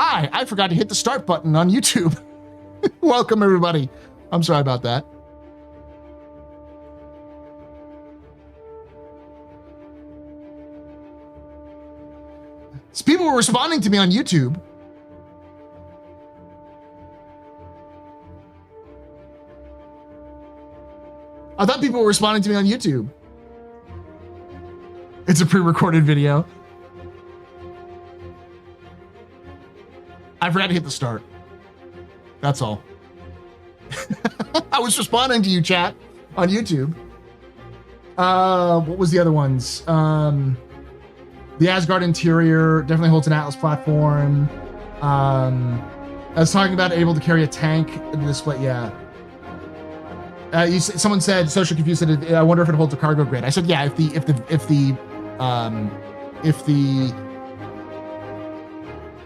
Hi, I forgot to hit the start button on YouTube. Welcome, everybody. I'm sorry about that. So people were responding to me on YouTube. I thought people were responding to me on YouTube. It's a pre-recorded video. I forgot to hit the start. That's all. I was responding to you, chat, on YouTube. What was the other ones? The Asgard interior definitely holds an ATLS platform. I was talking about able to carry a tank in the display. Yeah. Someone said, Social Confused said, I wonder if it holds a cargo grid. I said, yeah, if the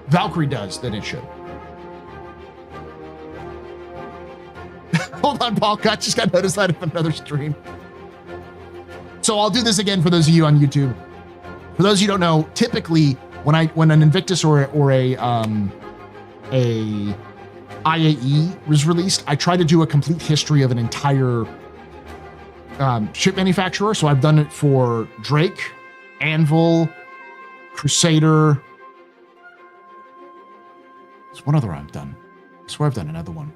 Valkyrie does, then it should. Hold on, Paul. Just got notified of another stream. So I'll do this again for those of you on YouTube. For those of you who don't know, typically when an Invictus or a IAE was released, I try to do a complete history of an entire ship manufacturer. So I've done it for Drake, Anvil, Crusader. There's one other I've done. I swear I've done another one.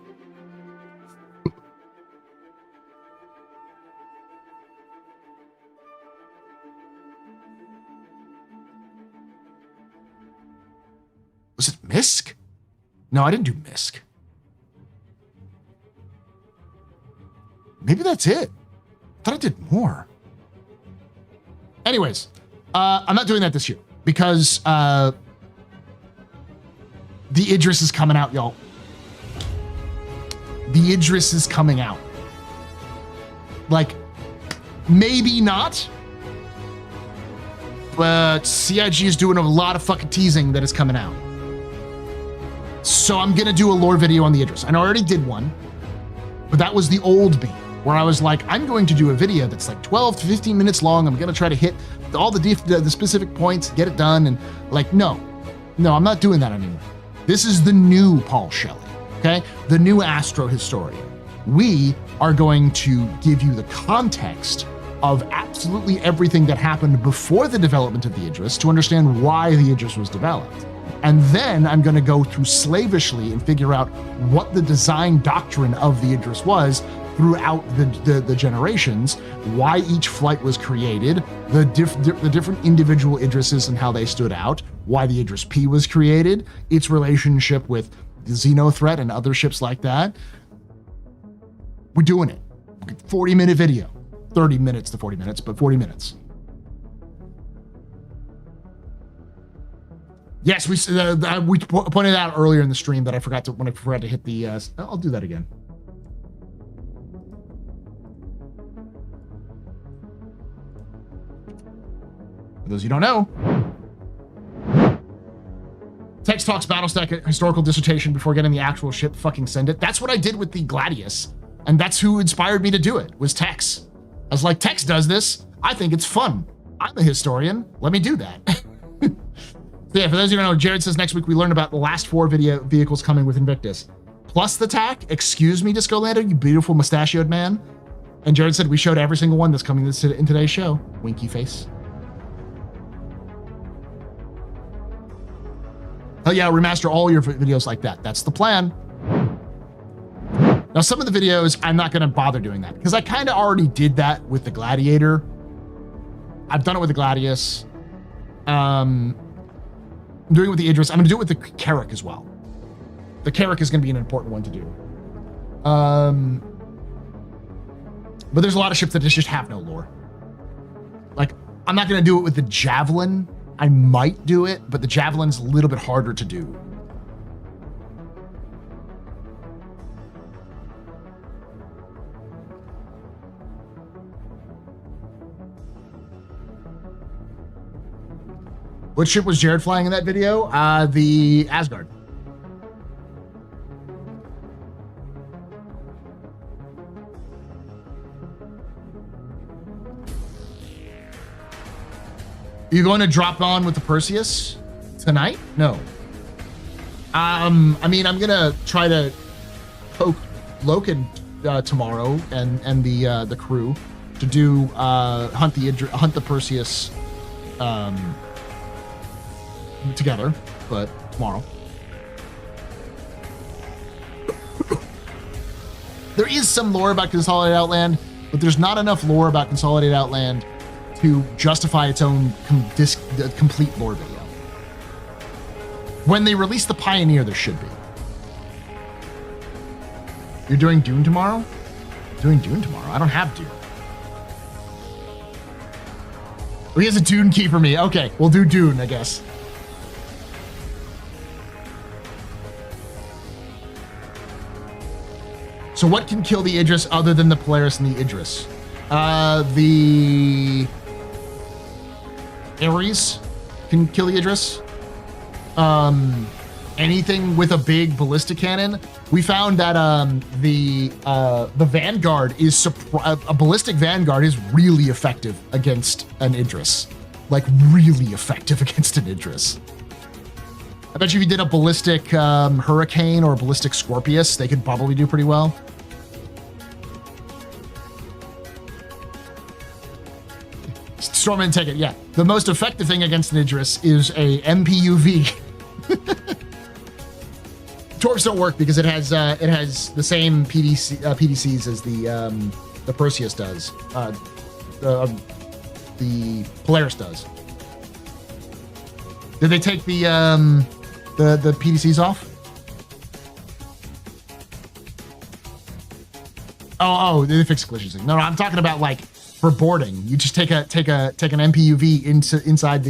Was it MISC? No, I didn't do MISC. Maybe that's it. I thought I did more. Anyways, I'm not doing that this year because the Idris is coming out, y'all. The Idris is coming out. Like, maybe not. But CIG is doing a lot of fucking teasing that is coming out. So I'm going to do a lore video on the Idris. And I already did one, but that was the old me, where I was like, I'm going to do a video that's like 12 to 15 minutes long. I'm going to try to hit all the specific points, get it done. And like, no, I'm not doing that anymore. This is the new Paul Shelley, okay? The new Astro historian. We are going to give you the context of absolutely everything that happened before the development of the Idris to understand why the Idris was developed. And then I'm going to go through slavishly and figure out what the design doctrine of the Idris was throughout the generations, why each flight was created, the different individual Idrises and how they stood out, why the Idris P was created, its relationship with the Xeno threat and other ships like that. We're doing it. 40-minute video. 30 minutes to 40 minutes, but 40 minutes. Yes, we pointed out earlier in the stream that I forgot to hit the. I'll do that again. For those of you who don't know, Tex talks Battlestack historical dissertation before getting the actual ship. Fucking send it. That's what I did with the Gladius, and that's who inspired me to do it. Was Tex. I was like, Tex does this. I think it's fun. I'm a historian. Let me do that. So yeah, for those of you who don't know, Jared says next week we learned about the last 4 vehicles coming with Invictus. Plus the TAC. Excuse me, Disco Lander, you beautiful mustachioed man. And Jared said we showed every single one that's coming in today's show. Winky face. Oh yeah, remaster all your videos like that. That's the plan. Now, some of the videos, I'm not going to bother doing that because I kind of already did that with the Gladiator. I've done it with the Gladius. I'm doing it with the Idris. I'm going to do it with the Carrack as well. The Carrack is going to be an important one to do. But there's a lot of ships that just have no lore. Like, I'm not going to do it with the Javelin. I might do it, but the Javelin's a little bit harder to do. What ship was Jared flying in that video? The Asgard. You going to drop on with the Perseus tonight? No. I mean, I'm gonna try to poke Loken tomorrow and the crew to do hunt the Perseus together, but tomorrow. There is some lore about Consolidated Outland, but there's not enough lore about Consolidated Outland to justify its own complete lore video. When they release the Pioneer, there should be. You're doing Dune tomorrow? Doing Dune tomorrow? I don't have Dune. Oh, he has a Dune key for me. Okay, we'll do Dune, I guess. So what can kill the Idris other than the Polaris and the Idris? The Ares can kill the Idris. Anything with a big ballistic cannon. We found that the Vanguard is a ballistic Vanguard is really effective against an Idris, like really effective against an Idris. I bet you if you did a ballistic Hurricane or a ballistic Scorpius, they could probably do pretty well. Stormman ticket, yeah. The most effective thing against an Idris is a MPUV. Torps don't work because it has the same PDCs as the Perseus does. The Polaris does. Did they take the PDCs off? Oh, they fixed the collision thing. No, I'm talking about like for boarding. You just take an MPUV inside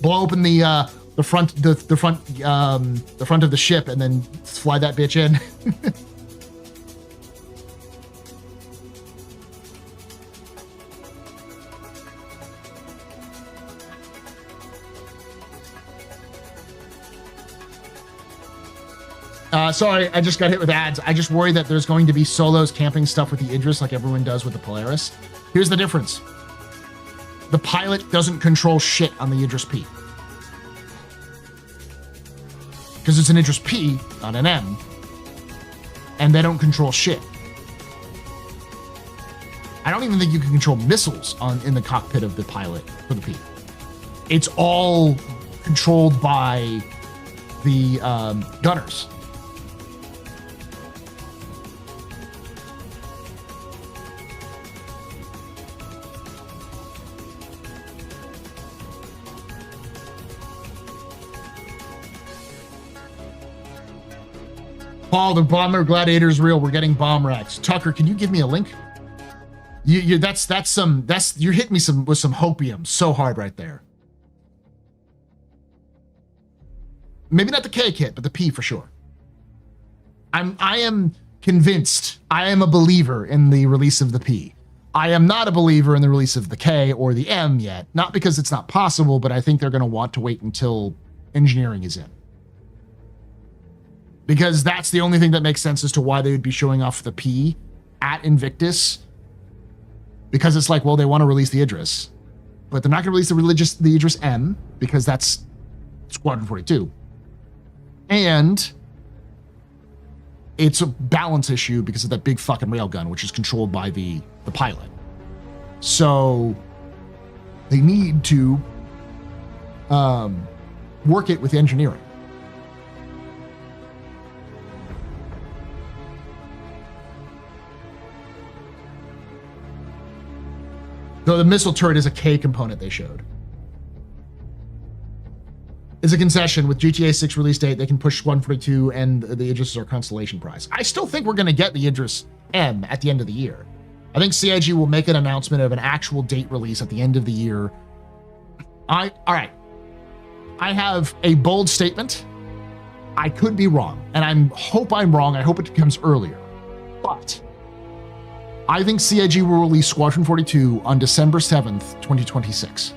blow open the front of the ship and then fly that bitch in. Sorry, I just got hit with ads. I just worry that there's going to be solos camping stuff with the Idris like everyone does with the Polaris. Here's the difference. The pilot doesn't control shit on the Idris P. Because it's an Idris P, not an M. And they don't control shit. I don't even think you can control missiles in the cockpit of the pilot for the P. It's all controlled by the gunners. Paul, the bomber Gladiator is real. We're getting bomb racks. Tucker, can you give me a link? You're hitting me with some hopium so hard right there. Maybe not the K kit, but the P for sure. I am convinced. I am a believer in the release of the P. I am not a believer in the release of the K or the M yet. Not because it's not possible, but I think they're going to want to wait until engineering is in. Because that's the only thing that makes sense as to why they would be showing off the P at Invictus. Because it's like, well, they want to release the Idris, but they're not going to release the Idris M because that's Squadron 42. And it's a balance issue because of that big fucking railgun, which is controlled by the pilot. So they need to work it with engineering. Though the missile turret is a K component they showed. It's a concession. With GTA 6 release date, they can push 142 and the Idris is our constellation prize. I still think we're going to get the Idris M at the end of the year. I think CIG will make an announcement of an actual date release at the end of the year. All right. I have a bold statement. I could be wrong, and I hope I'm wrong. I hope it comes earlier. But I think CIG will release Squadron 42 on December 7th, 2026.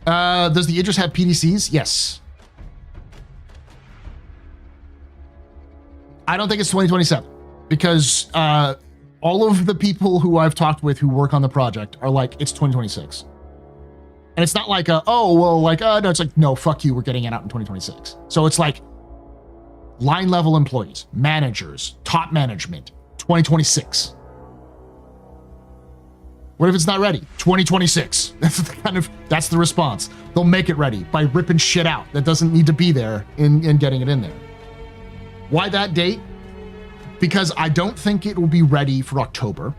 Does the Idris have PDCs? Yes. I don't think it's 2027 because all of the people who I've talked with who work on the project are like, it's 2026. And it's not like, no, it's like, no, fuck you, we're getting it out in 2026. So it's like line level employees, managers, top management, 2026. What if it's not ready? 2026. That's the response. They'll make it ready by ripping shit out that doesn't need to be there and getting it in there. Why that date? Because I don't think it will be ready for October.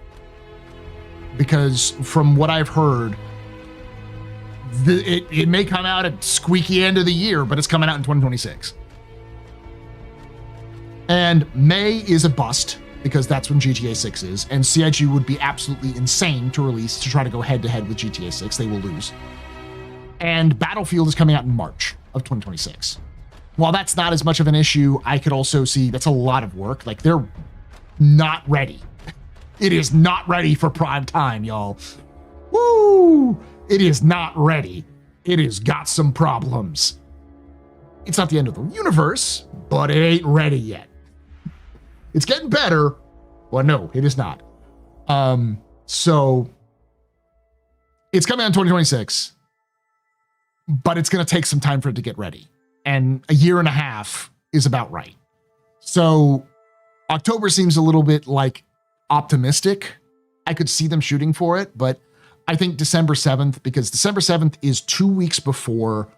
Because from what I've heard, it may come out at squeaky end of the year, but it's coming out in 2026. And May is a bust because that's when GTA 6 is, and CIG would be absolutely insane to try to go head-to-head with GTA 6. They will lose. And Battlefield is coming out in March of 2026. While that's not as much of an issue, I could also see that's a lot of work. Like, they're not ready. It is not ready for prime time, y'all. Woo! It is not ready. It has got some problems. It's not the end of the universe, but it ain't ready yet. It's getting better. Well, no, it is not. So it's coming out in 2026, but it's going to take some time for it to get ready. And a year and a half is about right. So October seems a little bit like optimistic. I could see them shooting for it, but I think December 7th, because December 7th is 2 weeks before.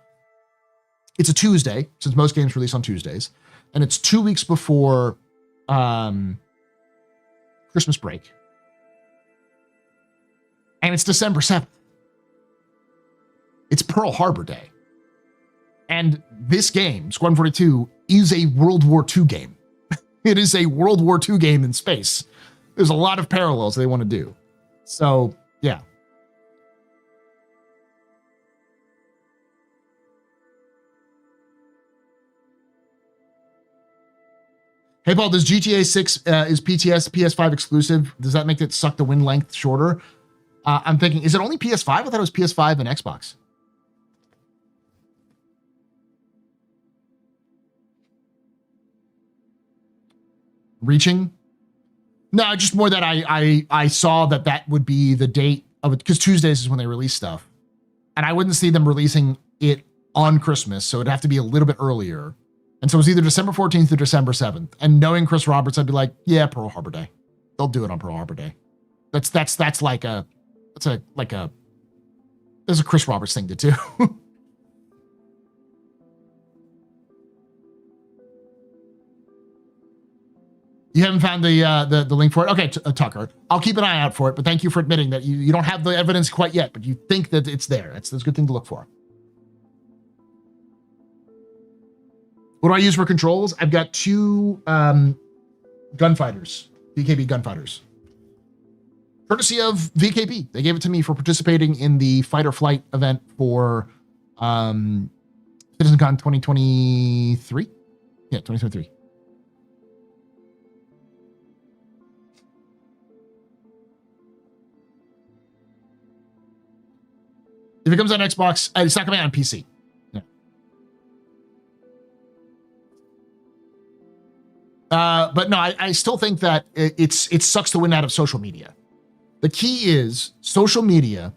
It's a Tuesday, since most games release on Tuesdays, and it's 2 weeks before Christmas break. And it's December 7th. It's Pearl Harbor Day. And this game, Squadron 42, is a World War II game. It is a World War II game in space. There's a lot of parallels they want to do. So, yeah. Hey, Paul, does GTA 6 is PS5 exclusive? Does that make it suck the win length shorter? I'm thinking, is it only PS5? I thought it was PS5 and Xbox. Reaching? No, just more that I saw that would be the date of it, because Tuesdays is when they release stuff. And I wouldn't see them releasing it on Christmas, so it'd have to be a little bit earlier. And so it was either December 14th or December 7th. And knowing Chris Roberts, I'd be like, yeah, Pearl Harbor Day. They'll do it on Pearl Harbor Day. That's a Chris Roberts thing to do. You haven't found the link for it? Okay, Tucker. I'll keep an eye out for it, but thank you for admitting that you don't have the evidence quite yet, but you think that it's there. That's a good thing to look for. What do I use for controls? I've got two gunfighters, VKB gunfighters. Courtesy of VKB. They gave it to me for participating in the Fight or Flight event for CitizenCon 2023. Yeah, 2023. If it comes on Xbox, it's not coming out on PC. Yeah. But no, I still think that it sucks the wind out of social media. The key is social media.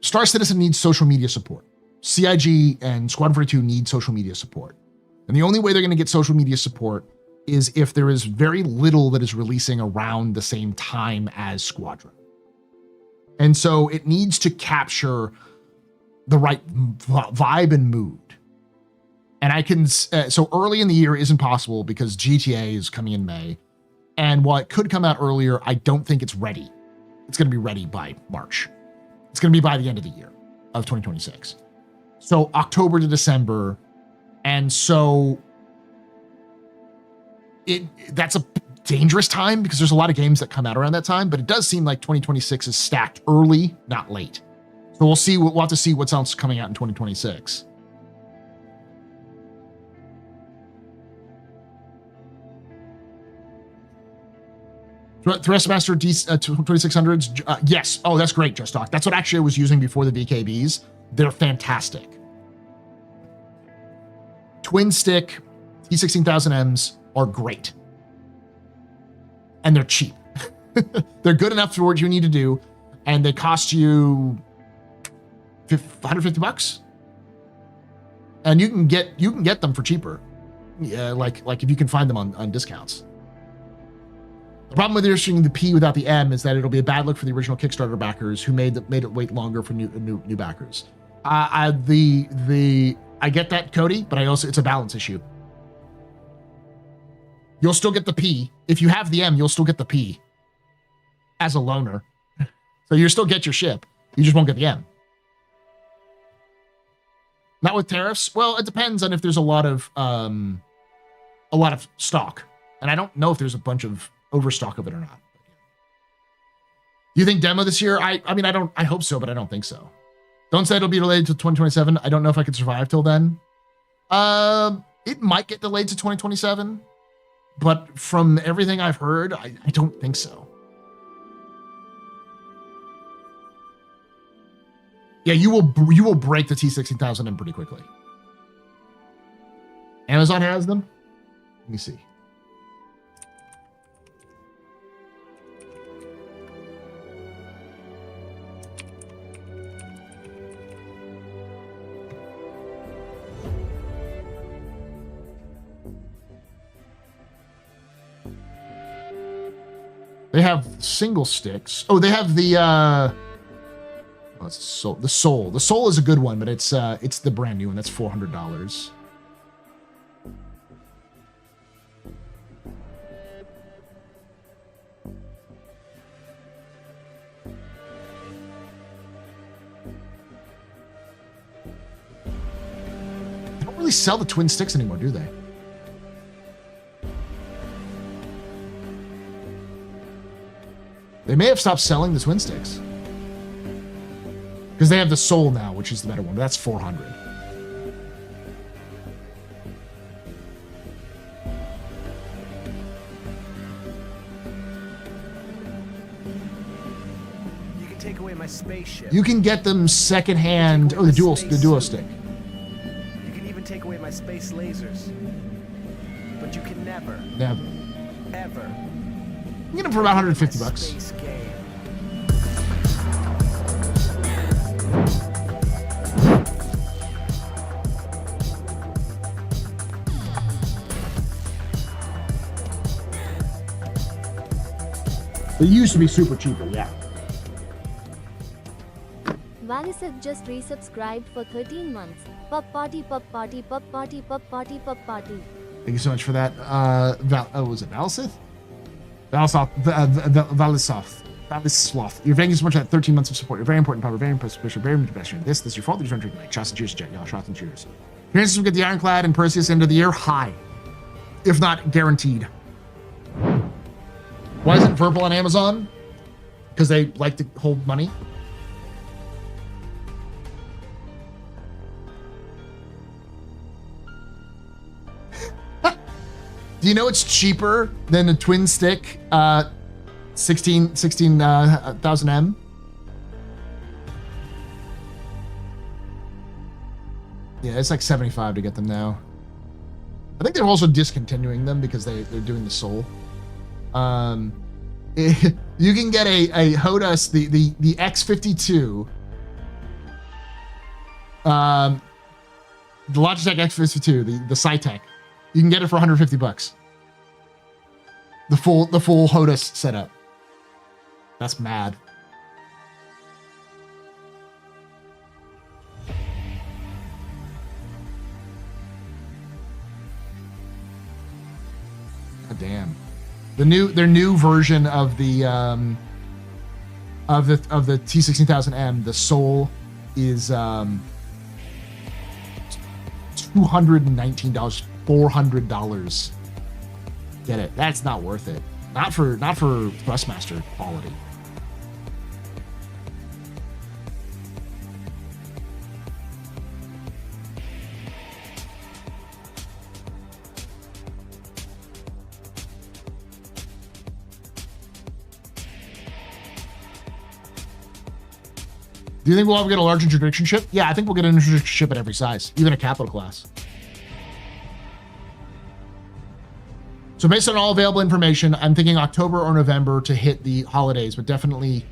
Star Citizen needs social media support. CIG and Squadron 42 need social media support. And the only way they're going to get social media support is if there is very little that is releasing around the same time as Squadron. And so it needs to capture the right vibe and mood. And I can, so early in the year isn't possible because GTA is coming in May. And while it could come out earlier, I don't think it's ready. It's going to be ready by March. It's going to be by the end of the year of 2026. So October to December. And so that's a dangerous time because there's a lot of games that come out around that time, but it does seem like 2026 is stacked early, not late. So we'll see. We'll have to see what's else coming out in 2026. Thrustmaster 2600s. Yes. Oh, that's great, Just Talk. That's what actually I was using before the VKBs. They're fantastic. Twin stick T16000Ms. are great. And they're cheap. They're good enough for what you need to do, and they cost you $150. And you can get them for cheaper. Yeah, like if you can find them on discounts. The problem with issuing the P without the M is that it'll be a bad look for the original Kickstarter backers who made it wait longer for new backers. I get that, Cody, but it's a balance issue. You'll still get the P. If you have the M, you'll still get the P as a loaner. So you still get your ship. You just won't get the M. Not with tariffs. Well, it depends on if there's a lot of stock. And I don't know if there's a bunch of overstock of it or not. Do you think demo this year? I mean, I hope so, but I don't think so. Don't say it'll be delayed to 2027. I don't know if I could survive till then. It might get delayed to 2027, but from everything I've heard, I don't think so. Yeah, you will break the T16,000M pretty quickly. Amazon has them. Let me see. They have single sticks. Oh, they have the the Soul. The Soul is a good one, but it's the brand new one. That's $400. They don't really sell the twin sticks anymore, do they? They may have stopped selling the twin sticks. Because they have the Soul now, which is the better one. But that's $400. You can take away my spaceship. You can get them secondhand. Oh, the dual stick. You can even take away my space lasers. But you can never. Never. Ever. You get them for about $150. Space game. They used to be super cheaper, yeah. Valisip just resubscribed for 13 months. Pop party, pop party, pop party, pop party, pop party. Thank you so much for that. Was it Valisith? Valisloth. You're thank you so much for that 13 months of support. You're very important, Papa. Very impressive. You're very impressive. This is your fault. You're drinking like shots and cheers, Jet. Y'all shots and cheers. Chances we get the Ironclad and Perseus end of the year high, if not guaranteed. Why isn't Purple on Amazon? Because they like to hold money. Do you know it's cheaper than a twin stick 16,000M? Yeah, it's like 75 to get them now. I think they're also discontinuing them because they're doing the Soul. You can get a HOTAS, the X52, the Logitech X52, the Cytec. You can get it for $150. The full HOTAS setup. That's mad. God damn. Their new version of the T16,000M, the Soul, is $219, $400. Get it? That's not worth it. Not for Thrustmaster quality. Do you think we'll ever get a large interdiction ship? Yeah, I think we'll get an interdiction ship at every size, even a capital class. So based on all available information, I'm thinking October or November to hit the holidays, but definitely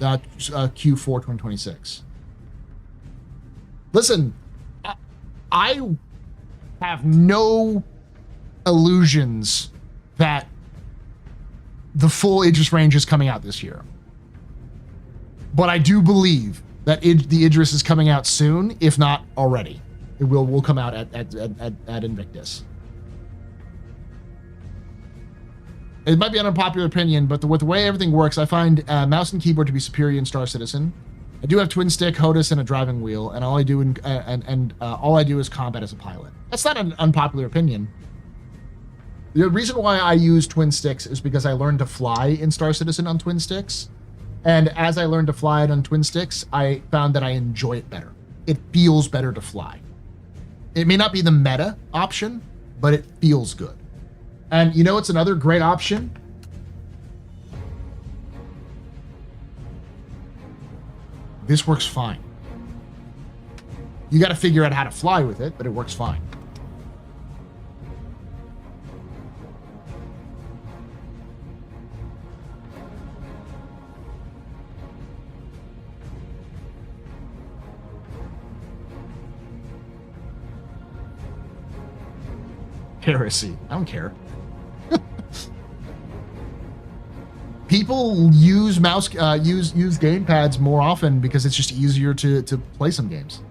Q4 2026. Listen, I have no illusions that the full Idris range is coming out this year. But I do believe that the Idris is coming out soon, if not already. It will come out at Invictus. It might be an unpopular opinion, but with the way everything works, I find mouse and keyboard to be superior in Star Citizen. I do have twin stick, HOTAS, and a driving wheel, and all I do all I do is combat as a pilot. That's not an unpopular opinion. The reason why I use twin sticks is because I learned to fly in Star Citizen on twin sticks. And as I learned to fly it on twin sticks, I found that I enjoy it better. It feels better to fly. It may not be the meta option, but it feels good. And you know what's another great option? This works fine. You got to figure out how to fly with it, but it works fine. Heresy. I don't care. People use use gamepads more often because it's just easier to play some games.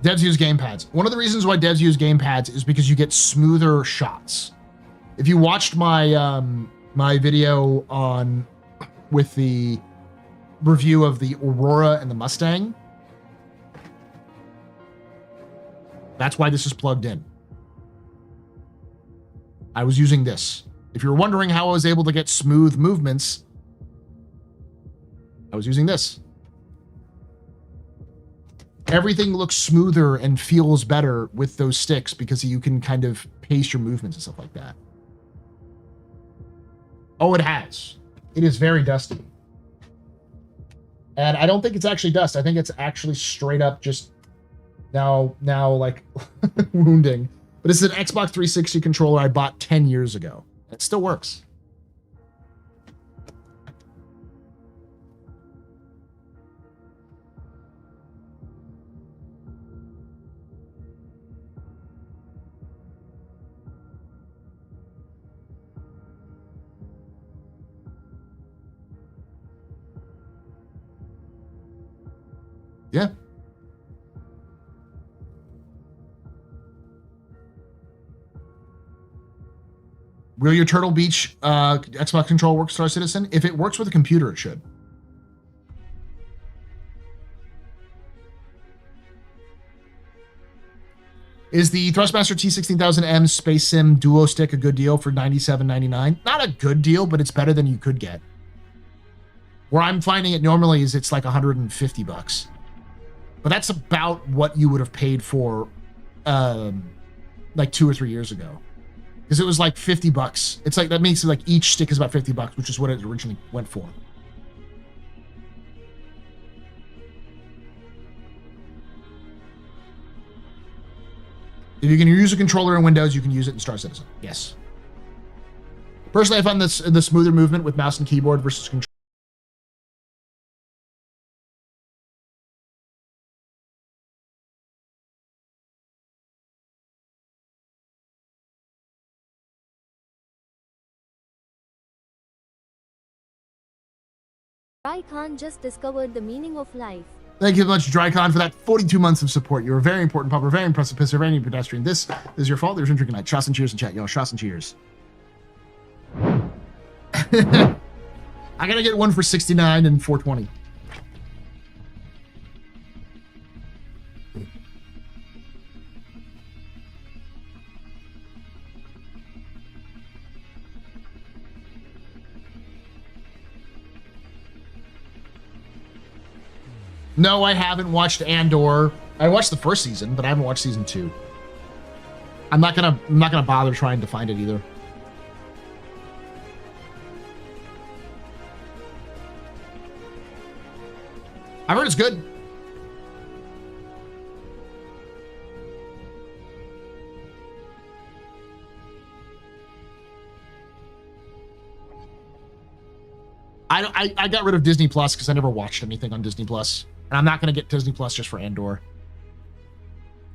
Devs use gamepads. One of the reasons why devs use gamepads is because you get smoother shots. If you watched my my video with the review of the Aurora and the Mustang, that's why this is plugged in. I was using this. If you're wondering how I was able to get smooth movements, I was using this. Everything looks smoother and feels better with those sticks because you can kind of pace your movements and stuff like that. Oh, it has. It is very dusty. And I don't think it's actually dust. I think it's actually straight up just now like wounding. But it's an Xbox 360 controller I bought 10 years ago. It still works. Yeah. Will your Turtle Beach Xbox control work, Star Citizen? If it works with a computer, it should. Is the Thrustmaster T16000M Space Sim Duo Stick a good deal for $97.99? Not a good deal, but it's better than you could get. Where I'm finding it normally is it's like $150. But that's about what you would have paid for like 2 or 3 years ago. Because it was like $50. It's like, that makes it like each stick is about $50, which is what it originally went for. If you can use a controller in Windows, you can use it in Star Citizen. Yes. Personally, I find the smoother movement with mouse and keyboard versus controller. Khan just discovered the meaning of life. Thank you so much, Drycon, for that 42 months of support. You're a very important pupper, very impressive pisser, very neat pedestrian. This is your fault. There's a drinking night. Shots and cheers in chat, yo. Shots and cheers. I gotta get one for 69 and 420. No, I haven't watched Andor. I watched the first season, but I haven't watched season 2. I'm not gonna bother trying to find it either. I heard it's good. I got rid of Disney Plus because I never watched anything on Disney Plus, and I'm not going to get Disney Plus just for Andor.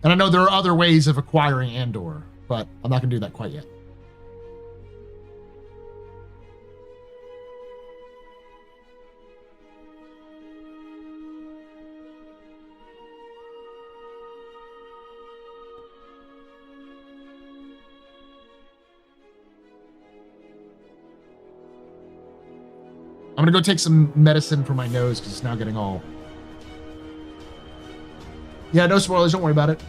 And I know there are other ways of acquiring Andor, but I'm not going to do that quite yet. I'm gonna go take some medicine for my nose because it's now getting all... Yeah, no spoilers, don't worry about it.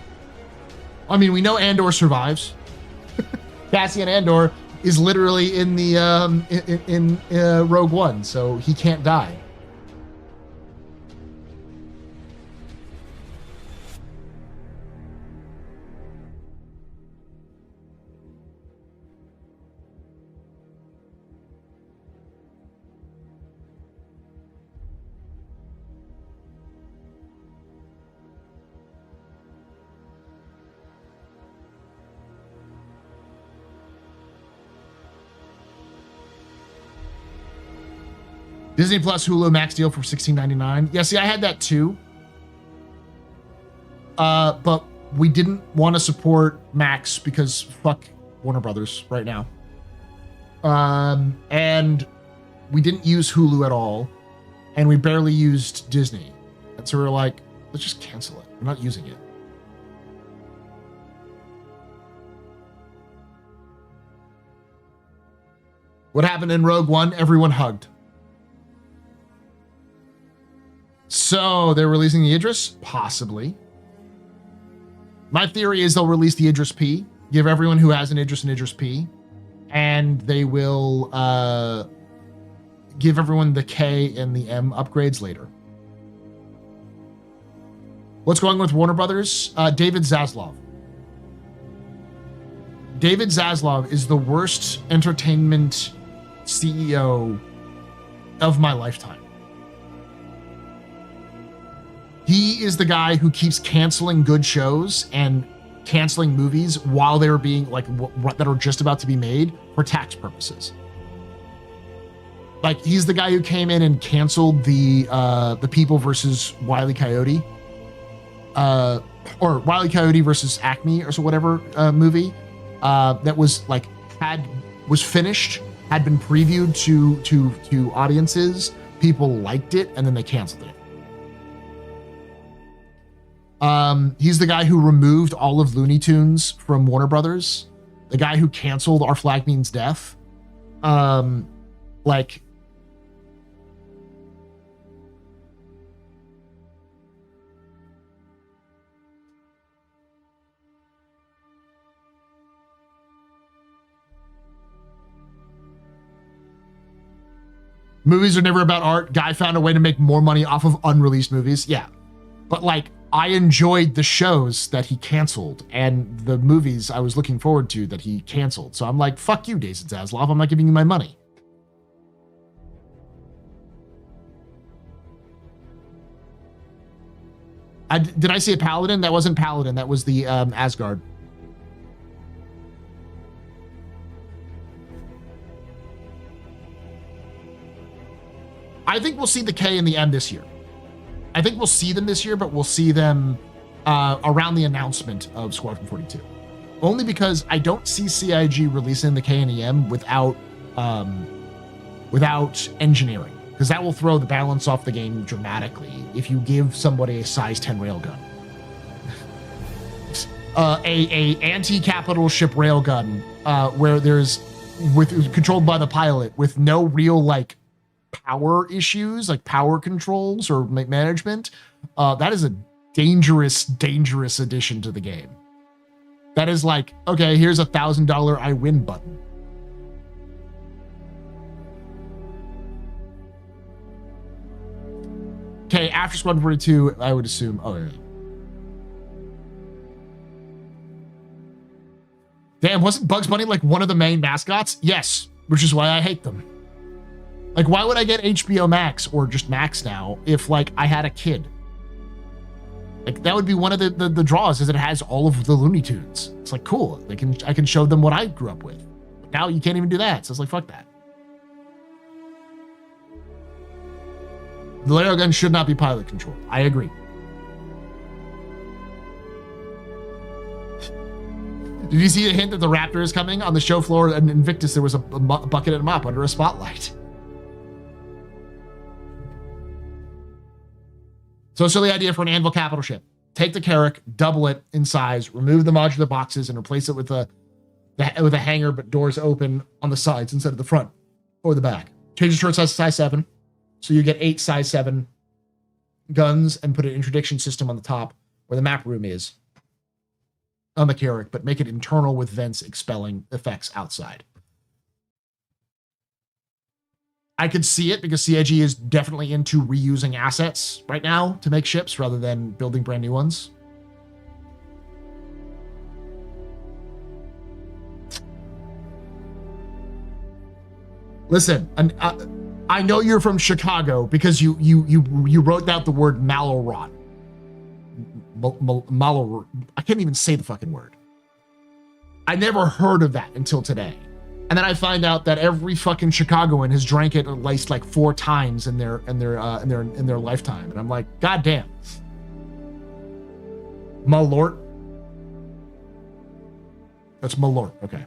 I mean, we know Andor survives. Cassian Andor is literally in the in Rogue One, so he can't die. Disney Plus Hulu Max deal for $16.99. Yeah, see, I had that too. But we didn't want to support Max because fuck Warner Brothers right now. And we didn't use Hulu at all. And we barely used Disney. And so we were like, let's just cancel it. We're not using it. What happened in Rogue One? Everyone hugged. So they're releasing the Idris? Possibly. My theory is they'll release the Idris P, give everyone who has an Idris P, and they will give everyone the K and the M upgrades later. What's going on with Warner Brothers? David Zaslav. David Zaslav is the worst entertainment CEO of my lifetime. He is the guy who keeps canceling good shows and canceling movies while they're being like that are just about to be made for tax purposes. Like he's the guy who came in and canceled the People versus Wile E. Coyote, or Wile E. Coyote versus Acme or so whatever movie that was like was finished, had been previewed to audiences. People liked it, and then they canceled it. He's the guy who removed all of Looney Tunes from Warner Brothers. The guy who canceled Our Flag Means Death. Like, movies are never about art. Guy found a way to make more money off of unreleased movies. Yeah. But like, I enjoyed the shows that he canceled and the movies I was looking forward to that he canceled. So I'm like, fuck you, David Zaslav. I'm not giving you my money. Did I say a Paladin? That wasn't Paladin. That was the Asgard. I think we'll see the K and the M this year. I think we'll see them this year, but we'll see them around the announcement of Squadron 42. Only because I don't see CIG releasing the K and the M without engineering, because that will throw the balance off the game dramatically if you give somebody a size 10 railgun. a anti-capital ship railgun where there's controlled by the pilot with no real like power issues, like power controls or management. That is a dangerous addition to the game. That is like, okay, here's $1,000 I win button. Okay, after Squadron 42, I would assume. Oh, yeah. Damn, wasn't Bugs Bunny like one of the main mascots? Yes, which is why I hate them. Like, why would I get HBO Max or just Max now if, like, I had a kid? Like, that would be one of the draws, is that it has all of the Looney Tunes. It's like, cool. I can show them what I grew up with. But now you can't even do that. So it's like, fuck that. The Lego gun should not be pilot controlled. I agree. Did you see a hint that the Raptor is coming? On the show floor in Invictus, there was a bucket and a mop under a spotlight. So the idea for an Anvil capital ship. Take the Carrack, double it in size, remove the modular boxes, and replace it with a hangar, but doors open on the sides instead of the front or the back. Change the short size to size 7. So you get 8 size 7 guns and put an interdiction system on the top where the map room is on the Carrack, but make it internal with vents expelling effects outside. I could see it because CIG is definitely into reusing assets right now to make ships rather than building brand new ones. Listen, I know you're from Chicago because you wrote out the word Malorot. Malorot. I can't even say the fucking word. I never heard of that until today. And then I find out that every fucking Chicagoan has drank it at least like 4 times in their lifetime. And I'm like, God damn. Malort. That's Malort. Okay.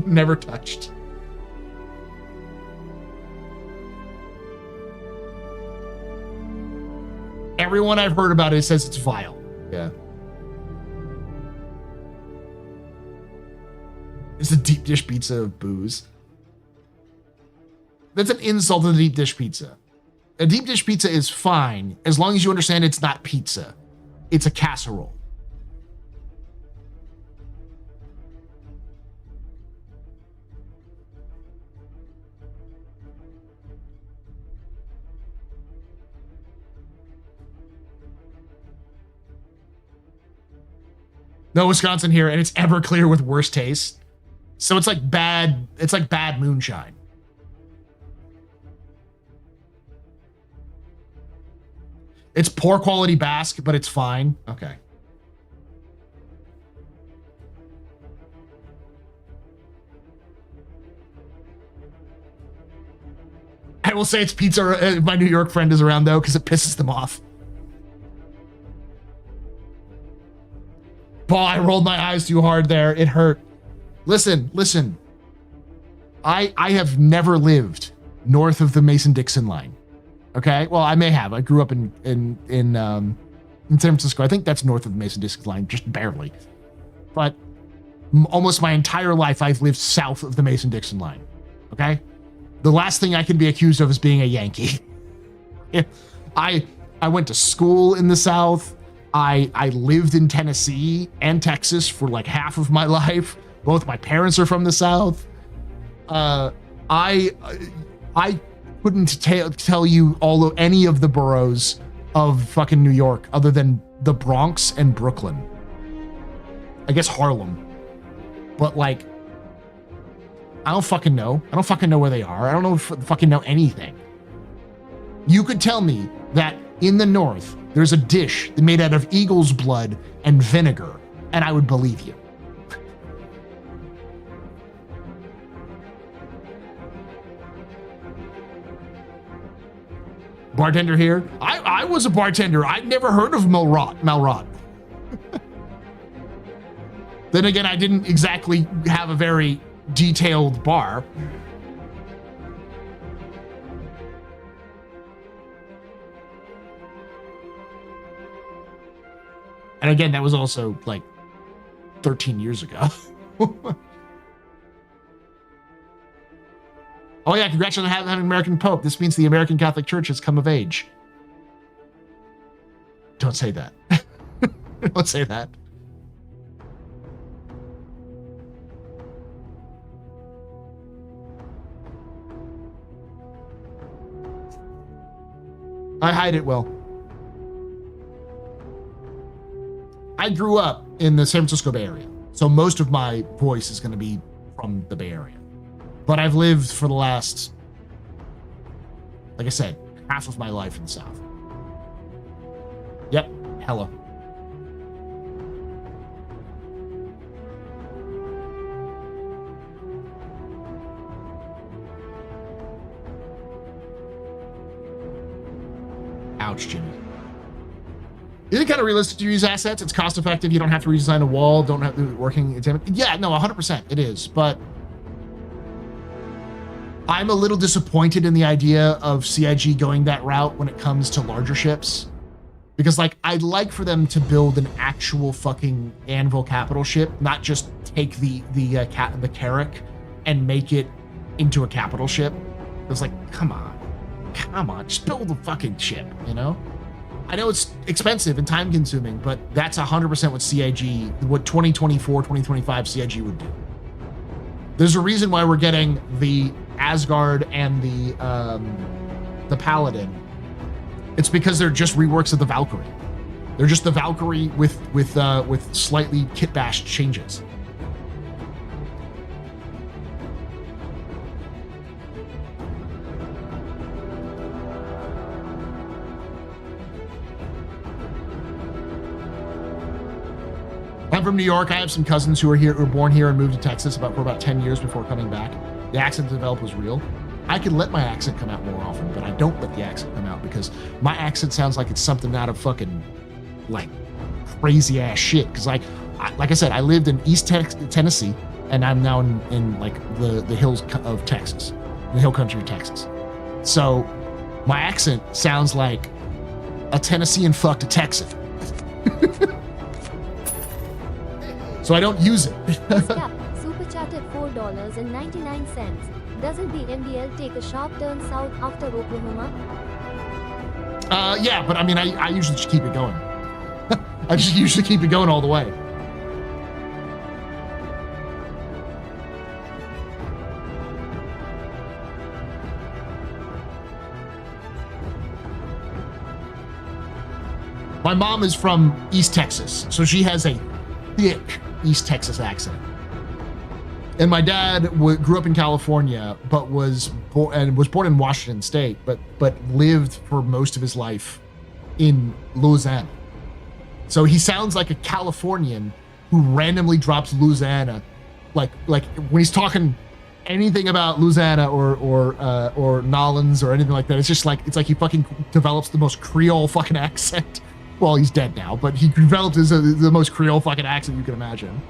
Never touched. Everyone I've heard about it says it's vile. Yeah. It's a deep dish pizza of booze. That's an insult to the deep dish pizza. A deep dish pizza is fine as long as you understand it's not pizza. It's a casserole. No Wisconsin here, and it's Everclear with worse taste. So it's like bad moonshine. It's poor quality Basque, but it's fine. Okay. I will say it's pizza if my New York friend is around, though, because it pisses them off. Paul, I rolled my eyes too hard there. It hurt. Listen. I have never lived north of the Mason-Dixon line. Okay? Well, I may have. I grew up in San Francisco. I think that's north of the Mason-Dixon line, just barely. But almost my entire life, I've lived south of the Mason-Dixon line. Okay? The last thing I can be accused of is being a Yankee. I went to school in the South. I lived in Tennessee and Texas for like half of my life. Both my parents are from the South. I couldn't tell you any of the boroughs of fucking New York other than the Bronx and Brooklyn. I guess Harlem. But like, I don't fucking know. I don't fucking know where they are. I don't know fucking know anything. You could tell me that in the North, there's a dish made out of eagle's blood and vinegar, and I would believe you. Bartender here. I was a bartender. I'd never heard of Malrot. Then again, I didn't exactly have a very detailed bar. And again, that was also like 13 years ago. Oh yeah, congratulations on having an American Pope. This means the American Catholic Church has come of age. Don't say that. Don't say that. I hide it well. I grew up in the San Francisco Bay Area, so most of my voice is going to be from the Bay Area. But I've lived for the last, like I said, half of my life in the South. Yep, hello. Ouch, Jimmy. Is it kind of realistic to use assets? It's cost effective. You don't have to redesign a wall. Don't have to working. Yeah, no, 100% it is. But I'm a little disappointed in the idea of CIG going that route when it comes to larger ships. Because, like, I'd like for them to build an actual fucking Anvil capital ship, not just take the Carrack and make it into a capital ship. It's like, come on, just build the fucking ship, you know? I know it's expensive and time consuming, but that's 100% what CIG, what 2024, 2025 CIG would do. There's a reason why we're getting the Asgard and the Paladin. It's because they're just reworks of the Valkyrie. They're just the Valkyrie with slightly kit-bashed changes. I'm from New York. I have some cousins who were born here and moved to Texas for about 10 years before coming back. The accent developed was real. I can let my accent come out more often, but I don't let the accent come out because my accent sounds like it's something out of fucking like crazy ass shit. Because like I said, I lived in East Tennessee, and I'm now in like the hills of Texas, the hill country of Texas. So my accent sounds like a Tennessean fucked a Texan. So I don't use it. Cap, super chatted $4.99. Doesn't the MBL take a sharp turn south after Oklahoma? Yeah, but I mean, I usually just keep it going. I just usually keep it going all the way. My mom is from East Texas, so she has a thick East Texas accent. And my dad grew up in California, but was born in Washington State, but lived for most of his life in Louisiana. So he sounds like a Californian who randomly drops Louisiana, like when he's talking anything about Louisiana or Nolans or anything like that. It's just like he fucking develops the most Creole fucking accent. Well, he's dead now, but he developed the most Creole fucking accent you can imagine.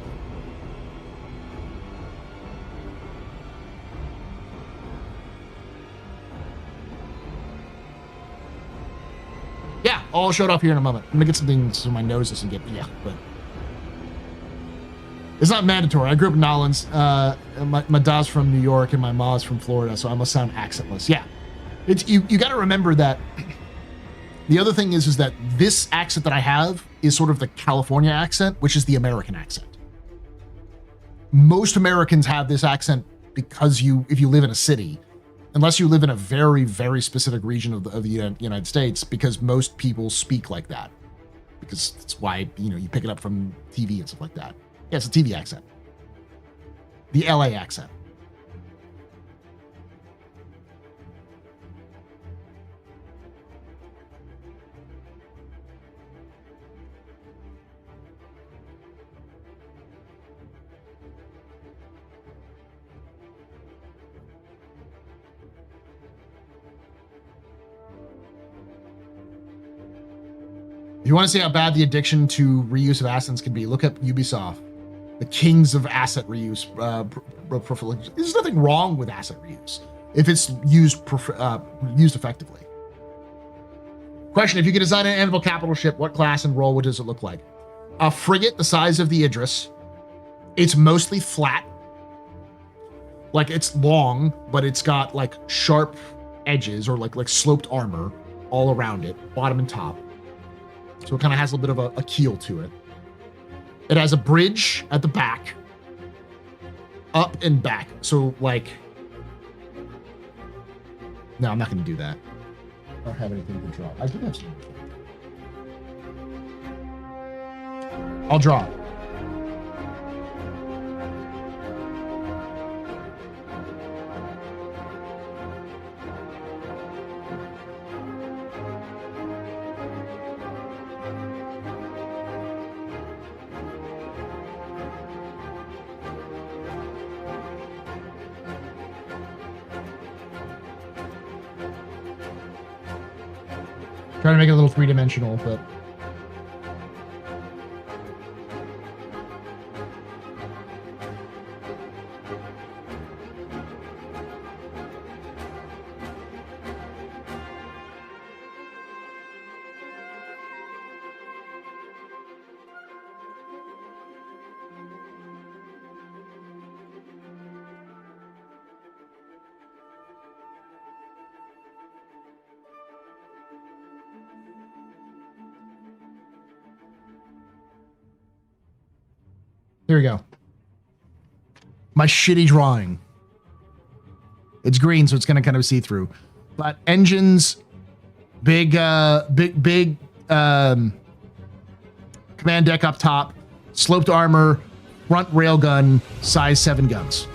Yeah, I'll show it off here in a moment. I'm gonna get something so my nose doesn't get, but it's not mandatory. I grew up in Nolans. My dad's from New York and my mom's from Florida, so I must sound accentless. Yeah, it's you got to remember that. The other thing is that this accent that I have is sort of the California accent, which is the American accent. Most Americans have this accent because if you live in a city, unless you live in a very, very specific region of the United States, because most people speak like that. Because that's why, you pick it up from TV and stuff like that. Yeah, it's a TV accent. The LA accent. If you want to see how bad the addiction to reuse of assets can be, look up Ubisoft, the kings of asset reuse. There's nothing wrong with asset reuse if it's used effectively. Question: if you could design an Anvil capital ship, what class and role does it look like? A frigate the size of the Idris. It's mostly flat. Like, it's long, but it's got like sharp edges or like sloped armor all around it, bottom and top. So it kind of has a little bit of a keel to it. It has a bridge at the back, up and back. So like, no, I'm not going to do that. I don't have anything to draw. I do have some. I'll draw it. Trying to make it a little three-dimensional, but here we go. My shitty drawing. It's green, so it's going to kind of see through. But engines, big command deck up top, sloped armor, front railgun, size 7 guns.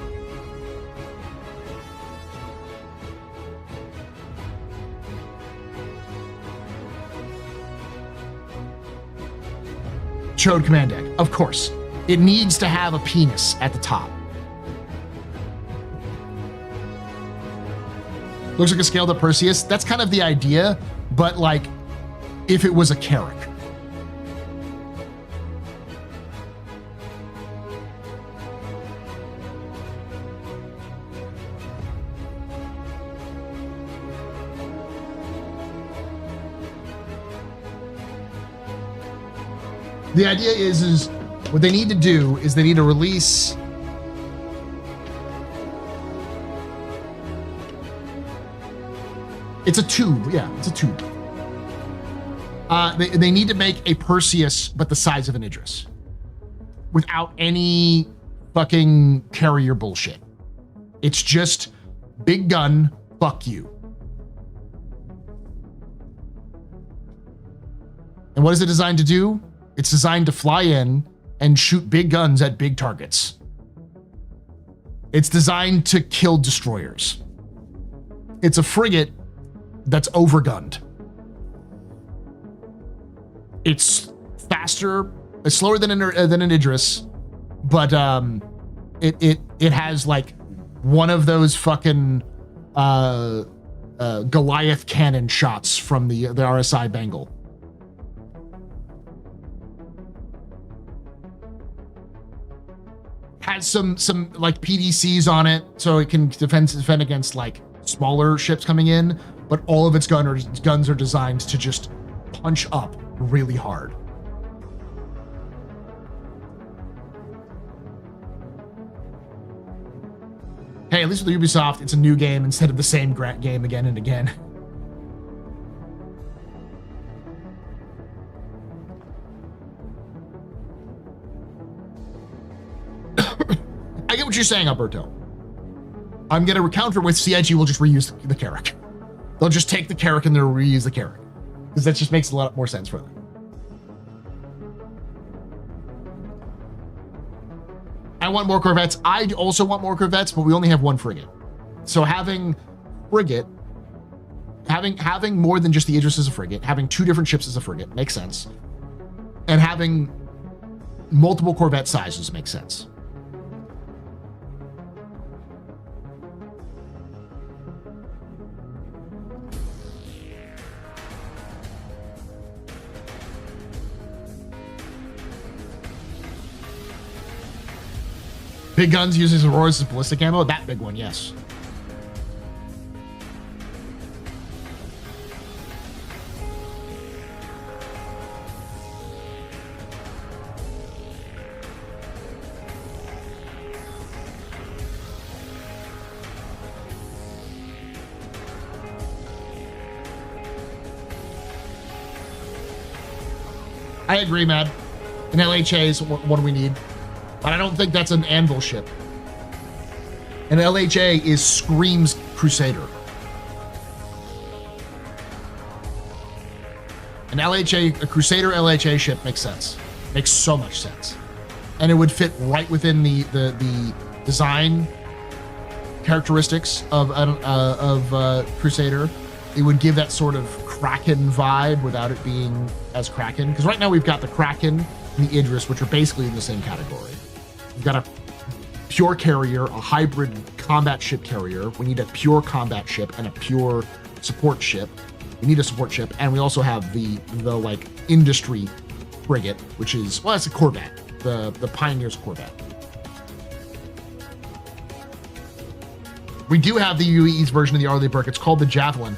Chode command deck, of course. It needs to have a penis at the top. Looks like a scaled up Perseus. That's kind of the idea, but like if it was a Carrack. The idea is what they need to do is they need to release it's a tube. Yeah, it's a tube. They need to make a Perseus, but the size of an Idris, without any fucking carrier bullshit. It's just big gun, fuck you. And what is it designed to do? It's designed to fly in and shoot big guns at big targets. It's designed to kill destroyers. It's a frigate that's overgunned. It's faster, it's slower than an Idris, but it has like one of those fucking Goliath cannon shots from the RSI Bengal. Has some like PDCs on it, so it can defend against like smaller ships coming in, but all of its guns are designed to just punch up really hard. Hey, at least with Ubisoft, it's a new game instead of the same game again and again. I get what you're saying, Alberto. I'm going to counter with CIG will just reuse the Carrack. They'll just take the Carrack and they'll reuse the Carrack. Because that just makes a lot more sense for them. I want more Corvettes. I also want more Corvettes, but we only have one frigate. So having frigate, having more than just the Idris as a frigate, having two different ships as a frigate makes sense. And having multiple Corvette sizes makes sense. Big guns uses Aurora's ballistic ammo. That big one, yes. I agree, Mad. An LHA is what we need. But I don't think that's an Anvil ship. An LHA screams Crusader. A Crusader LHA ship makes sense. Makes so much sense. And it would fit right within the design characteristics of Crusader. It would give that sort of Kraken vibe without it being as Kraken. Because right now we've got the Kraken and the Idris, which are basically in the same category. We've got a pure carrier, a hybrid combat ship carrier. We need a pure combat ship and a pure support ship. We need a support ship, and we also have the like industry frigate, which is, well, it's a Corvette, the Pioneer's Corvette. We do have the UAE's version of the Arleigh Burke. It's called the Javelin.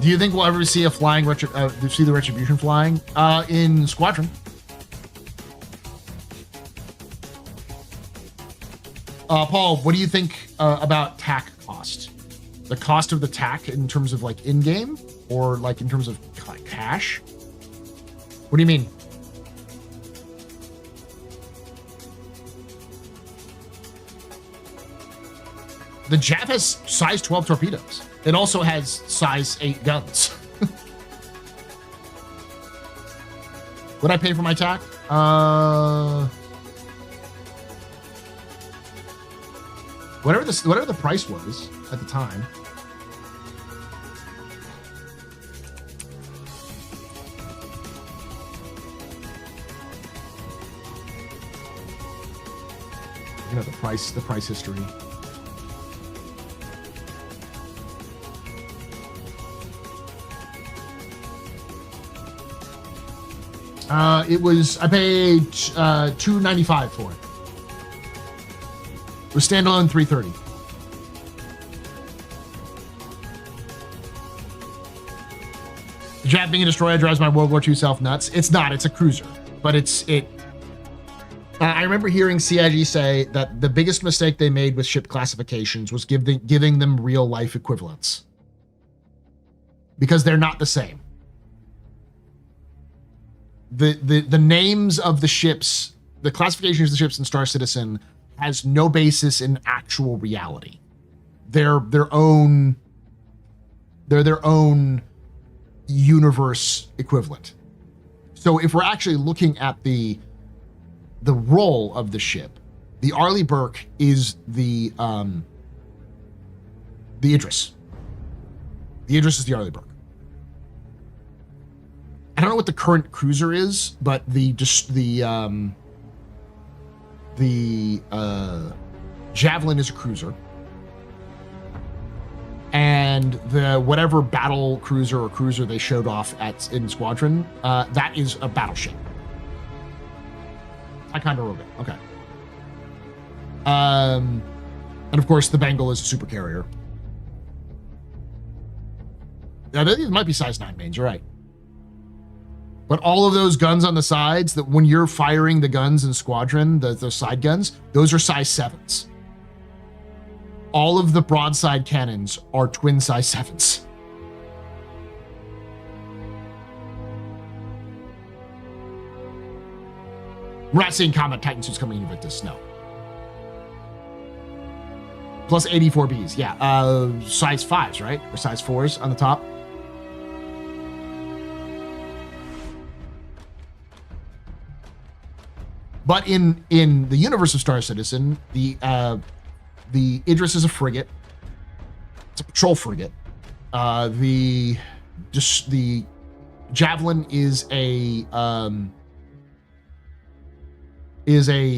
Do you think we'll ever see a flying see the Retribution flying in Squadron? Paul, what do you think about TAC cost? The cost of the TAC in terms of like in-game or like in terms of cash? What do you mean? The Jav has size 12 torpedoes. It also has size 8 guns. Would I pay for my TAC? Whatever the price was at the time. You know, the price history. I paid $295 for it. It was standalone 330. The Jav being a destroyer drives my World War II self nuts. It's not, it's a cruiser, but I remember hearing CIG say that the biggest mistake they made with ship classifications was giving them real life equivalents, because they're not the same. The names of the ships, the classifications of the ships in Star Citizen has no basis in actual reality. They're their own universe equivalent. So if we're actually looking at the role of the ship, the Arleigh Burke is the Idris. The Idris is the Arleigh Burke. I don't know what the current cruiser is, but the Javelin is a cruiser, and the whatever battle cruiser or cruiser they showed off in Squadron, that is a battleship. I kind of wrote it. Okay. And of course, the Bengal is a super carrier. I think it might be size 9 mains. You're right. But all of those guns on the sides, that when you're firing the guns in Squadron, those side guns, those are size 7s. All of the broadside cannons are twin size 7s. We're not seeing combat Titan suits coming in Invictus, no. Plus 84 Bs, yeah. Size 5s, right? Or size 4s on the top. But in the universe of Star Citizen, the Idris is a frigate. It's a patrol frigate. The Javelin is a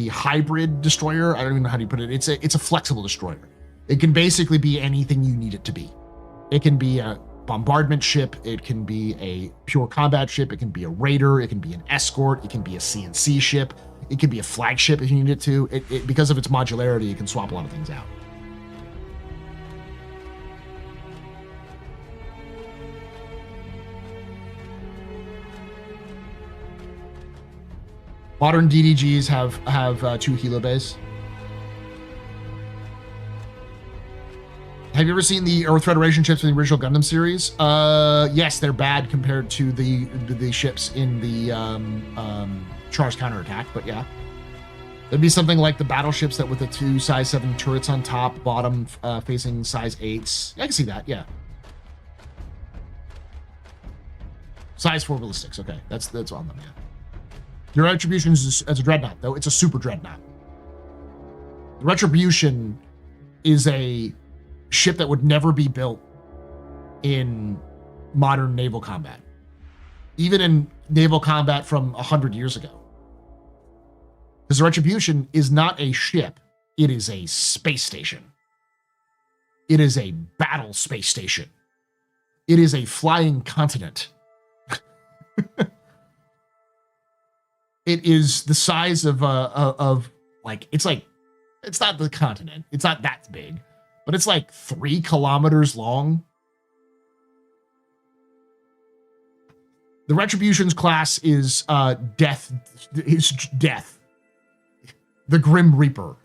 hybrid destroyer. I don't even know how to put it. It's a flexible destroyer. It can basically be anything you need it to be. It can be a bombardment ship. It can be a pure combat ship. It can be a raider. It can be an escort. It can be a CNC ship. It can be a flagship if you need it to. Because of its modularity, it can swap a lot of things out. Modern DDGs have 2 helo bays. Have you ever seen the Earth Federation ships in the original Gundam series? Yes, they're bad compared to the ships in the Char's counterattack, but yeah. It'd be something like the battleships that with the 2 size 7 turrets on top, bottom facing size 8s. I can see that, yeah. Size 4 ballistics, okay. That's on them, yeah. Your Retribution is as a dreadnought, though. It's a super dreadnought. The Retribution is a ship that would never be built in modern naval combat, even in naval combat from 100 years ago. Because the Retribution is not a ship, it is a space station. It is a battle space station. It is a flying continent. It is the size of like, it's not the continent. It's not that big, but it's like 3 kilometers long. The Retribution's class is death. Is death. The Grim Reaper.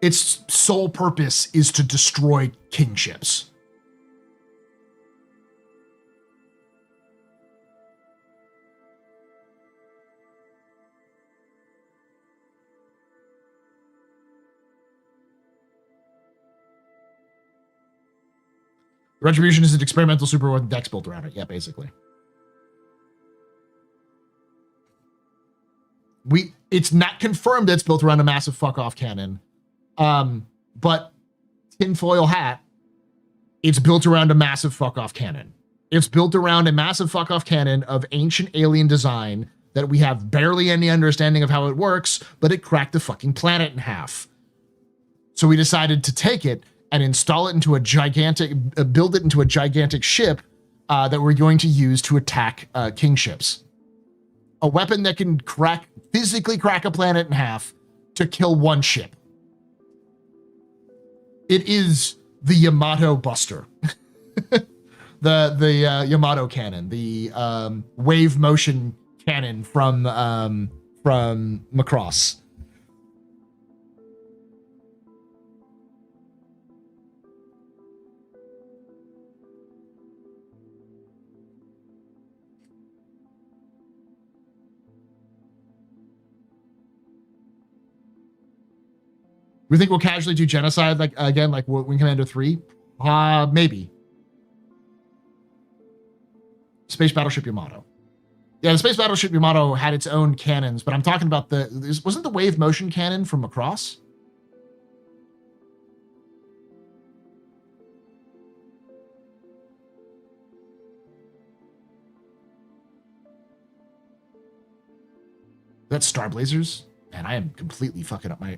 Its sole purpose is to destroy kingships. Retribution is an experimental super with decks built around it. Yeah, basically. It's not confirmed that it's built around a massive fuck-off cannon. But tinfoil hat, it's built around a massive fuck-off cannon. It's built around a massive fuck-off cannon of ancient alien design that we have barely any understanding of how it works, but it cracked the fucking planet in half. So we decided to take it and install it into a gigantic, build it into a gigantic ship that we're going to use to attack kingships. A weapon that can physically crack a planet in half to kill one ship. It is the Yamato Buster. the Yamato cannon, the wave motion cannon from Macross. We think we'll casually do genocide like Wing Commander 3? Maybe. Space Battleship Yamato. Yeah, the Space Battleship Yamato had its own cannons, but I'm talking about wasn't the wave motion cannon from Macross? That's Star Blazers? Man, I am completely fucking up my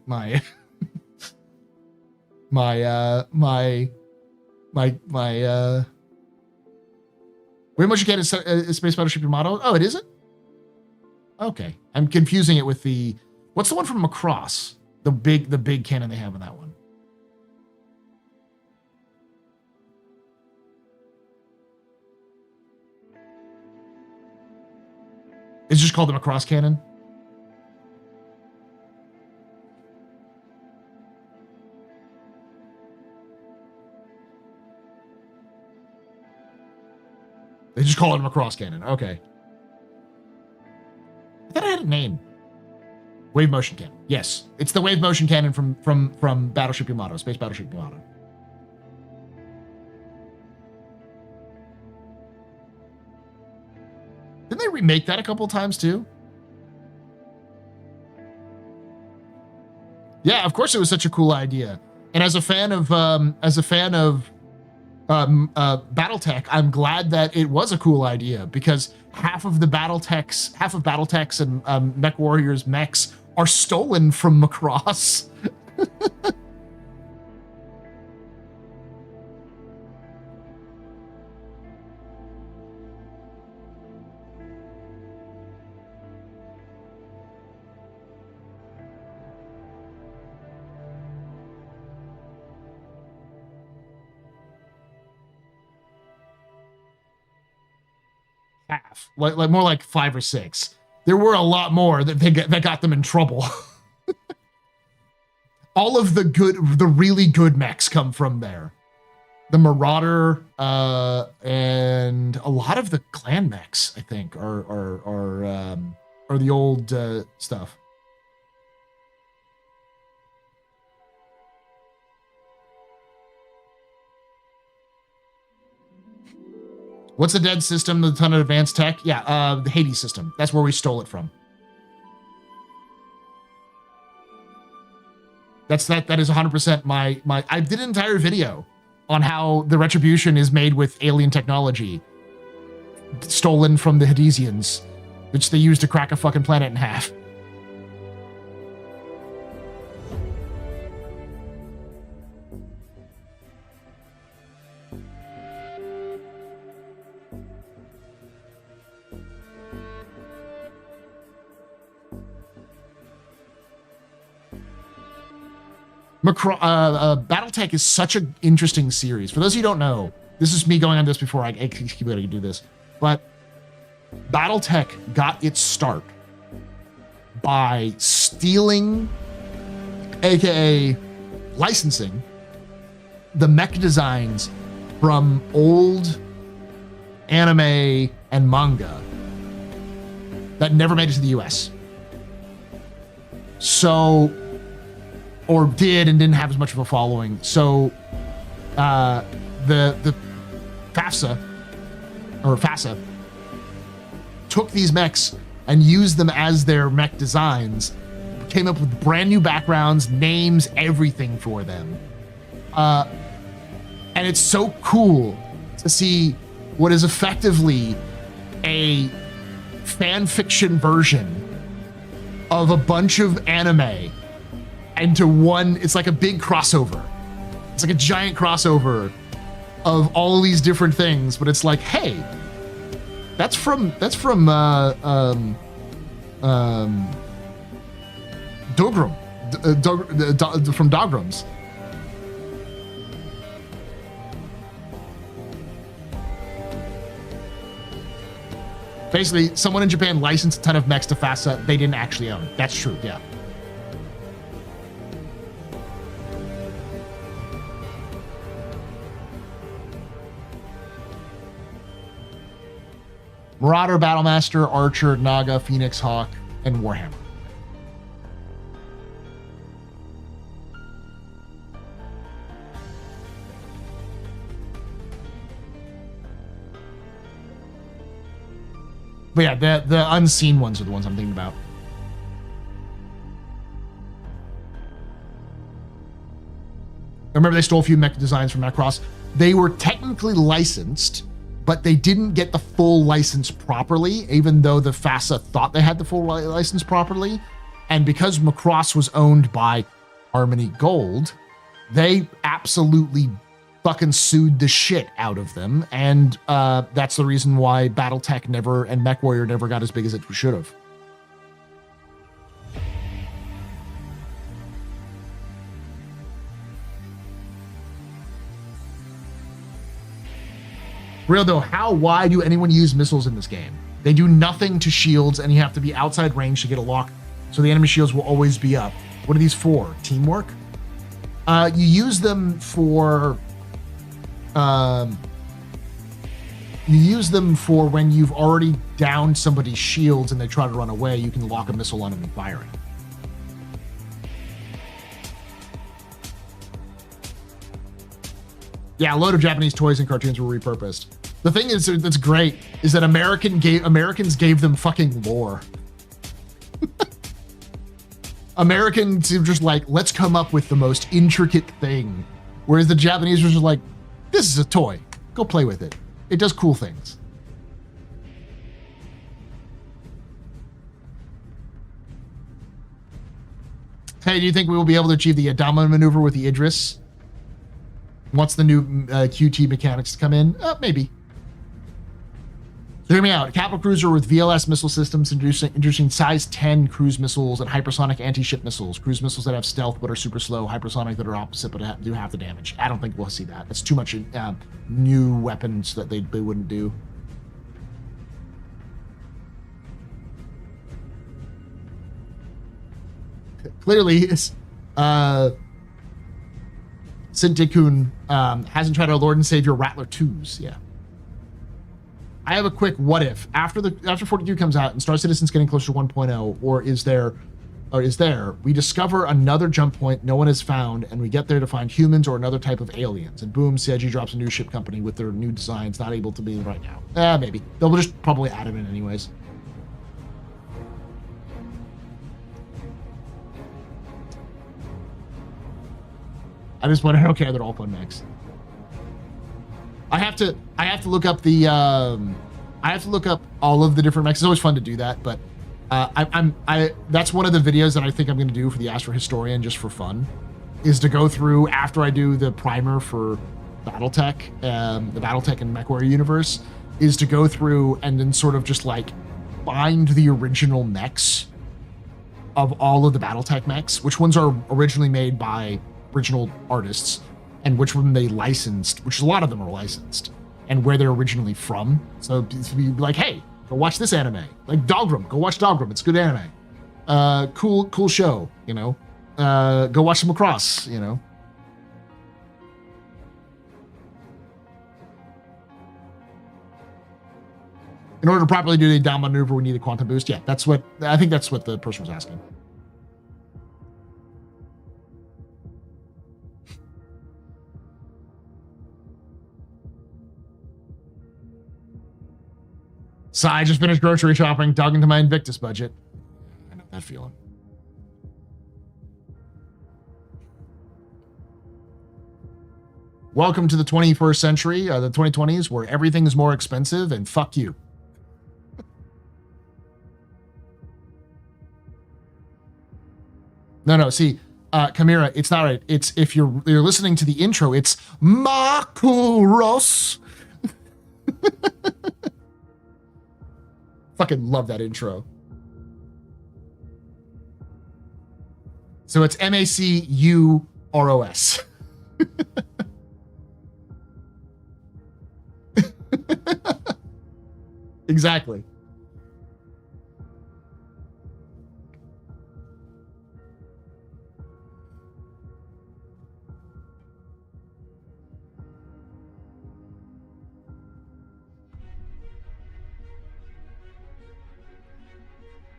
where much you get is Space Battleship Yamato? Oh, it isn't? Okay. I'm confusing it with what's the one from Macross? The big cannon they have in that one. It's just called the Macross cannon. They just call it a Macross cannon. Okay. I thought I had a name. Wave motion cannon. Yes, it's the wave motion cannon from Battleship Yamato, Space Battleship Yamato. Didn't they remake that a couple of times too? Yeah, of course it was such a cool idea. And as a fan of Battletech, I'm glad that it was a cool idea, because half of Battletech's and Mech Warriors mechs are stolen from Macross. Half, like more like 5 or 6. There were a lot more that got them in trouble. All of the really good mechs come from there. The Marauder and a lot of the clan mechs, I think, are the old stuff. What's the dead system? The ton of advanced tech? Yeah, the Hades system. That's where we stole it from. That is 100% my. I did an entire video on how the Retribution is made with alien technology stolen from the Hadesians, which they use to crack a fucking planet in half. Battletech is such an interesting series. For those of you who don't know, this is me going on this before I keep able to do this, but Battletech got its start by stealing, aka licensing, the mech designs from old anime and manga that never made it to the US. So, or did and didn't have as much of a following. So the FASA took these mechs and used them as their mech designs, came up with brand new backgrounds, names, everything for them. And it's so cool to see what is effectively a fan fiction version of a bunch of anime into one. It's like a big crossover. It's like a giant crossover of all these different things, but it's like, hey, that's from Dogram, from Dograms. Basically, someone in Japan licensed a ton of mechs to FASA they didn't actually own. That's true, yeah. Marauder, Battlemaster, Archer, Naga, Phoenix, Hawk, and Warhammer. But yeah, the unseen ones are the ones I'm thinking about. I remember they stole a few mech designs from Macross. They were technically licensed, but they didn't get the full license properly, even though the FASA thought they had the full license properly. And because Macross was owned by Harmony Gold, they absolutely fucking sued the shit out of them. And that's the reason why Battletech never and MechWarrior never got as big as it should have. Real though, why do anyone use missiles in this game? They do nothing to shields, and you have to be outside range to get a lock, so the enemy shields will always be up. What are these for? Teamwork? You use them for when you've already downed somebody's shields and they try to run away. You can lock a missile on them and fire it. Yeah, a load of Japanese toys and cartoons were repurposed. The thing is that's great is that Americans gave them fucking lore. Americans are just like, let's come up with the most intricate thing. Whereas the Japanese were just like, this is a toy. Go play with it. It does cool things. Hey, do you think we will be able to achieve the Adama maneuver with the Idris? Once the new QT mechanics come in? Maybe. Hear me out. A capital cruiser with VLS missile systems introducing size 10 cruise missiles and hypersonic anti-ship missiles. Cruise missiles that have stealth but are super slow. Hypersonic that are opposite but do half the damage. I don't think we'll see that. That's too much new weapons that they wouldn't do. Clearly, Sintikun hasn't tried our Lord and Savior Rattler 2s. Yeah. I have a quick what if. After 42 comes out and Star Citizen's getting closer to 1.0, or is there, we discover another jump point no one has found, and we get there to find humans or another type of aliens. And boom, CIG drops a new ship company with their new designs, not able to be right now. Maybe. They'll just probably add them in anyways. I just wondered, okay, they're all fun mechs. I have to look up the I have to look up all of the different mechs. It's always fun to do that, but that's one of the videos that I think I'm going to do for the Astro Historian just for fun, is to go through after I do the primer for Battletech, the Battletech and MechWarrior universe, is to go through and then sort of just like find the original mechs of all of the Battletech mechs, which ones are originally made by original artists, and which one they licensed, which a lot of them are licensed, and where they're originally from. So to be like, hey, go watch this anime. Like Dogrum, go watch Dogrum. It's good anime. Cool show, you know. Go watch some Macross, you know. In order to properly do the down maneuver, we need a quantum boost. Yeah, I think that's what the person was asking. So I just finished grocery shopping, dug into my Invictus budget. I know that feeling. Welcome to the 21st century, the 2020s, where everything is more expensive, and fuck you. No, see, Kamira, it's not right. It's, if you're listening to the intro, it's Makuros. Fucking love that intro. So it's Macuros. Exactly.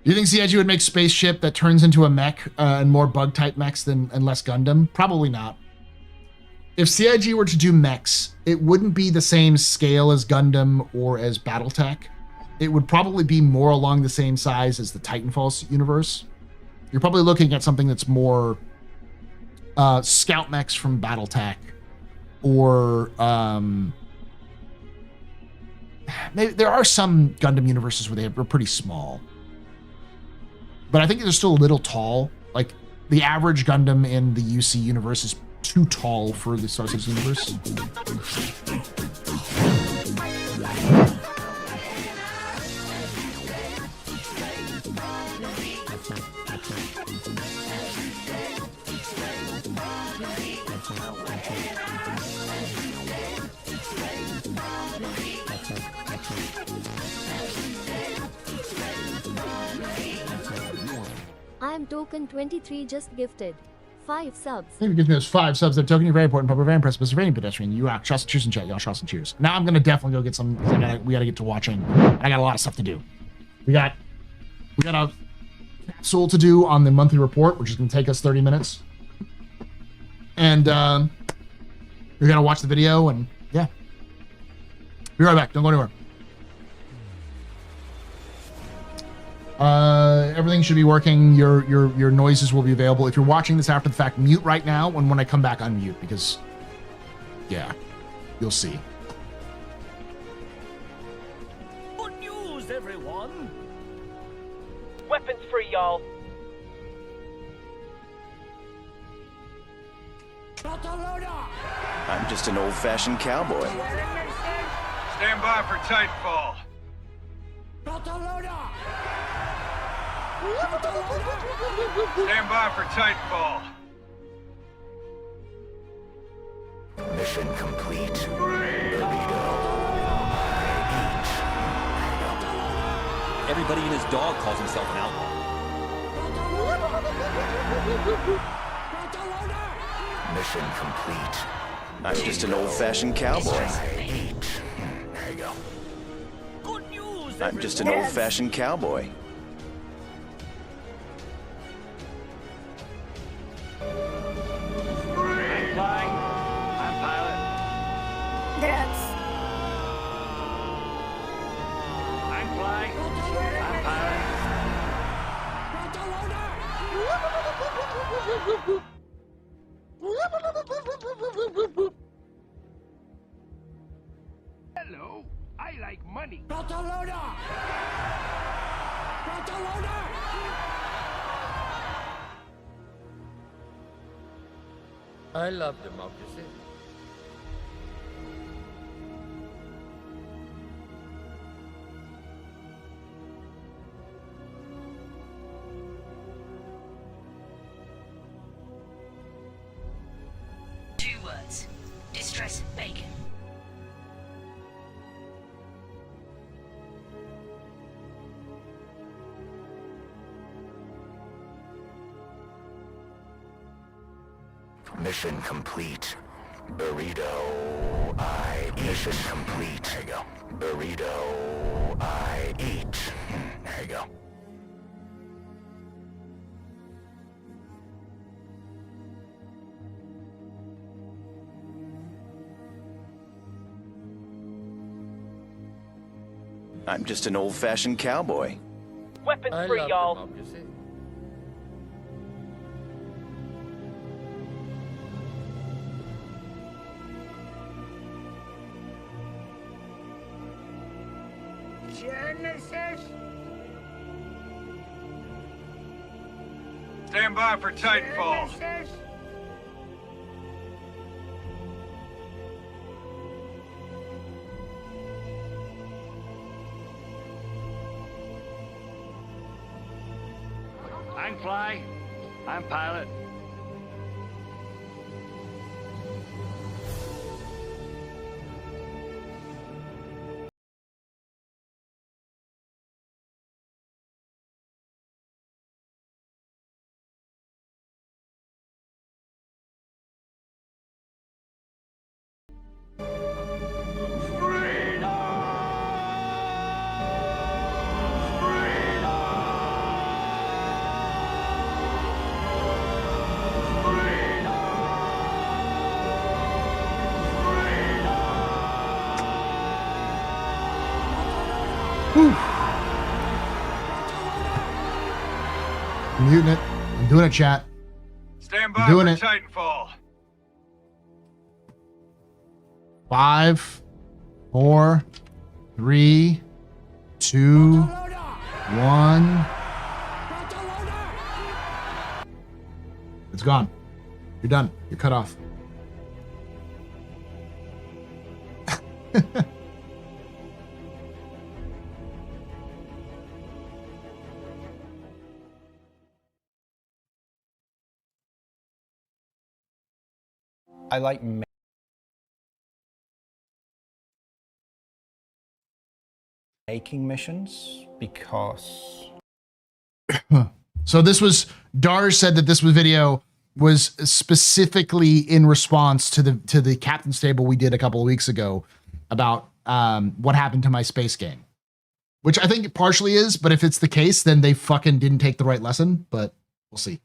Do you think CIG would make spaceship that turns into a mech and more bug type mechs and less Gundam? Probably not. If CIG were to do mechs, it wouldn't be the same scale as Gundam or as Battletech. It would probably be more along the same size as the Titanfall universe. You're probably looking at something that's more scout mechs from Battletech, or maybe there are some Gundam universes where they're pretty small. But I think they're still a little tall. Like, the average Gundam in the UC universe is too tall for the Star Citizen universe. I am token 23 just gifted 5 subs. Thank you for giving us 5 subs. That token, you're very important, but we're very impressed. But it's very pedestrian. You rock. Trust and cheers in chat. Y'all trust and cheers. Now I'm gonna definitely go get some. We gotta get to watching. I got a lot of stuff to do. We got a capsule to do on the monthly report, which is gonna take us 30 minutes. And we gotta watch the video, and yeah. Be right back. Don't go anywhere. Everything should be working. Your noises will be available. If you're watching this after the fact, mute right now, and when I come back, unmute, because yeah, you'll see. Good news, everyone! Weapons free, y'all. I'm just an old-fashioned cowboy. Stand by for Titanfall. Stand by for Titanfall. Mission complete. Everybody and his dog calls himself an outlaw. Mission complete. I'm just an old-fashioned cowboy. Good news, everyone! I'm just an old-fashioned cowboy. I'm flying. I'm pilot. I'm flying. I'm pilot. I love democracy. Two words. Distress bacon. Mission complete. Burrito, I eat. Mission complete. There you go. Burrito, I eat. There you go. I'm just an old-fashioned cowboy. Weapons I free, love y'all. democracy. Genesis. Stand by for Titanfall. I can fly. I'm pilot. I'm muting it. I'm doing it, chat. Stand I'm by doing for it. Titanfall. 5, 4, 3, 2, 1. It's gone. You're done. You're cut off. I like making missions because So this was, Dar said that this video was specifically in response to the captain's table we did a couple of weeks ago about what happened to my space game, which I think it partially is, but if it's the case, then they fucking didn't take the right lesson, but we'll see.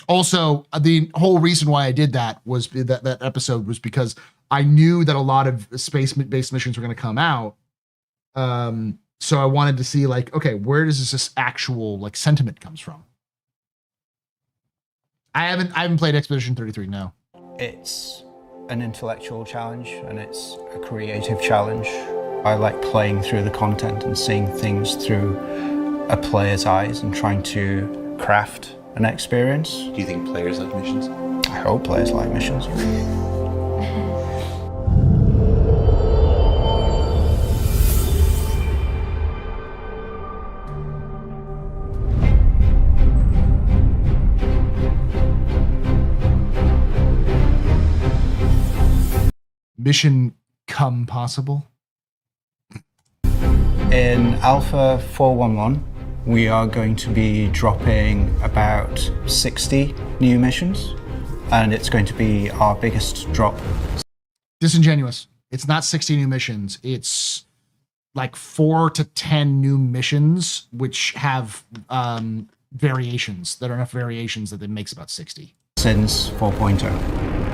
Also, the whole reason why I did that was that episode was because I knew that a lot of space-based missions were going to come out. So I wanted to see, like, okay, where does this actual like sentiment comes from? I haven't played Expedition 33. No. it's an intellectual challenge and it's a creative challenge. I like playing through the content and seeing things through a player's eyes and trying to craft an experience. Do you think players like missions? I hope players like missions. Mission come possible? In Alpha 411, we are going to be dropping about 60 new missions, and it's going to be our biggest drop. Disingenuous. It's not 60 new missions. It's like 4 to 10 new missions, which have variations that are enough variations that it makes about 60. Since 4.0.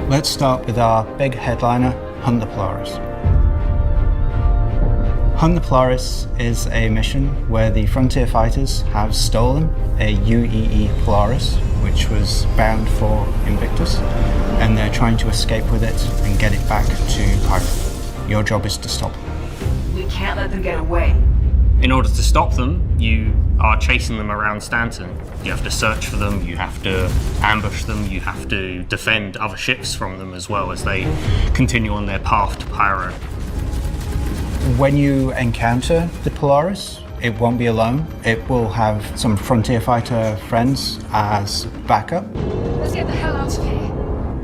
Let's start with our big headliner, Hunt the Polaris. Hunt the Polaris is a mission where the Frontier Fighters have stolen a UEE Polaris, which was bound for Invictus, and they're trying to escape with it and get it back to Pirate. Your job is to stop them. We can't let them get away. In order to stop them, you are chasing them around Stanton. You have to search for them, you have to ambush them, you have to defend other ships from them as well as they continue on their path to Pyro. When you encounter the Polaris, it won't be alone. It will have some Frontier Fighter friends as backup. Let's get the hell out of here.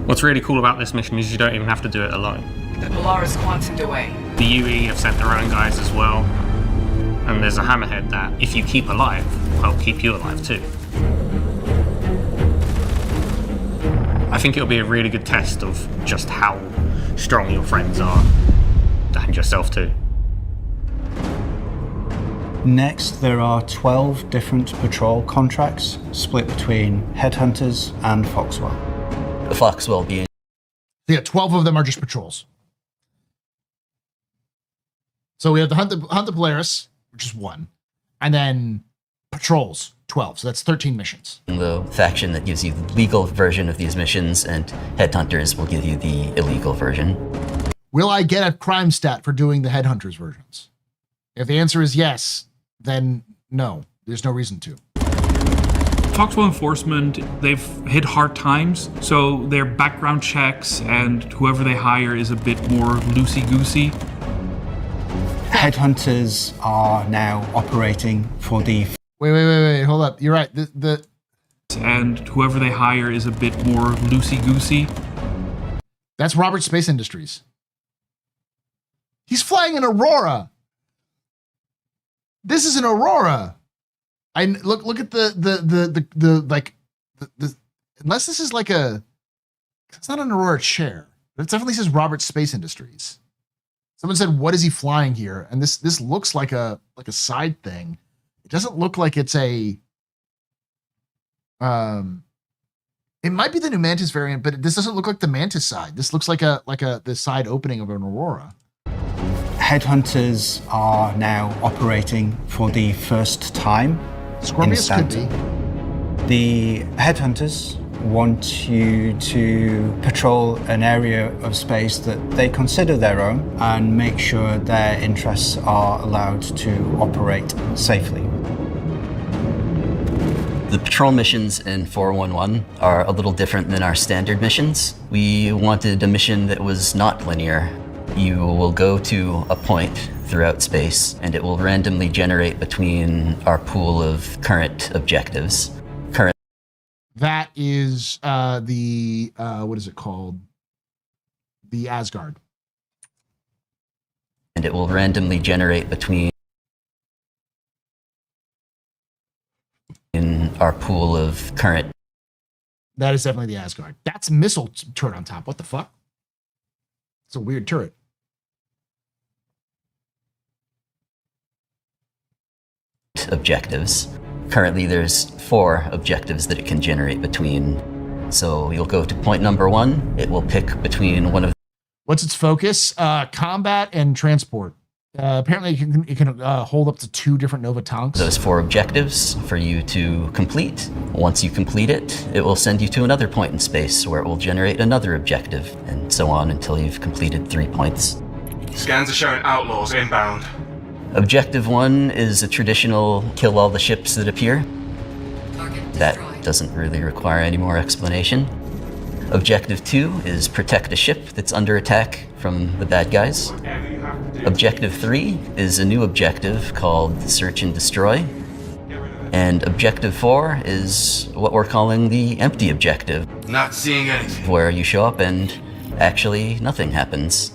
What's really cool about this mission is you don't even have to do it alone. The Polaris quantumed away. The UE have sent their own guys as well. And there's a hammerhead that, if you keep alive, will help keep you alive too. I think it'll be a really good test of just how strong your friends are, and yourself too. Next, there are 12 different patrol contracts split between Headhunters and Foxwell. The Foxwell being... Yeah, 12 of them are just patrols. So we have the Hunt the Polaris, which is 1, and then patrols, 12. So that's 13 missions. the faction that gives you the legal version of these missions, and Headhunters will give you the illegal version. Will I get a crime stat for doing the Headhunters versions? If the answer is yes, then no, there's no reason to. Foxwell Enforcement, they've hit hard times, so their background checks and whoever they hire is a bit more loosey-goosey. Headhunters are now operating for the... Wait, hold up. You're right. And whoever they hire is a bit more loosey-goosey. That's Robert Space Industries. He's flying an Aurora. This is an Aurora. I look at the unless this is like it's not an Aurora chair, but it definitely says Robert Space Industries. Someone said, "What is he flying here?" And this looks like a side thing. It doesn't look like it's a. It might be the new Mantis variant, but this doesn't look like the Mantis side. This looks like the side opening of an Aurora. Headhunters are now operating for the first time. Scorpius could be. The Headhunters want you to patrol an area of space that they consider their own and make sure their interests are allowed to operate safely. The patrol missions in 411 are a little different than our standard missions. We wanted a mission that was not linear. You will go to a point throughout space, and it will randomly generate between our pool of current objectives. That is the what is it called? The Asgard. And it will randomly generate between our pool of current. That is definitely the Asgard. That's a missile turret on top. What the fuck? It's a weird turret. Objectives. Currently there's 4 objectives that it can generate between. So you'll go to point number 1, it will pick between one of... What's its focus? Combat and transport. Apparently it can hold up to 2 different Nova tanks. Those 4 objectives for you to complete. Once you complete it, it will send you to another point in space where it will generate another objective, and so on until you've completed 3 points. Scans are showing outlaws inbound. Objective 1 is a traditional kill all the ships that appear. That doesn't really require any more explanation. Objective 2 is protect a ship that's under attack from the bad guys. Objective 3 is a new objective called Search and Destroy. And Objective 4 is what we're calling the empty objective. Not seeing anything. Where you show up and actually nothing happens.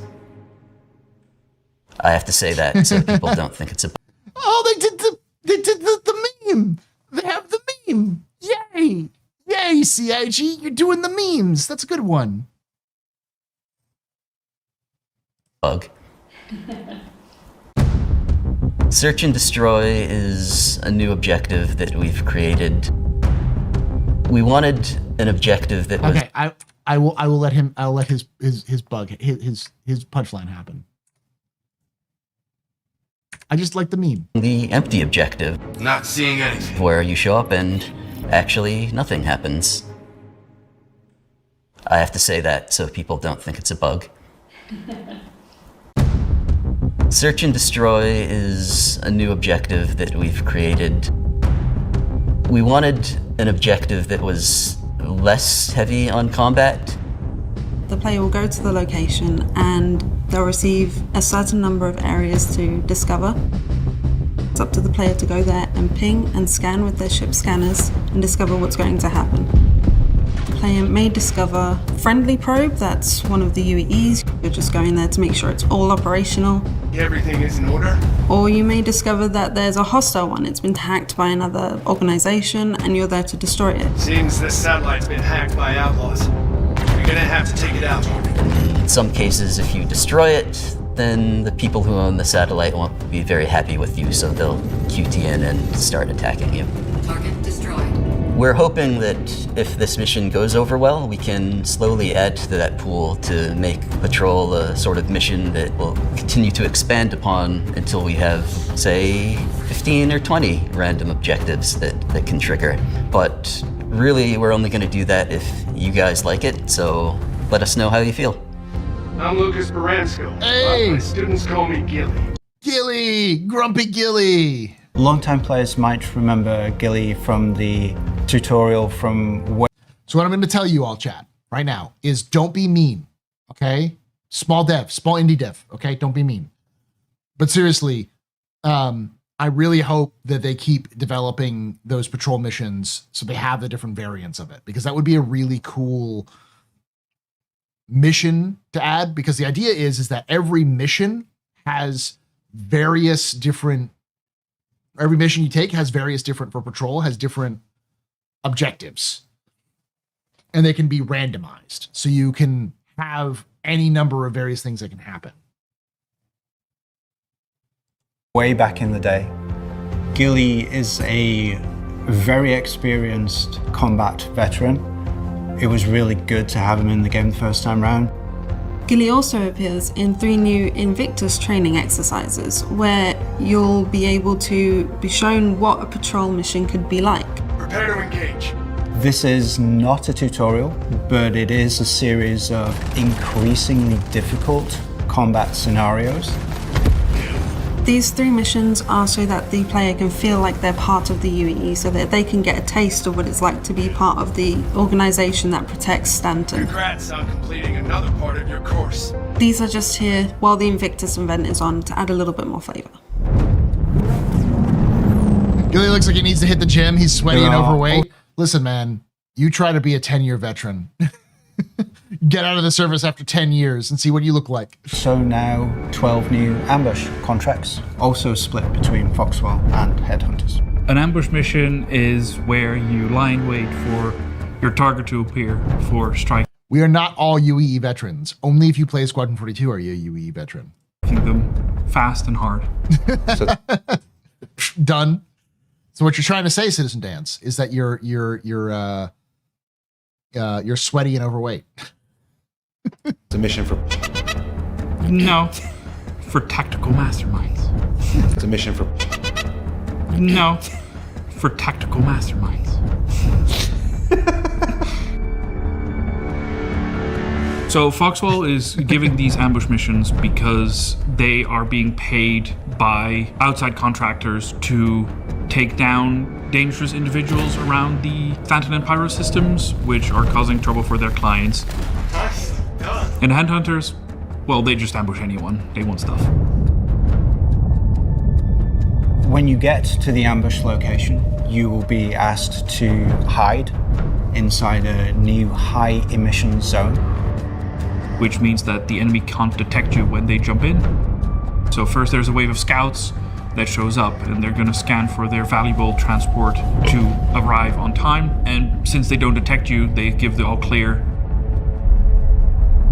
I have to say that so people don't think it's a... Oh, they did the meme. They have the meme. Yay. Yay, CIG. You're doing the memes. That's a good one. bug. Search and Destroy is a new objective that we've created. We wanted an objective that was... Okay, I'll let his punchline happen. I just like the meme. The empty objective. Not seeing anything. Where you show up and actually nothing happens. I have to say that so people don't think it's a bug. Search and destroy is a new objective that we've created. We wanted an objective that was less heavy on combat. The player will go to the location and they'll receive a certain number of areas to discover. It's up to the player to go there and ping and scan with their ship scanners and discover what's going to happen. The player may discover friendly probe, that's one of the UEEs. You're just going there to make sure it's all operational. Everything is in order? Or you may discover that there's a hostile one. It's been hacked by another organization and you're there to destroy it. Seems this satellite's been hacked by outlaws. You're gonna have to take it out. In some cases, if you destroy it, then the people who own the satellite won't be very happy with you, so they'll QT in and start attacking you. Target destroyed. We're hoping that if this mission goes over well, we can slowly add to that pool to make Patrol a sort of mission that will continue to expand upon until we have, say, 15 or 20 random objectives that can trigger. But really, we're only going to do that if you guys like it, so let us know how you feel. I'm Lucas Baransko. Hey! My students call me Gilly. Gilly! Grumpy Gilly! Longtime players might remember Gilly from the tutorial from... So what I'm going to tell you all, chat, right now, is don't be mean, okay? Small indie dev, okay? Don't be mean. But seriously, I really hope that they keep developing those patrol missions so they have the different variants of it, because that would be a really cool mission to add, because the idea is that every mission has various different... Every mission you take has various different, for patrol, has different objectives. And they can be randomized. So you can have any number of various things that can happen. Way back in the day, Gilly is a very experienced combat veteran. It was really good to have him in the game the first time round. Gilly also appears in 3 new Invictus training exercises, where you'll be able to be shown what a patrol mission could be like. Prepare to engage. This is not a tutorial, but it is a series of increasingly difficult combat scenarios. These 3 missions are so that the player can feel like they're part of the UEE, so that they can get a taste of what it's like to be part of the organization that protects Stanton. Congrats on completing another part of your course. These are just here while the Invictus event is on to add a little bit more flavor. Gilly looks like he needs to hit the gym. He's sweaty and overweight. Listen, man, you try to be a 10-year veteran. Get out of the service after 10 years and see what you look like. So now 12 new ambush contracts, also split between Foxwell and Headhunters. An ambush mission is where you lie in wait for your target to appear for strike. We are not all UEE veterans. Only if you play Squadron 42 are you a UEE veteran. Striking them fast and hard. Done. So what you're trying to say, Citizen Dance, is that you're sweaty and overweight. It's a mission for... No. For tactical masterminds. It's a mission for... No. For tactical masterminds. So Foxwell is giving these ambush missions because they are being paid by outside contractors to take down dangerous individuals around the Stanton and Pyro systems, which are causing trouble for their clients. Nice. Done. And Headhunters, well, they just ambush anyone. They want stuff. When you get to the ambush location, you will be asked to hide inside a new high emission zone. Which means that the enemy can't detect you when they jump in. So first there's a wave of scouts that shows up, and they're gonna scan for their valuable transport to arrive on time. And since they don't detect you, they give the all clear.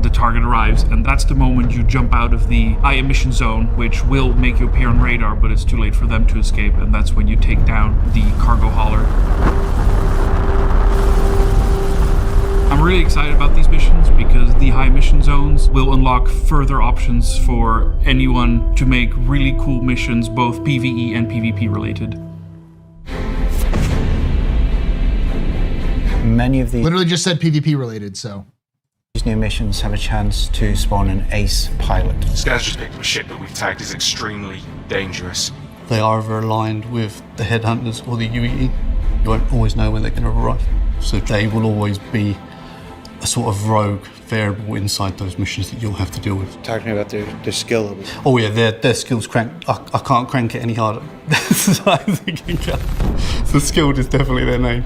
The target arrives, and that's the moment you jump out of the high emission zone, which will make you appear on radar, but it's too late for them to escape, and that's when you take down the cargo hauler. I'm really excited about these missions because the high mission zones will unlock further options for anyone to make really cool missions, both PvE and PvP related. Many of these literally just said PvP related, so These new missions have a chance to spawn an ace pilot. Scans just picked up a ship that we've tagged as extremely dangerous. They are either aligned with the headhunters or the UEE. You won't always know when they're going to arrive. So they will always be a sort of rogue variable inside those missions that you'll have to deal with. Talking about their skill level. Oh yeah, their skills crank. I can't crank it any harder. So I think you can. So skilled is definitely their name.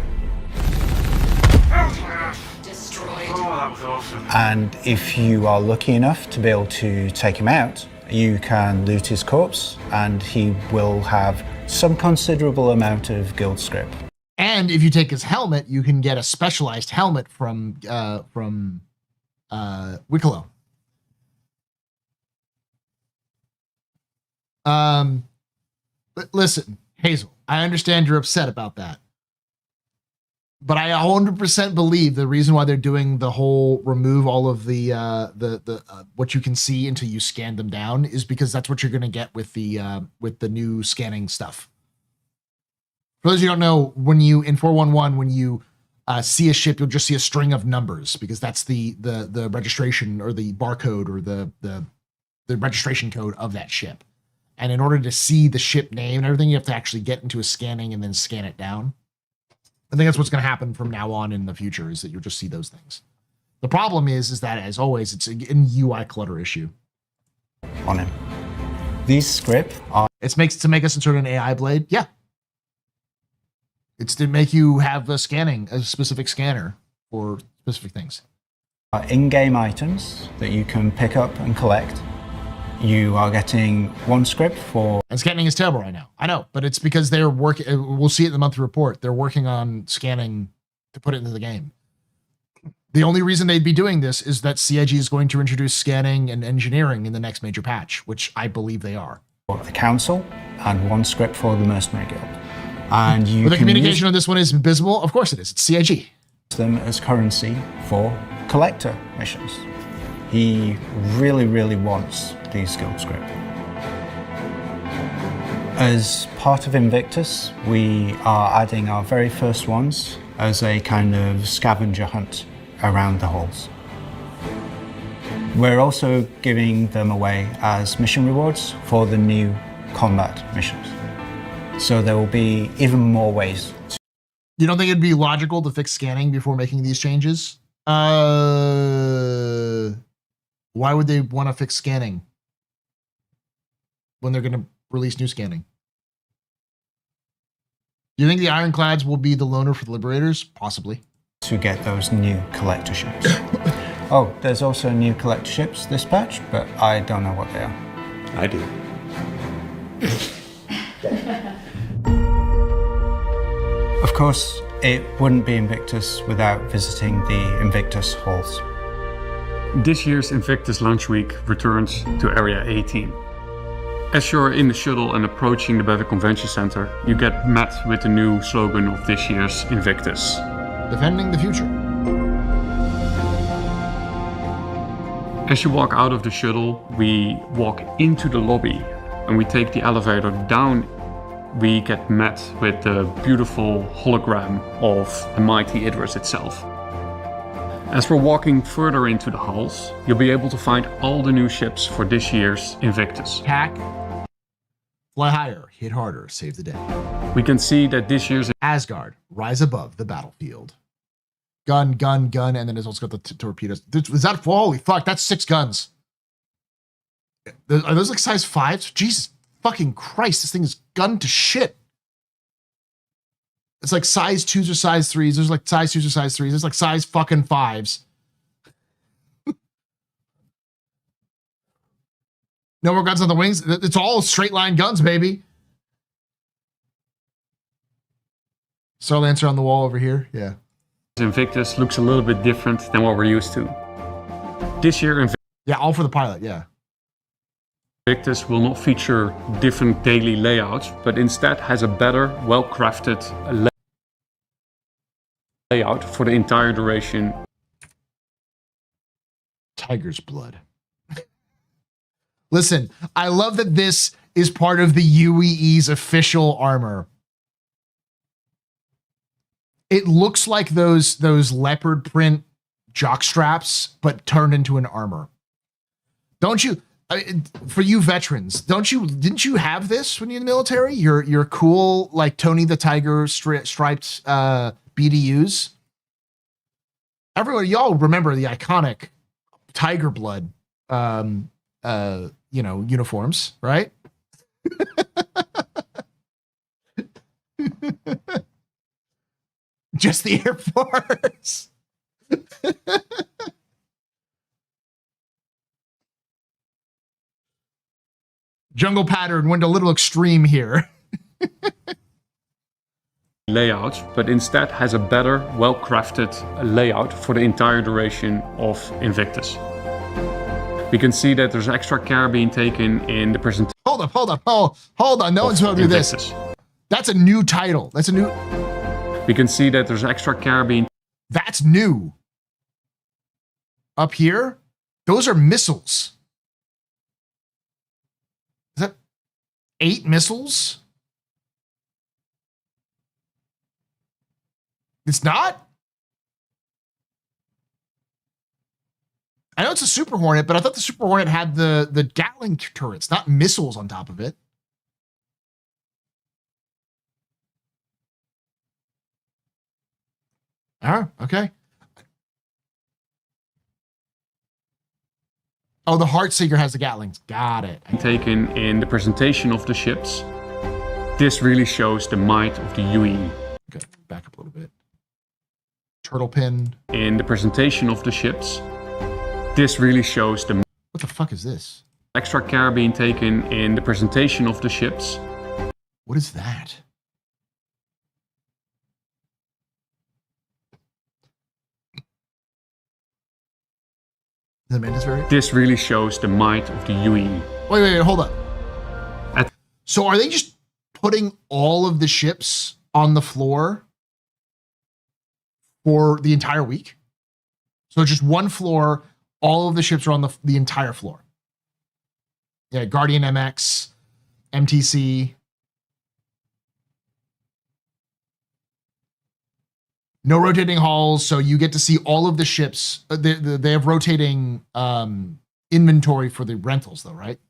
And if you are lucky enough to be able to take him out, you can loot his corpse and he will have some considerable amount of guild script. And if you take his helmet, you can get a specialized helmet from Wicklow. But listen, Hazel, I understand you're upset about that. But I 100% believe the reason why they're doing the whole remove all of the what you can see until you scan them down is because that's what you're going to get with the new scanning stuff. For those of you who don't know, when you in 411, when you see a ship, you'll just see a string of numbers because that's the registration or the barcode or the registration code of that ship. And in order to see the ship name and everything, you have to actually get into a scanning and then scan it down. I think that's what's going to happen from now on in the future is that you'll just see those things. The problem is that, as always, it's an UI clutter issue. On him. These script are... It's to make us insert an AI blade? Yeah. It's to make you have a specific scanner for specific things. In-game items that you can pick up and collect. You are getting one script for... And scanning is terrible right now. I know, but it's because they're working... We'll see it in the monthly report. They're working on scanning to put it into the game. The only reason they'd be doing this is that CIG is going to introduce scanning and engineering in the next major patch, which I believe they are. For the Council and one script for the Mercenary Guild. And you But the communication on this one is abysmal. Of course it is. It's CIG. Use them as currency for collector missions. He really, really wants these guild script. As part of Invictus, we are adding our very first ones as a kind of scavenger hunt around the halls. We're also giving them away as mission rewards for the new combat missions. So there will be even more ways. You don't think it'd be logical to fix scanning before making these changes? Why would they want to fix scanning when they're going to release new scanning? Do you think the Ironclads will be the loaner for the Liberators? Possibly. To get those new collector ships. Oh, there's also new collector ships this patch, but I don't know what they are. I do. Of course, it wouldn't be Invictus without visiting the Invictus halls. This year's Invictus launch week returns to Area 18. As you're in the shuttle and approaching the Battle Convention Center, you get met with the new slogan of this year's Invictus. Defending the future. As you walk out of the shuttle, we walk into the lobby and we take the elevator down. We get met with the beautiful hologram of the mighty Idris itself. As we're walking further into the halls, you'll be able to find all the new ships for this year's Invictus. Hack, fly higher, hit harder, save the day. We can see that this year's Asgard, rise above the battlefield. Gun, gun, gun, and then it's also got the torpedoes. Is that, holy fuck, that's 6 guns. Are those like size 5s? Jesus fucking Christ, this thing is gun to shit. It's like size 2s or size 3s. There's like size 2s or size 3s. There's like size fucking 5s. No more guns on the wings. It's all straight line guns, baby. Star Lancer on the wall over here. Yeah. Invictus looks a little bit different than what we're used to. This year, yeah, all for the pilot, yeah. Invictus will not feature different daily layouts, but instead has a better, well-crafted layout for the entire duration. Tiger's blood. Listen, I love that this is part of the UEE's official armor. It looks like those leopard print jock straps, but turned into an armor. Don't you? For you veterans, didn't you have this when you're in the military? Your cool, like Tony the Tiger striped BDUs. Everyone, y'all remember the iconic tiger blood, uniforms, right? Just the Air Force. Jungle pattern went a little extreme here. Layout, but instead has a better, well-crafted layout for the entire duration of Invictus. We can see that there's extra care being taken in the presentation. Hold on. No one's going to do this. That's a new title. That's a new. We can see that there's extra care being. That's new. Up here, those are missiles. Is that 8 missiles? It's not? I know it's a Super Hornet, but I thought the Super Hornet had the Gatling turrets, not missiles on top of it. Oh, okay. Oh, the Heartseeker has the Gatlings. Got it. Taken in the presentation of the ships. This really shows the might of the UE. Okay, back up a little bit. Turtle pin. In the presentation of the ships. This really shows the... What the fuck is this? Extra care being taken in the presentation of the ships. What is that? The Mantis variant? This really shows the might of the UE. Wait, hold up. So are they just putting all of the ships on the floor for the entire week? So just one floor, all of the ships are on the entire floor. Yeah, Guardian MX, MTC. No rotating halls, so you get to see all of the ships. They have rotating inventory for the rentals, though, right?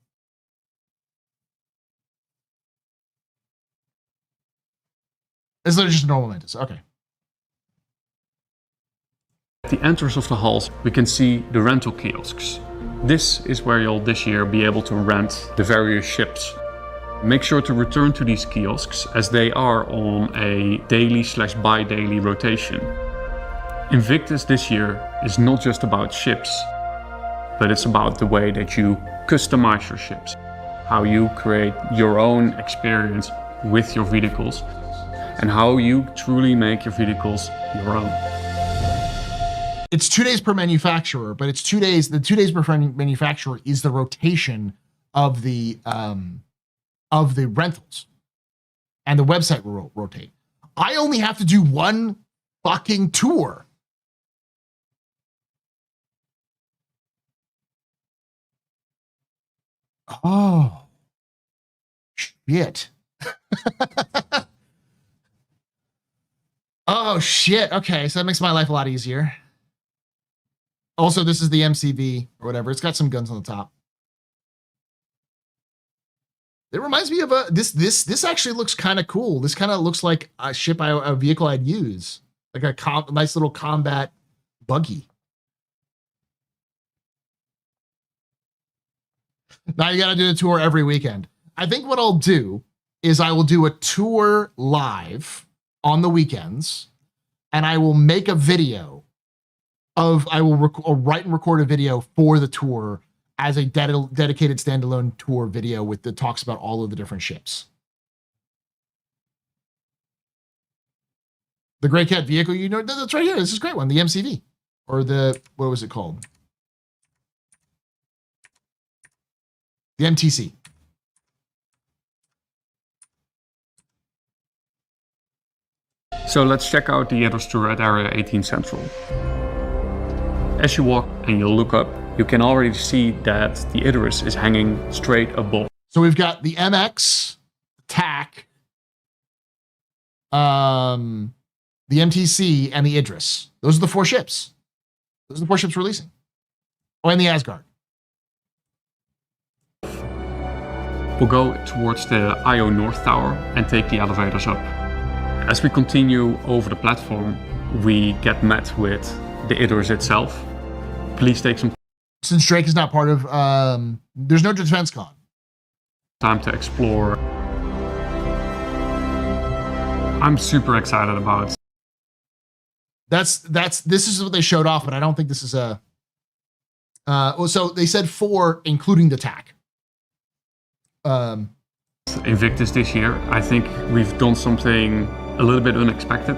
It's literally just a normal Mantis. Okay. At the entrance of the halls, we can see the rental kiosks. This is where you'll this year be able to rent the various ships. Make sure to return to these kiosks as they are on a daily/bi-daily rotation. Invictus this year is not just about ships, but it's about the way that you customize your ships, how you create your own experience with your vehicles, and how you truly make your vehicles your own. It's 2 days per manufacturer, but it's 2 days. The 2 days per manufacturer is the rotation of the rentals, and the website will rotate. I only have to do one fucking tour. Oh, shit. Oh, shit. Okay, so that makes my life a lot easier. Also, this is the MCV or whatever. It's got some guns on the top. It reminds me of this actually looks kind of cool. This kind of looks like a vehicle I'd use. Like a nice little combat buggy. Now you got to do a tour every weekend. I think what I'll do is I will do a tour live on the weekends, and I will make a video I will write and record a video for the tour as a dedicated standalone tour video that talks about all of the different ships. The Grey Cat vehicle, that's right here. This is a great one. The MCV, or what was it called? The MTC. So let's check out the Idris tour at Area 18 Central. As you walk and you look up, you can already see that the Idris is hanging straight above. So we've got the MX, TAC, the MTC, and the Idris. Those are the 4 ships. Those are the 4 ships releasing. Oh, and the Asgard. We'll go towards the IO North Tower and take the elevators up. As we continue over the platform, we get met with the Idris itself. Please take some Since Drake is not part of, there's no defense con. time to explore. I'm super excited about it. This is what they showed off, but I don't think this is a, so they said 4, including the TAC. Invictus this year, I think we've done something a little bit unexpected.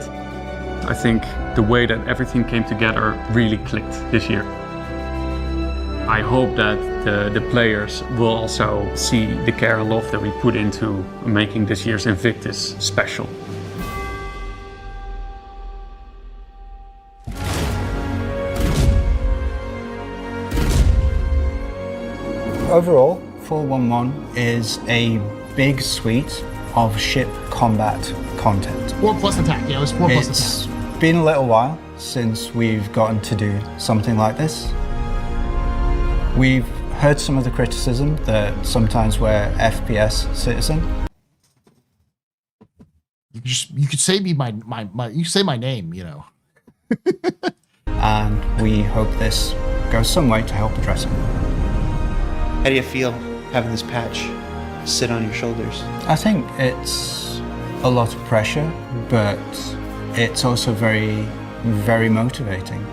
I think the way that everything came together really clicked this year. I hope that the players will also see the care and love that we put into making this year's Invictus special. Overall, 411 is a big suite of ship combat content. 4 plus attack, yeah, it was 4 plus attack. It's been a little while since we've gotten to do something like this. We've heard some of the criticism that sometimes we're FPS citizen. You could say my you could say my name, you know. And we hope this goes some way to help address it. How do you feel having this patch sit on your shoulders? I think it's a lot of pressure, but it's also very, very motivating.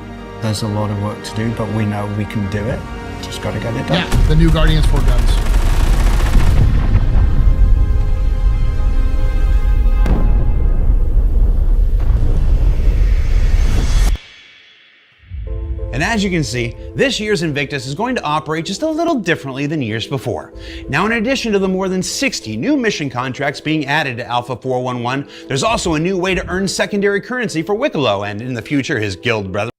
There's a lot of work to do, but we know we can do it. Just got to get it done. Yeah, the new Guardians 4 guns. And as you can see, this year's Invictus is going to operate just a little differently than years before. Now, in addition to the more than 60 new mission contracts being added to Alpha 411, there's also a new way to earn secondary currency for Wicklow and, in the future, his guild brethren.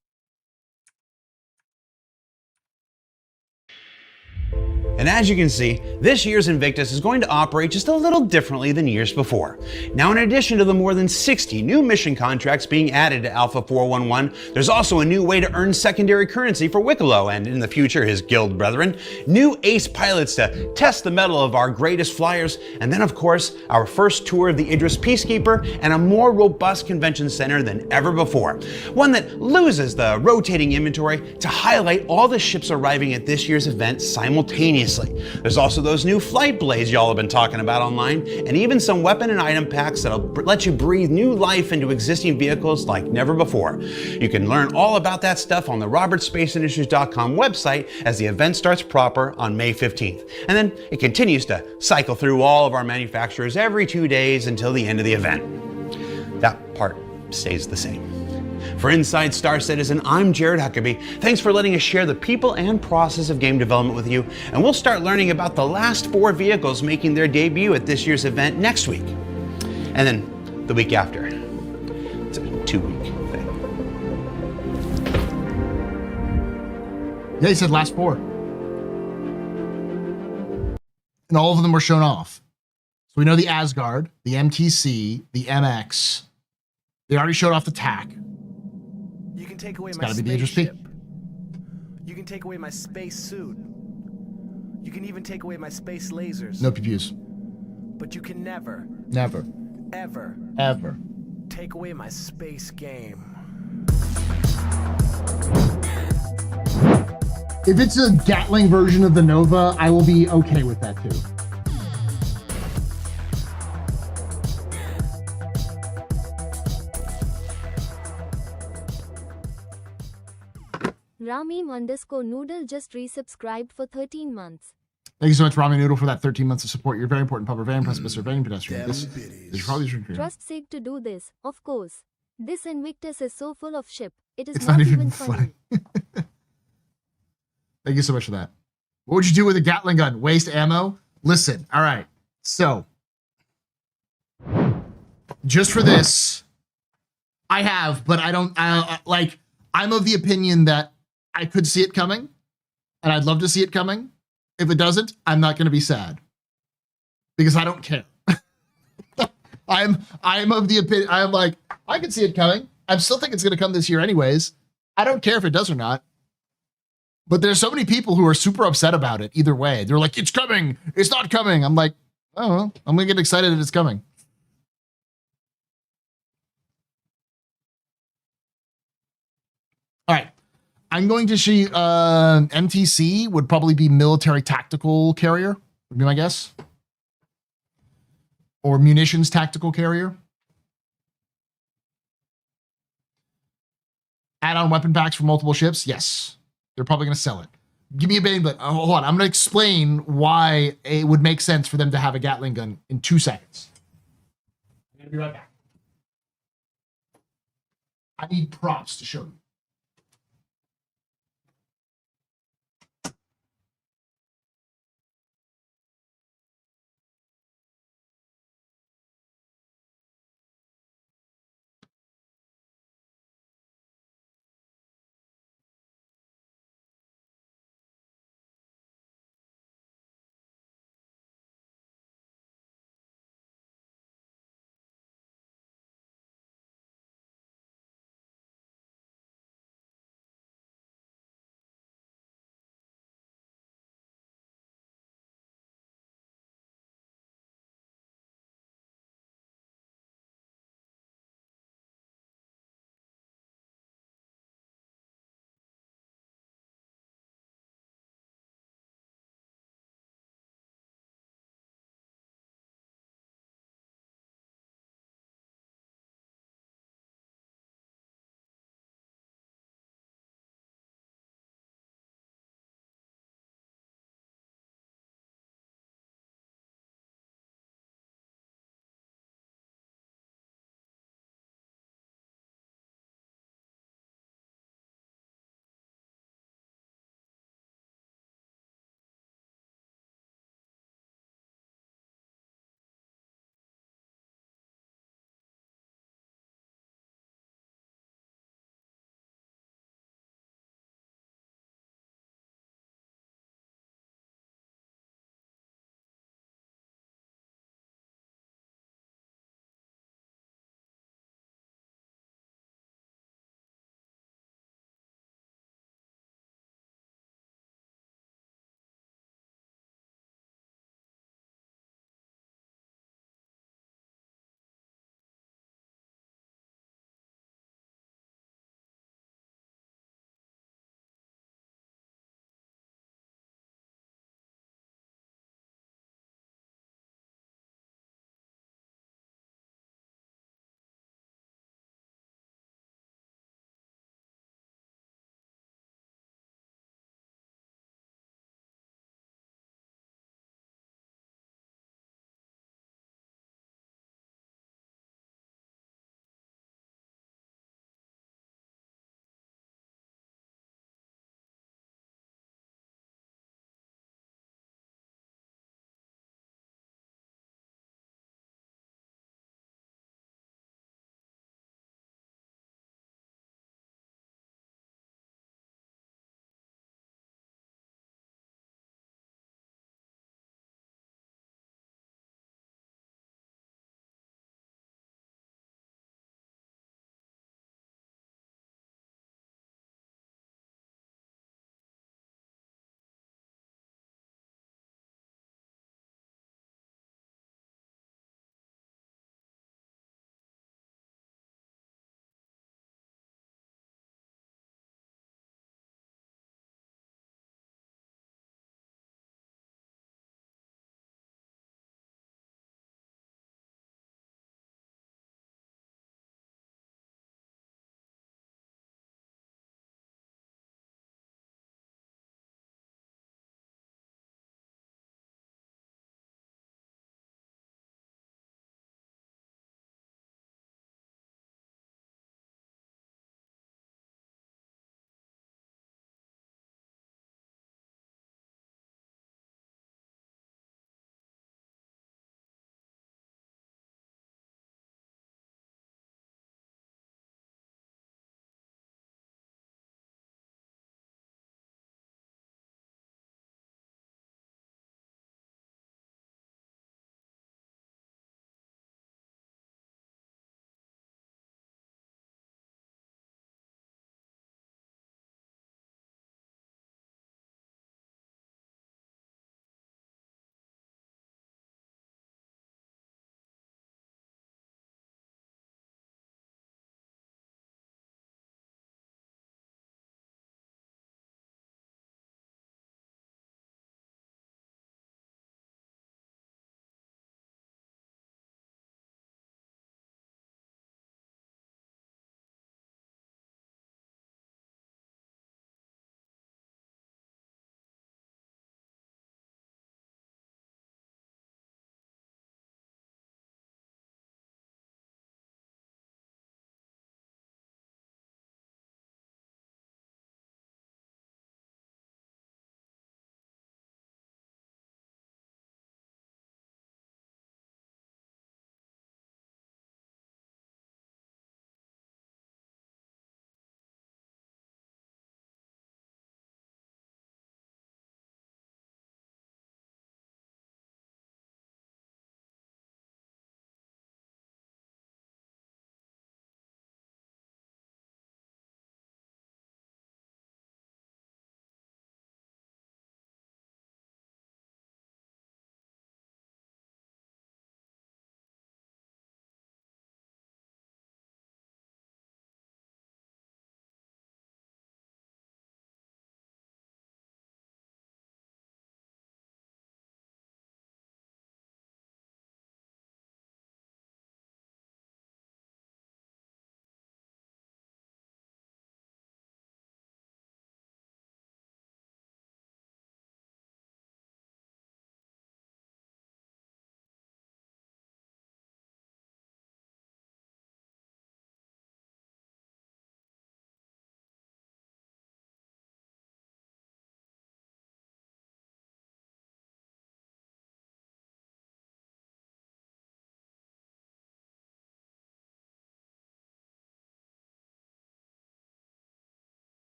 And as you can see, this year's Invictus is going to operate just a little differently than years before. Now, in addition to the more than 60 new mission contracts being added to Alpha 411, there's also a new way to earn secondary currency for Wicklow and, in the future, his guild brethren, new ace pilots to test the mettle of our greatest flyers, and then, of course, our first tour of the Idris Peacekeeper and a more robust convention center than ever before. One that loses the rotating inventory to highlight all the ships arriving at this year's event simultaneously. There's also those new flight blades y'all have been talking about online, and even some weapon and item packs that'll let you breathe new life into existing vehicles like never before. You can learn all about that stuff on the robertsspaceindustries.com website as the event starts proper on May 15th. And then it continues to cycle through all of our manufacturers every 2 days until the end of the event. That part stays the same. For Inside Star Citizen, I'm Jared Huckabee. Thanks for letting us share the people and process of game development with you, and we'll start learning about the last 4 vehicles making their debut at this year's event next week. And then the week after. It's a 2-week thing. Yeah, he said last 4. And all of them were shown off. So we know the Asgard, the MTC, the MX. They already showed off the TAC. You can take away It's my gotta be the Idris P. spaceship. You can take away my space suit. You can even take away my space lasers. No PPUs. But you can never, Never. ever take away my space game. If it's a Gatling version of the Nova, I will be okay with that too. Ramim_Noodle just resubscribed for 13 months. Thank you so much, Rami Noodle, for that 13 months of support. You're very important, pub, very impressive, Mr. Very pedestrian. This is probably Trust SIG to do this, of course. This Invictus is so full of ship. It's It's not even funny. Thank you so much for that. What would you do with a Gatling gun? Waste ammo? Listen, all right. So, just for this, I have, but I don't, I'm of the opinion that I could see it coming, and I'd love to see it coming. If it doesn't, I'm not going to be sad because I don't care. I'm of the opinion. I'm like, I can see it coming. I still think it's going to come this year anyways. I don't care if it does or not. But there's so many people who are super upset about it either way. They're like, it's coming, it's not coming. I'm like, oh, well, I'm gonna get excited that it's coming. All right, I'm going to see MTC would probably be military tactical carrier, would be my guess. Or munitions tactical carrier. Add-on weapon packs for multiple ships, yes. They're probably gonna sell it. Give me a bang, but hold on. I'm gonna explain why it would make sense for them to have a Gatling gun in 2 seconds. I'm gonna be right back. I need props to show you.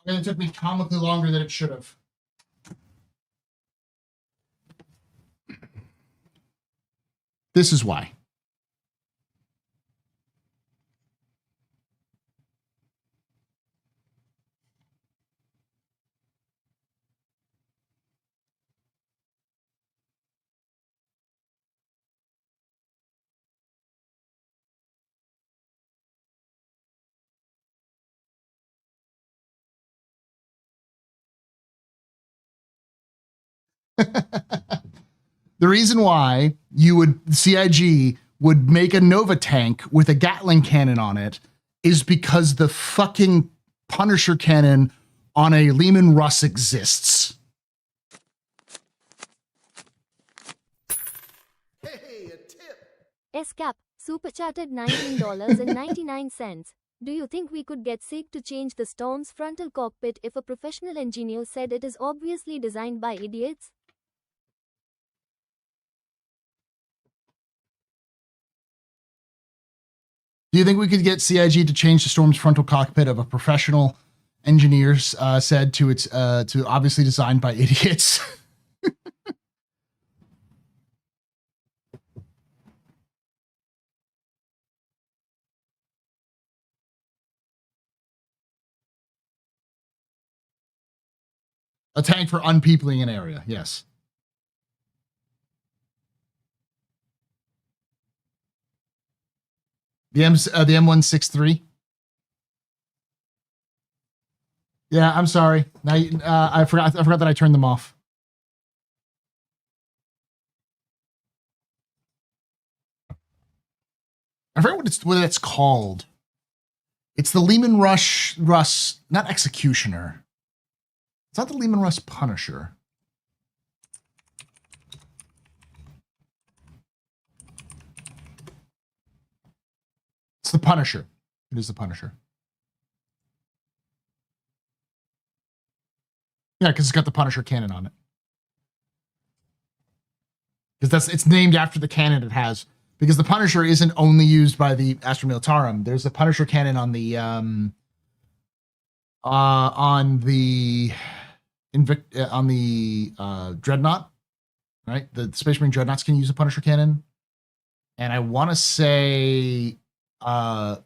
And it took me comically longer than it should have. This is why. The reason why CIG would make a Nova tank with a Gatling cannon on it is because the fucking Punisher cannon on a Lehman Russ exists. SCAP, super chatted $19.99. Do you think we could get SIG to change the Storm's frontal cockpit if a professional engineer said it is obviously designed by idiots? Do you think we could get CIG to change the Storm's frontal cockpit of a professional engineer said to its to obviously designed by idiots? A tank for unpeopling an area, yes. The M163. Yeah, I'm sorry. Now I forgot that I turned them off. I forget what it's called. It's the Lehman Russ, not Executioner. It's not the Lehman Russ Punisher. It's the Punisher. It is the Punisher. Yeah, because it's got the Punisher cannon on it. Because it's named after the cannon it has. Because the Punisher isn't only used by the Astra Militarum. There's a Punisher cannon on the Dreadnought, right? The Space Marine Dreadnoughts can use a Punisher cannon. And I want to say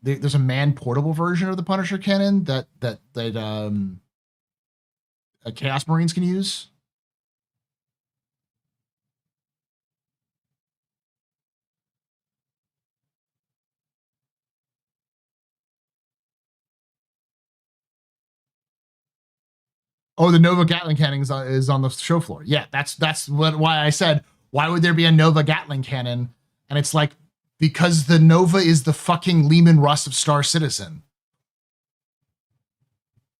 there's a man-portable version of the Punisher cannon that Chaos Marines can use. Oh, the Nova Gatling cannon is on the show floor. Yeah, that's why I said, why would there be a Nova Gatling cannon? And it's like, because the Nova is the fucking Lehman Russ of Star Citizen.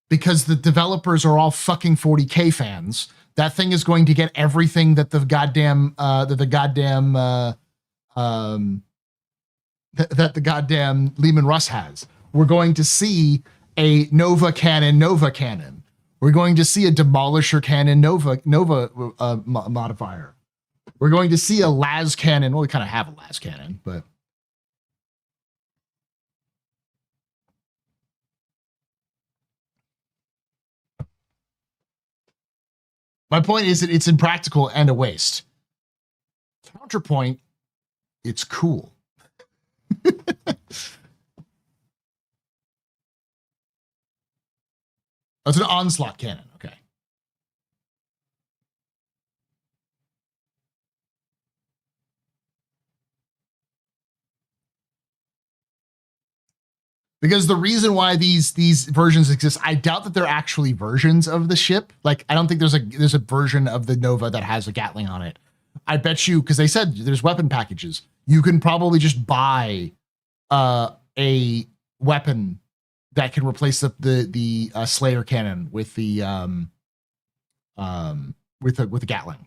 Because the developers are all fucking 40K fans. That thing is going to get everything that the goddamn Lehman Russ has. We're going to see a Nova cannon. We're going to see a Demolisher cannon Nova modifier. We're going to see a las cannon. Well, we kind of have a las cannon, but my point is that it's impractical and a waste. Counterpoint, it's cool. Oh, it's an onslaught cannon. Okay. Because the reason why these versions exist, I doubt that they're actually versions of the ship. Like, I don't think there's a version of the Nova that has a Gatling on it. I bet you, because they said there's weapon packages. You can probably just buy a weapon that can replace the Slayer cannon with the Gatling.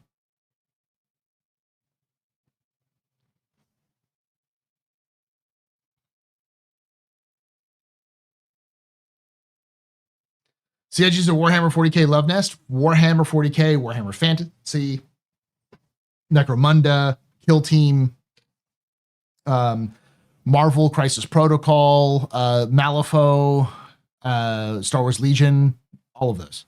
CIG is a Warhammer 40K Love Nest, Warhammer 40K, Warhammer Fantasy, Necromunda, Kill Team, Marvel Crisis Protocol, Malifaux, Star Wars Legion, All of those.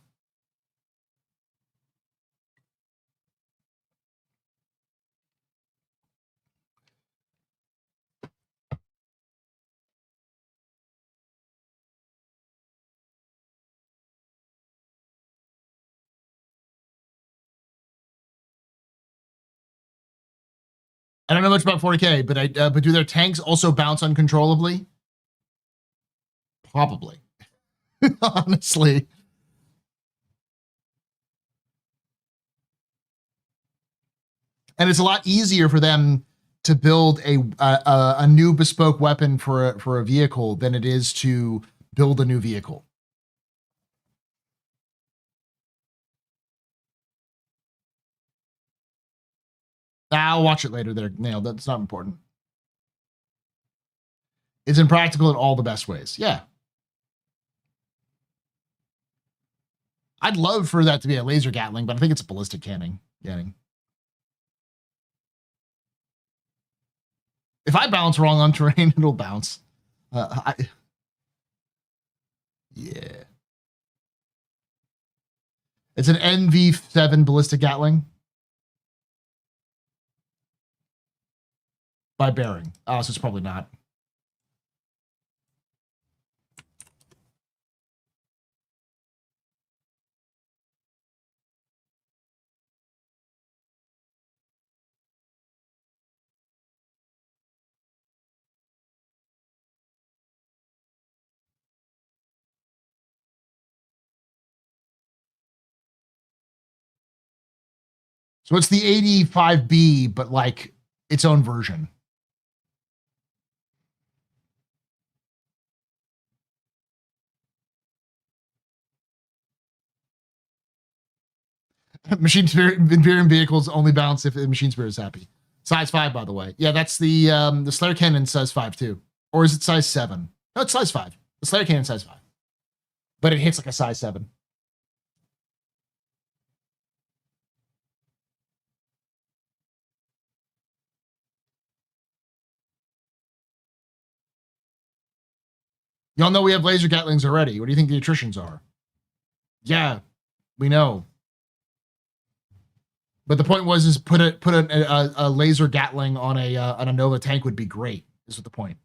I don't know much about 40K, but do their tanks also bounce uncontrollably? Probably. Honestly. And it's a lot easier for them to build a new bespoke weapon for a vehicle than it is to build a new vehicle. I'll watch it later there. No, that's not important. It's impractical in all the best ways. Yeah. I'd love for that to be a laser Gatling, but I think it's a ballistic cannon. If I bounce wrong on terrain, it'll bounce. Yeah. It's an NV7 ballistic Gatling. By bearing. Oh, so it's probably not. So it's the 85B, but like its own version. Machine spirit Imperium vehicles only bounce if the machine spirit is happy. Size 5, by the way. Yeah, that's the Slayer Cannon size 5 too. Or is it size 7? No, it's size 5. The Slayer Cannon size 5. But it hits like a size 7. Y'all know we have laser Gatlings already. What do you think the attritions are? Yeah, we know. But the point was, is put a laser Gatling on a Nova tank would be great. Is what the point.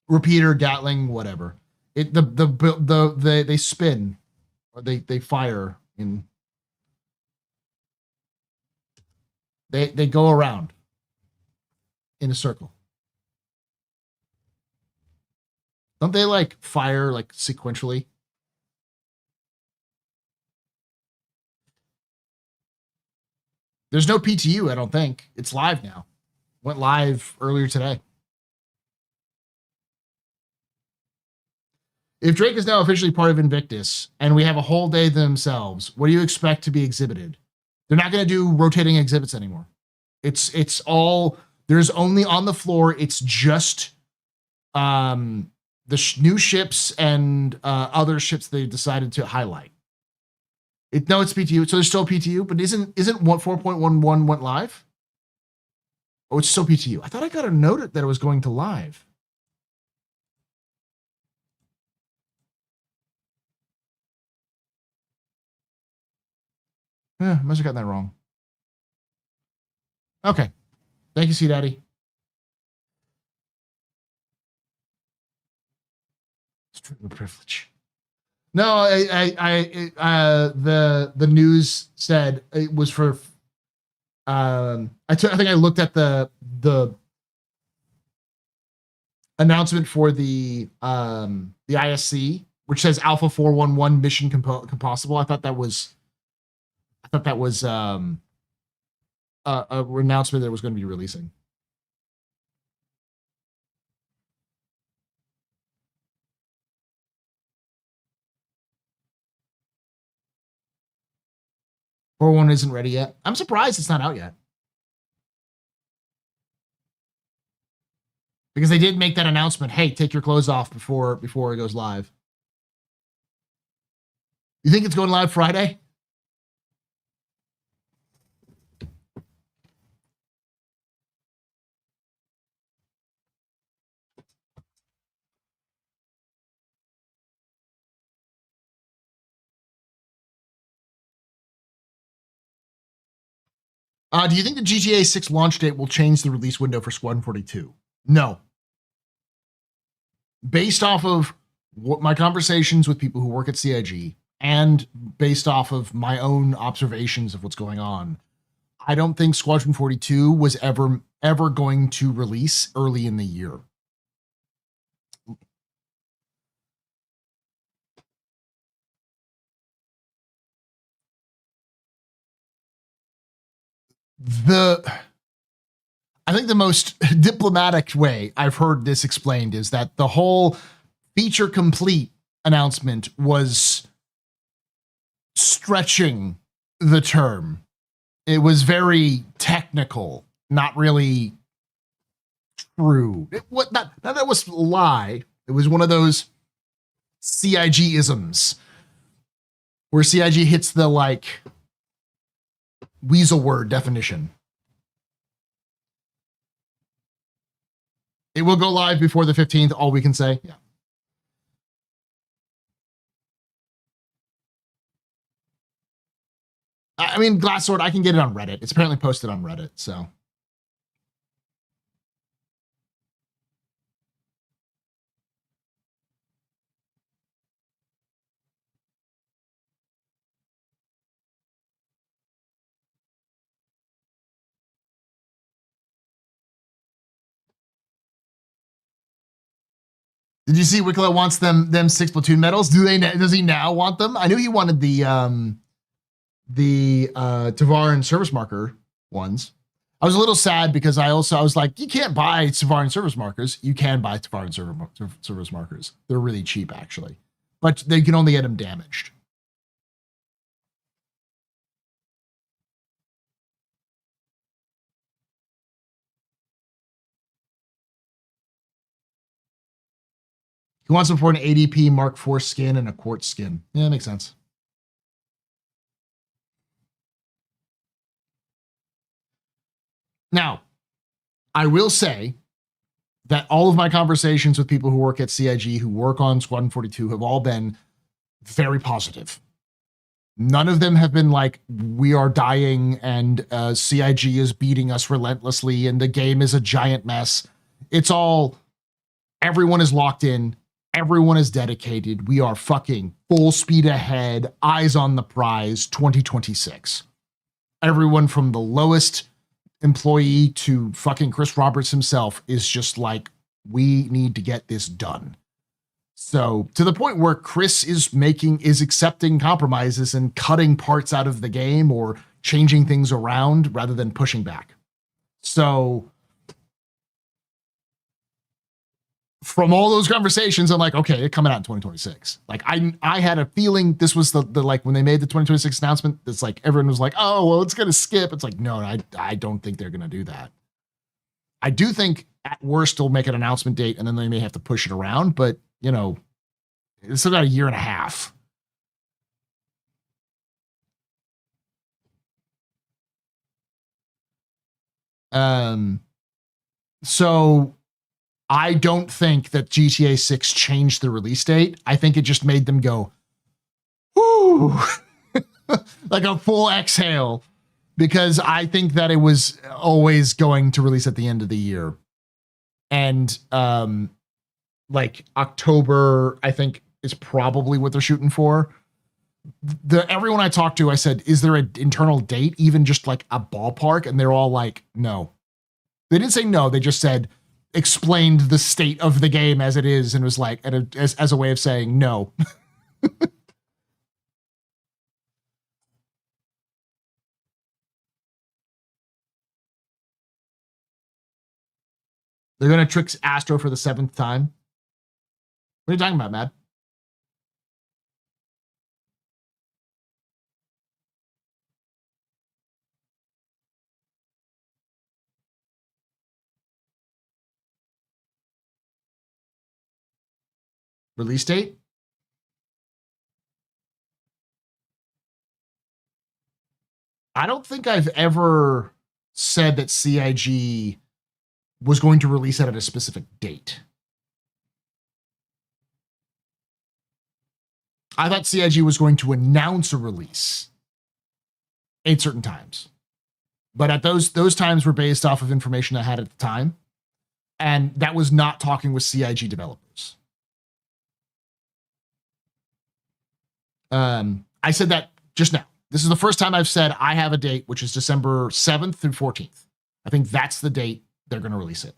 Repeater, Gatling, whatever. They spin, or they fire in. They go around in a circle. Don't they like fire like sequentially? There's no PTU, I don't think. It's live now. Went live earlier today. If Drake is now officially part of Invictus and we have a whole day themselves, what do you expect to be exhibited? They're not going to do rotating exhibits anymore. It's all, there's only on the floor. It's just the new ships and other ships they decided to highlight. No, it's PTU. So there's still PTU, but isn't 4.11 went live? Oh, it's still PTU. I thought I got a note that it was going to live. Yeah, must have gotten that wrong. Okay. Thank you, C Daddy. Strictly privilege. No, the news said it was for. I think I looked at the announcement for the ISC, which says Alpha 411 mission compossible. I thought that was a announcement that it was going to be releasing. One isn't ready yet. I'm surprised it's not out yet. Because they did make that announcement, hey, take your clothes off before it goes live. You think it's going live Friday? Do you think the GTA 6 launch date will change the release window for Squadron 42? No. Based off of what my conversations with people who work at CIG and based off of my own observations of what's going on, I don't think Squadron 42 was ever going to release early in the year. I think the most diplomatic way I've heard this explained is that the whole feature complete announcement was stretching the term. It was very technical, not really true. That was a lie. It was one of those CIG-isms where CIG hits the like weasel word definition. It will go live before the 15th, all we can say. Yeah. I mean, Glass Sword, I can get it on Reddit. It's apparently posted on Reddit, so. Did you see Wicklow wants them 6 platoon medals? Does he now want them? I knew he wanted the Tavaran service marker ones. I was a little sad because I was like, you can't buy Tavaran service markers. You can buy Tavaran service markers. They're really cheap actually, but they can only get them damaged. He wants them for an ADP Mark IV skin and a quartz skin. Yeah, that makes sense. Now, I will say that all of my conversations with people who work at CIG, who work on Squadron 42, have all been very positive. None of them have been like, we are dying and CIG is beating us relentlessly and the game is a giant mess. It's all, everyone is locked in. Everyone is dedicated. We are fucking full speed ahead, eyes on the prize, 2026. Everyone from the lowest employee to fucking Chris Roberts himself is just like, we need to get this done. So to the point where Chris is accepting compromises and cutting parts out of the game or changing things around rather than pushing back. So from all those conversations, I'm like, okay, it's coming out in 2026. Like I had a feeling this was the like when they made the 2026 announcement, it's like everyone was like, oh, well, it's going to skip. It's like, no, I don't think they're going to do that. I do think at worst they'll make an announcement date and then they may have to push it around, but you know, it's still got a year and a half. So I don't think that GTA 6 changed the release date. I think it just made them go, whoo, like a full exhale, because I think that it was always going to release at the end of the year. And like October, I think is probably what they're shooting for. Everyone I talked to, I said, is there an internal date, even just like a ballpark? And they're all like, no. They didn't say no. They just said, explained the state of the game as it is, and was like, as a way of saying no. They're going to trick Astro for the 7th time. What are you talking about, Matt? Release date? I don't think I've ever said that CIG was going to release it at a specific date. I thought CIG was going to announce a release at certain times. But at those times were based off of information I had at the time. And that was not talking with CIG developers. I said that just now. This is the first time I've said I have a date, which is December 7th through 14th. I think that's the date they're going to release it.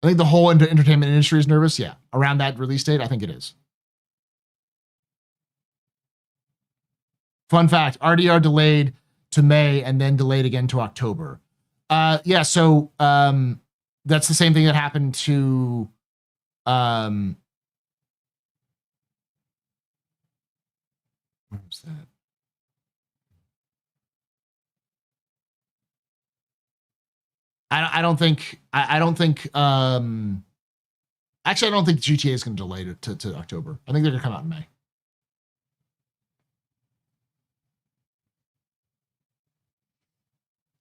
I think the whole entertainment industry is nervous. Yeah. Around that release date, I think it is. Fun fact, RDR delayed to May and then delayed again to October. Yeah, so that's the same thing that happened to where was that? I don't think actually I don't think GTA is going to delay to October. I think they're going to come out in May.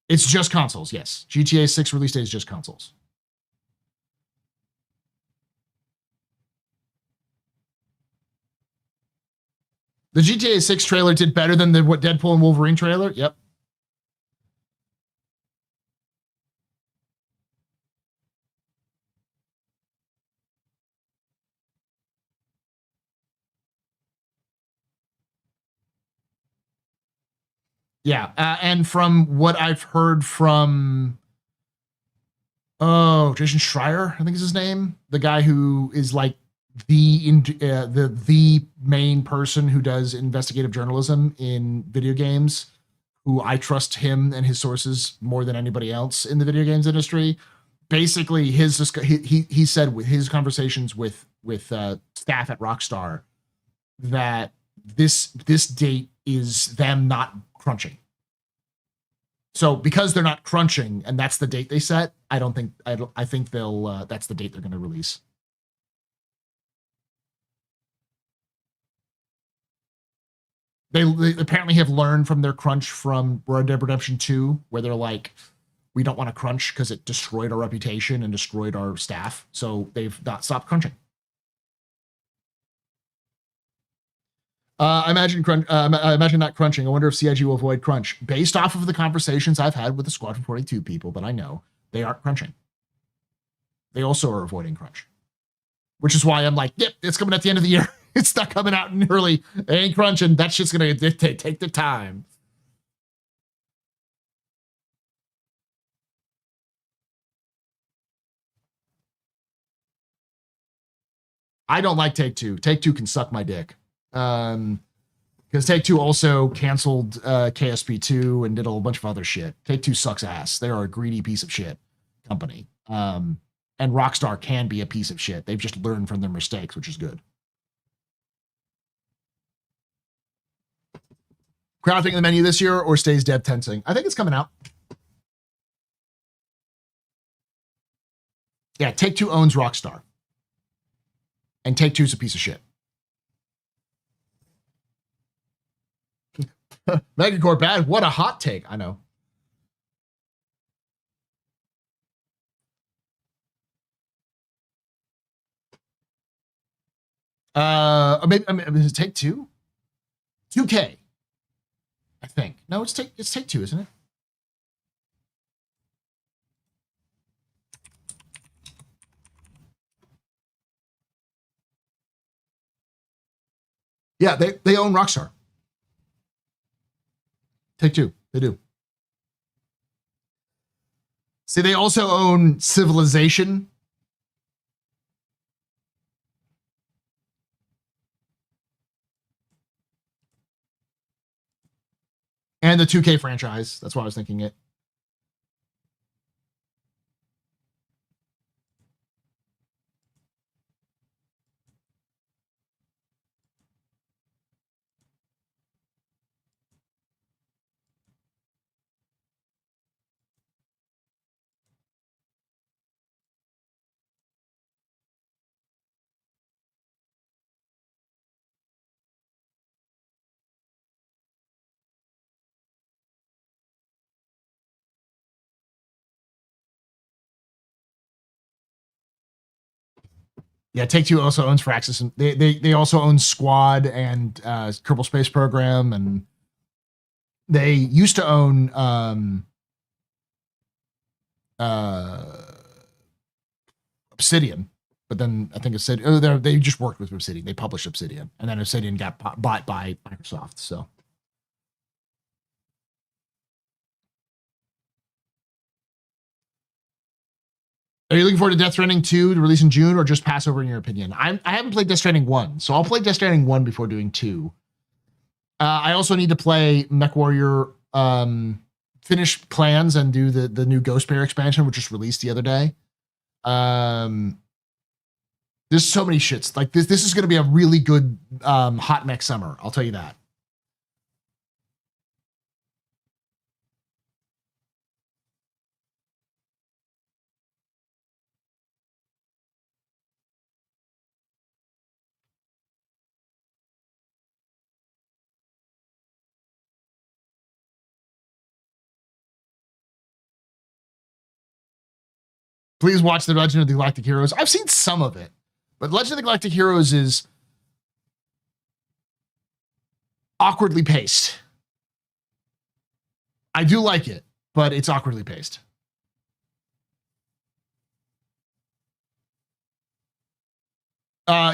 It's just consoles, yes. GTA 6 release date is just consoles. The GTA 6 trailer did better than the Deadpool and Wolverine trailer. Yep. Yeah, and from what I've heard from, Jason Schreier, I think is his name, the guy who is like the main person who does investigative journalism in video games, who I trust him and his sources more than anybody else in the video games industry. Basically, he said with his conversations with staff at Rockstar that this date is them not crunching. So because they're not crunching and that's the date they set, I think they'll that's the date they're going to release. They apparently have learned from their crunch from Red Dead Redemption 2, where they're like, we don't want to crunch because it destroyed our reputation and destroyed our staff. So they've not stopped crunching. I imagine not crunching. I wonder if CIG will avoid crunch. Based off of the conversations I've had with the Squadron 42 people that I know, they aren't crunching. They also are avoiding crunch. Which is why I'm like, yep, it's coming at the end of the year. It's not coming out in early. They ain't crunching. That shit's going to take the time. I don't like Take-Two. Take-Two can suck my dick. Because Take-Two also canceled KSP2 and did a whole bunch of other shit. Take-Two sucks ass. They are a greedy piece of shit company. And Rockstar can be a piece of shit. They've just learned from their mistakes, which is good. Crafting in the menu this year or stays dev tensing? I think it's coming out. Yeah, Take-Two owns Rockstar. And Take-Two's a piece of shit. Megacore bad. What a hot take. I know. Maybe does it take two? 2K. I think. No, it's take two, isn't it? Yeah, they own Rockstar. Take-Two. They do. See, they also own Civilization. And the 2K franchise. That's why I was thinking it. Yeah, Take-Two also owns Firaxis, and they also own Squad and Kerbal Space Program, and they used to own Obsidian, but then I think Obsidian, they just worked with Obsidian. They published Obsidian, and then Obsidian got bought by Microsoft. So. Are you looking forward to Death Stranding 2 to release in June, or just pass over in your opinion? I haven't played Death Stranding 1, so I'll play Death Stranding 1 before doing 2. I also need to play MechWarrior, finish plans and do the new Ghost Bear expansion, which just released the other day. There's so many shits. Like this is going to be a really good hot mech summer. I'll tell you that. Please watch the Legend of the Galactic Heroes. I've seen some of it, but Legend of the Galactic Heroes is awkwardly paced. I do like it, but it's awkwardly paced.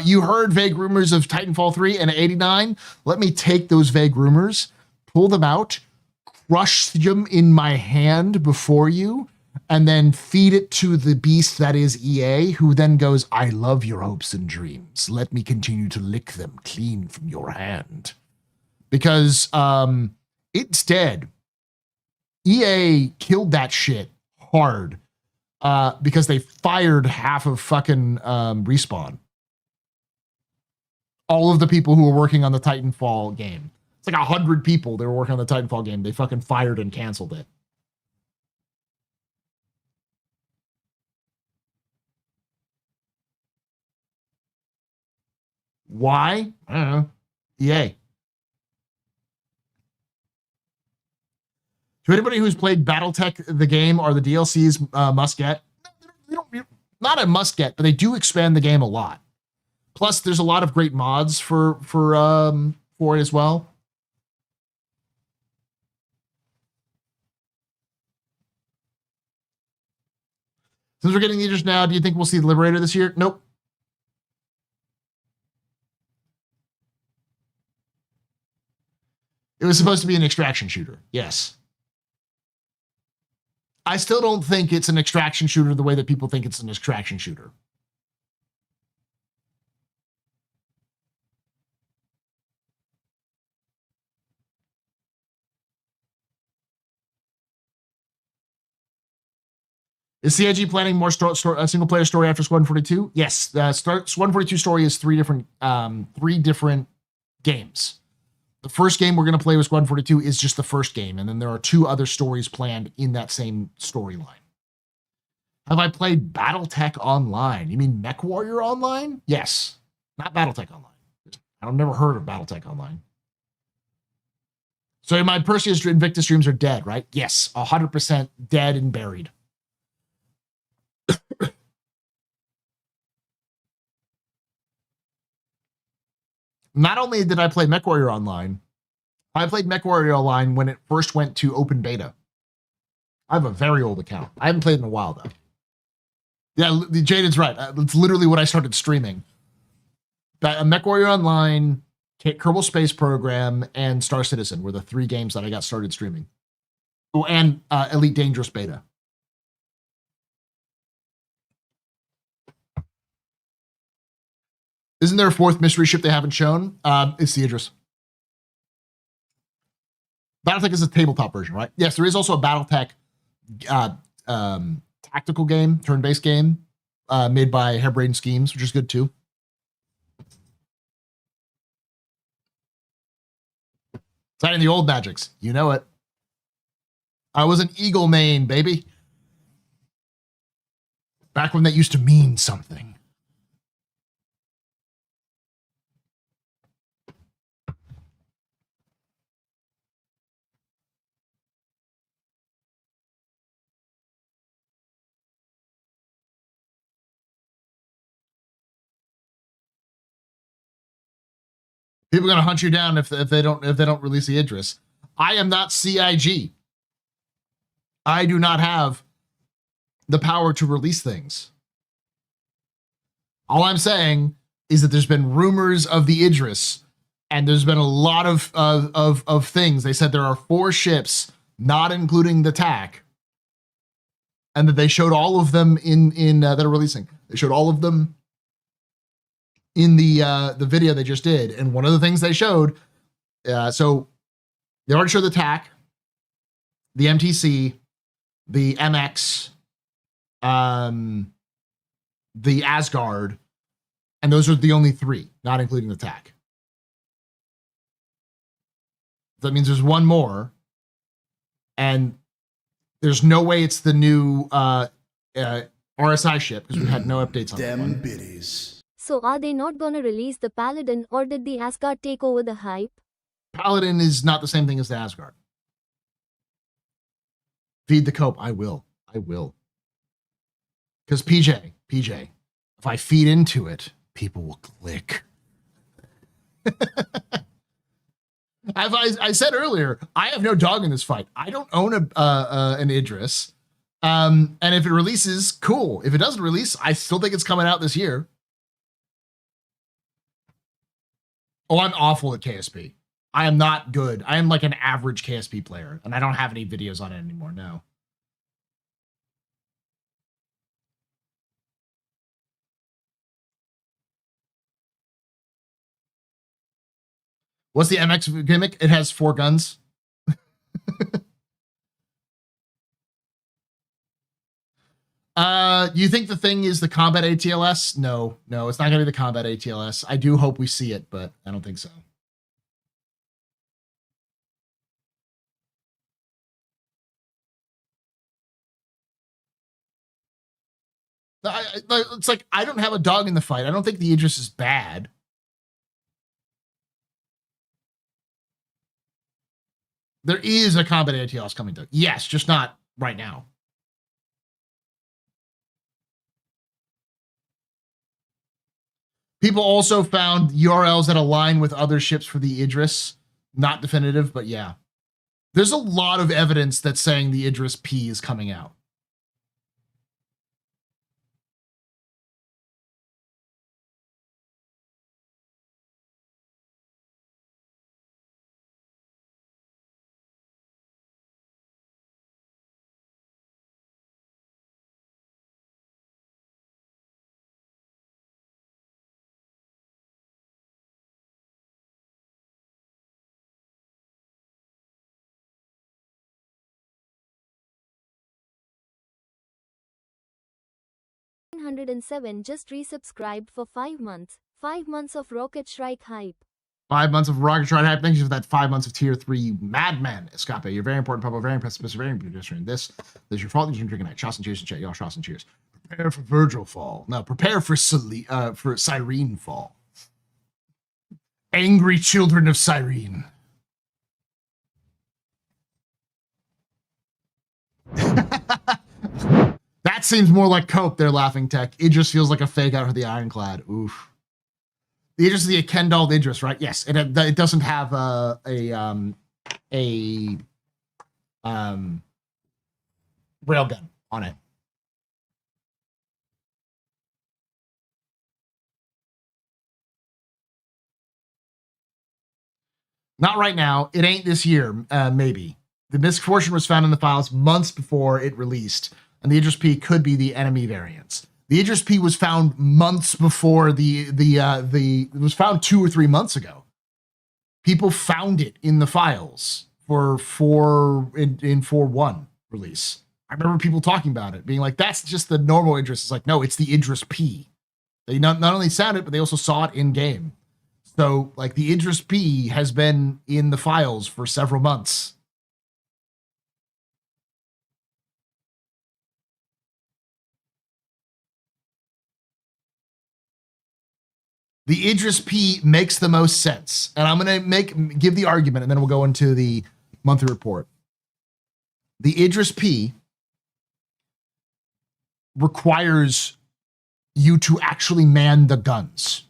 You heard vague rumors of Titanfall 3 and 89. Let me take those vague rumors, pull them out, crush them in my hand before you, and then feed it to the beast that is EA, who then goes, I love your hopes and dreams. Let me continue to lick them clean from your hand. Because it's dead. EA killed that shit hard because they fired half of fucking Respawn. All of the people who were working on the Titanfall game. It's like 100 people that were working on the Titanfall game. They fucking fired and canceled it. Why? I don't know. EA. To anybody who's played Battletech, the game, or the DLCs must get. Not a must get, but they do expand the game a lot. Plus, there's a lot of great mods for it as well. Since we're getting Idris now, do you think we'll see the Liberator this year? Nope. It was supposed to be an extraction shooter. Yes. I still don't think it's an extraction shooter the way that people think it's an extraction shooter. Is CIG planning more single-player story after Squadron 42? Yes. Squadron 42 story is three different games. The first game we're going to play with Squadron 42 is just the first game, and then there are 2 other stories planned in that same storyline. Have I played Battletech Online? You mean MechWarrior Online? Yes. Not Battletech Online. I've never heard of Battletech Online. So my Perseus Invictus dreams are dead, right? Yes. 100% dead and buried. Not only did I play MechWarrior Online, I played MechWarrior Online when it first went to open beta. I have a very old account. I haven't played in a while, though. Yeah, Jaden's right. It's literally what I started streaming. MechWarrior Online, Kerbal Space Program, and Star Citizen were the 3 games that I got started streaming. Oh, and Elite Dangerous Beta. Isn't there a 4th mystery ship they haven't shown? It's the Idris. Battletech is a tabletop version, right? Yes, there is also a Battletech tactical game, turn-based game, made by Harebrained Schemes, which is good too. Signing the old magics. You know it. I was an Eagle main, baby. Back when that used to mean something. People are gonna hunt you down if they don't release the Idris. I am not CIG. I do not have the power to release things. All I'm saying is that there's been rumors of the Idris, and there's been a lot of things. They said there are 4 ships, not including the TAC, and that they showed all of them in that are releasing. They showed all of them in the video they just did, and one of the things they showed, so they already showed the TAC, the MTC, the MX, the Asgard, and those are the only 3, not including the TAC. That means there's one more, and there's no way it's the new RSI ship, because we had no updates on them. Biddies. So are they not gonna release the Paladin, or did the Asgard take over the hype? Paladin is not the same thing as the Asgard. Feed the cope. I will. Because PJ, if I feed into it, people will click. As I said earlier, I have no dog in this fight. I don't own an Idris. And if it releases, cool. If it doesn't release, I still think it's coming out this year. Oh, I'm awful at KSP. I am not good. I am like an average KSP player, and I don't have any videos on it anymore, no. What's the MX gimmick? It has 4 guns. You think the thing is the combat ATLS? No, it's not going to be the combat ATLS. I do hope we see it, but I don't think so. It's like, I don't have a dog in the fight. I don't think the Idris is bad. There is a combat ATLS coming to. Yes, just not right now. People also found URLs that align with other ships for the Idris. Not definitive, but yeah. There's a lot of evidence that's saying the Idris P is coming out. $107 just resubscribed for 5 months. 5 months of Rocket Strike hype. 5 months of Rocket Strike hype. Thank you for that 5 months of tier 3 madman. Escape. You're very important, Pablo. Very impressive. Very pedestrian. This is your fault. You can drink a night. Shots and cheers and chat. Y'all shots and cheers. Prepare for Virgil fall. No, prepare for Cyrene fall. Angry children of Cyrene. That seems more like cope. They're laughing tech. It just feels like a fake out for the Ironclad. Oof. The Idris is the Kendall Idris, right? Yes. It doesn't have a railgun on it. Not right now. It ain't this year. Maybe. The misfortune was found in the files months before it released, and the Idris P could be the enemy variants. The Idris P was found months before it was found 2 or 3 months ago. People found it in the files for 4.1 release. I remember people talking about it, being like, "That's just the normal Idris." It's like, no, it's the Idris P. They not only found it, but they also saw it in game. So, like, the Idris P has been in the files for several months. The Idris P makes the most sense. And I'm going to give the argument, and then we'll go into the monthly report. The Idris P requires you to actually man the guns.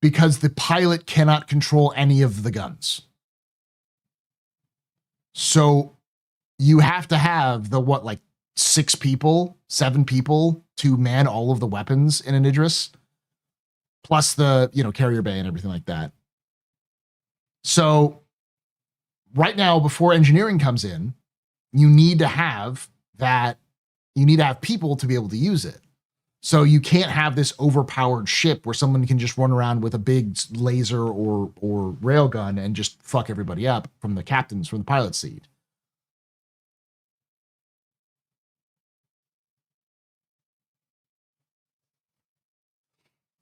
because the pilot cannot control any of the guns. So you have to have the, what, like 6 people, 7 people to man all of the weapons in an Idris, plus the, you know, carrier bay and everything like that. So right now, before engineering comes in, you need to have that, you need to have people to be able to use it. So you can't have this overpowered ship where someone can just run around with a big laser or railgun and just fuck everybody up from the captains, from the pilot seat.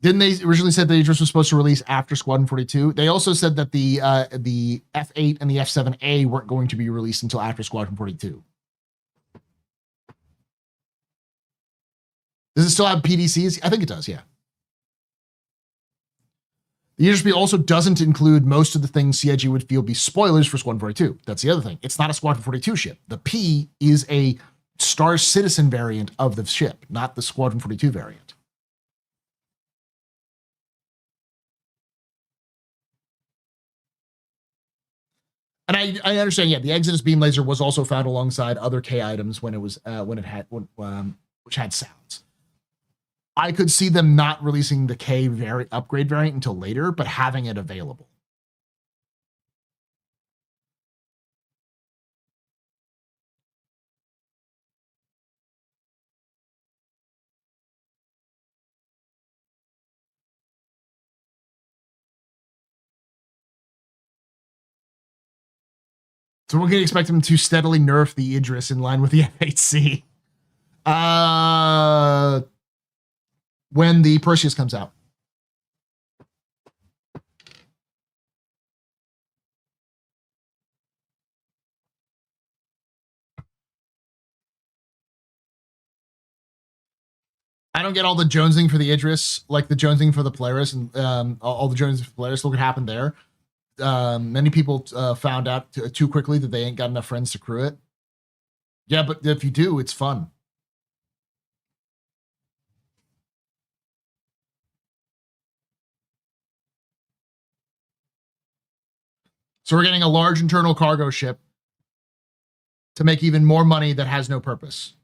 Didn't they originally said that Idris was supposed to release after Squadron 42? They also said that the F8 and the F7A weren't going to be released until after Squadron 42. Does it still have PDCs? I think it does, yeah. The Idris also doesn't include most of the things CIG would feel be spoilers for Squadron 42. That's the other thing. It's not a Squadron 42 ship. The P is a Star Citizen variant of the ship, not the Squadron 42 variant. And I understand, yeah, the Exodus beam laser was also found alongside other K items when it was which had sounds. I could see them not releasing the K upgrade variant until later, but having it available. So we're going to expect them to steadily nerf the Idris in line with the F8C. When the Perseus comes out. I don't get all the jonesing for the Idris, like the jonesing for the Polaris, and all the jonesing for Polaris. Look what happened there. Many people found out too quickly that they ain't got enough friends to crew it. Yeah, but if you do, it's fun. So we're getting a large internal cargo ship to make even more money that has no purpose.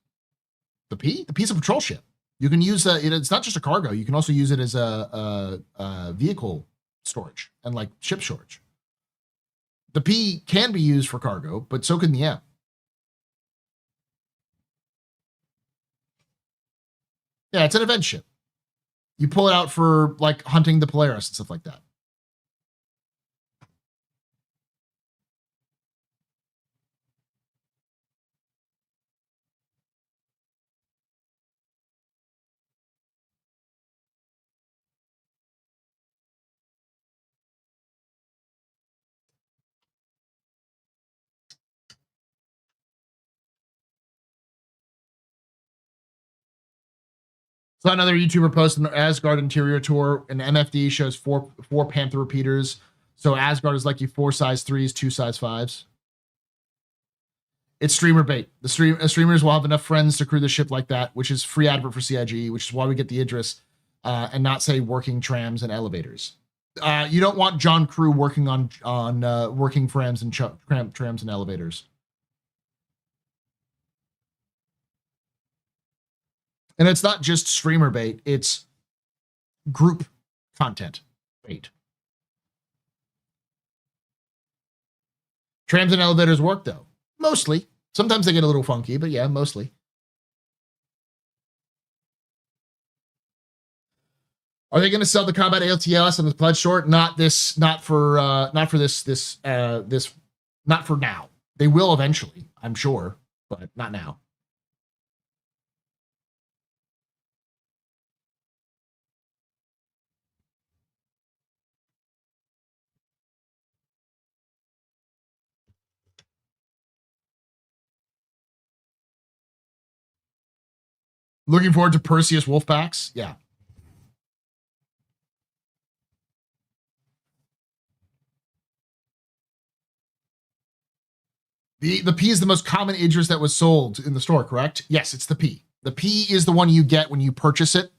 The P? The P is a patrol ship. You can use it's not just a cargo. You can also use it as a vehicle storage and like ship storage. The P can be used for cargo, but so can the M. Yeah, it's an event ship. You pull it out for like hunting the Polaris and stuff like that. So another YouTuber posted an Asgard interior tour. An MFD shows four Panther repeaters. So Asgard is like you 4 size 3s, 2 size 5s. It's streamer bait. The streamers will have enough friends to crew the ship like that, which is free advert for CIG, which is why we get the Idris and not say working trams and elevators. You don't want John Crew working on working trams and trams and elevators. And it's not just streamer bait, it's group content bait. Trams and elevators work, though. Mostly. Sometimes they get a little funky, but yeah, mostly. Are they going to sell the combat ATLS on the pledge short? Not for now. They will eventually, I'm sure, but not now. Looking forward to Perseus Wolfpacks. Yeah. The P is the most common Idris that was sold in the store, correct? Yes, it's the P. The P is the one you get when you purchase it.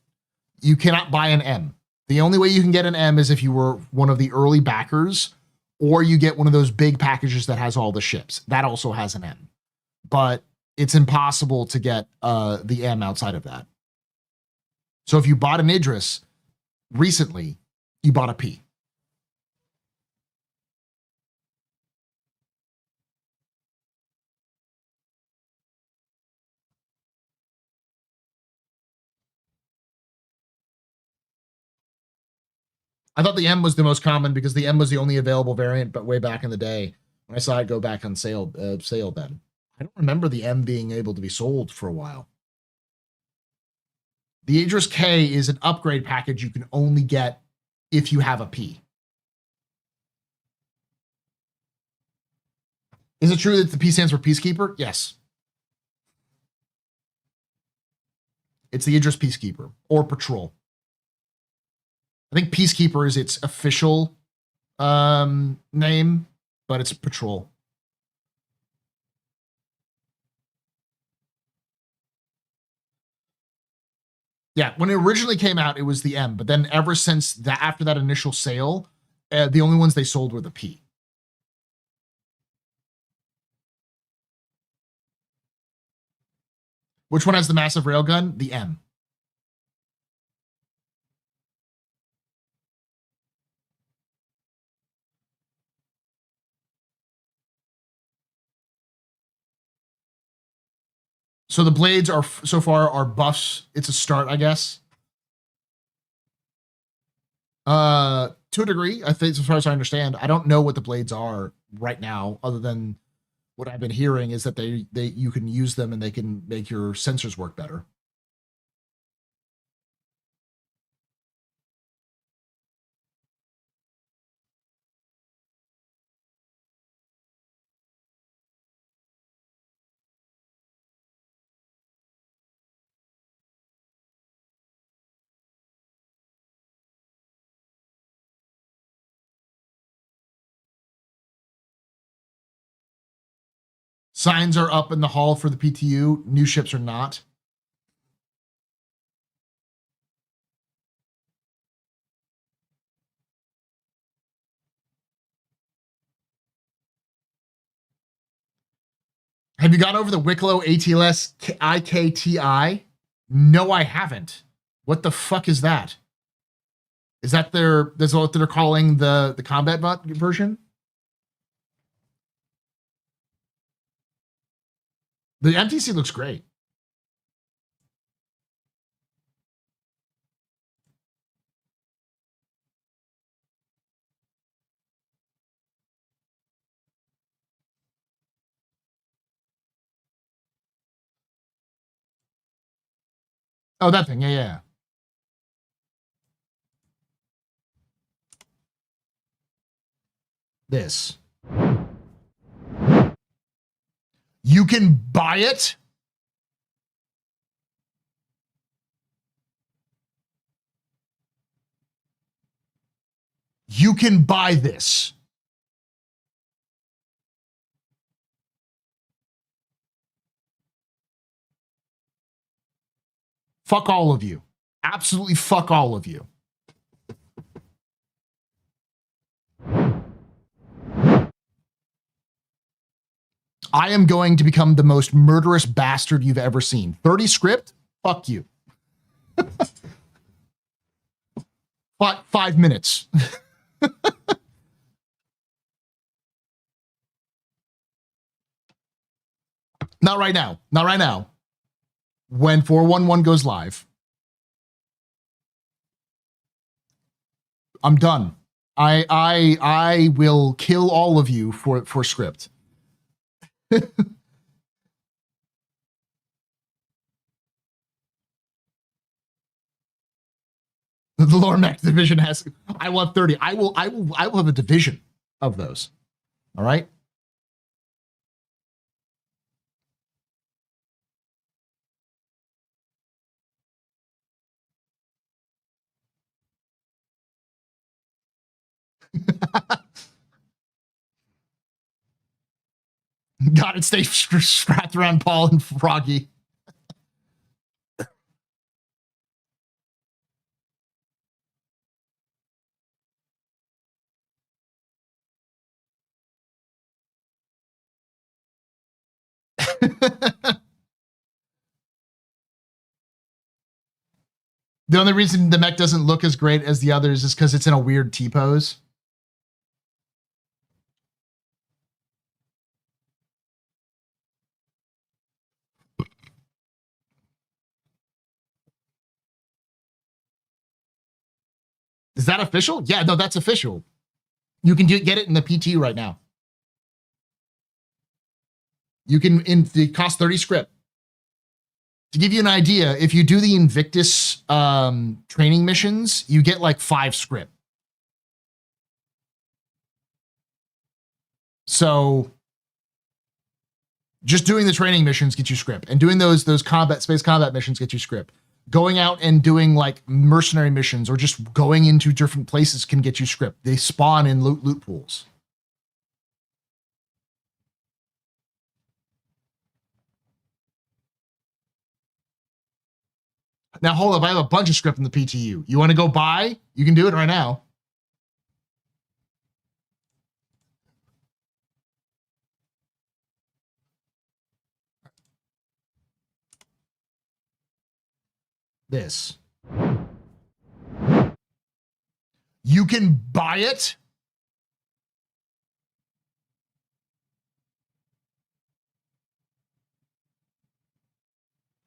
You cannot buy an M. The only way you can get an M is if you were one of the early backers, or you get one of those big packages that has all the ships. That also has an M. But it's impossible to get the M outside of that. So if you bought an Idris recently, you bought a P. I thought the M was the most common because the M was the only available variant, but way back in the day when I saw it go back on sale then. I don't remember the M being able to be sold for a while. The Idris K is an upgrade package you can only get if you have a P. Is it true that the P stands for Peacekeeper? Yes. It's the Idris Peacekeeper or Patrol. I think Peacekeeper is its official name, but it's Patrol. Yeah, when it originally came out, it was the M, but then ever since that, after that initial sale, the only ones they sold were the P. Which one has the massive railgun? The M. So the blades are so far are buffs. It's a start, I guess. To a degree, I think, as far as I understand. I don't know what the blades are right now, other than what I've been hearing is that they you can use them and they can make your sensors work better. Signs are up in the hall for the PTU. New ships are not. Have you gone over the Wicklow ATLS IKTI? No, I haven't. What the fuck is that? Is that that's what they're calling the combat bot version? The MTC looks great. Oh, that thing. Yeah, yeah. This. You can buy it? You can buy this. Fuck all of you. Absolutely fuck all of you. I am going to become the most murderous bastard you've ever seen. 30 script? Fuck you. 5 minutes. Not right now. Not right now. When 411 goes live, I'm done. I will kill all of you for script. The lower mech division has. I want 30. I will have a division of those. All right. Got it. Stay strapped around Paul and Froggy. The only reason the mech doesn't look as great as the others is because it's in a weird T-pose. Is that official? Yeah, no, that's official. You can get it in the PT right now. You can, it costs 30 script. To give you an idea, if you do the Invictus training missions, you get like 5 script. So just doing the training missions get you script, and doing those space combat missions get you script. Going out and doing like mercenary missions or just going into different places can get you script. They spawn in loot pools. Now hold up, I have a bunch of script in the PTU. You want to go buy? You can do it right now. This. You can buy it.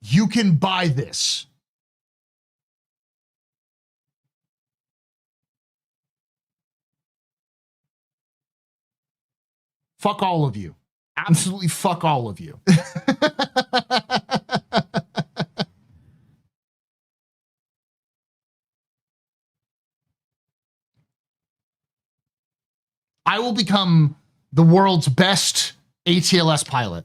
You can buy this. Fuck all of you. Absolutely fuck all of you. I will become the world's best ATLS pilot.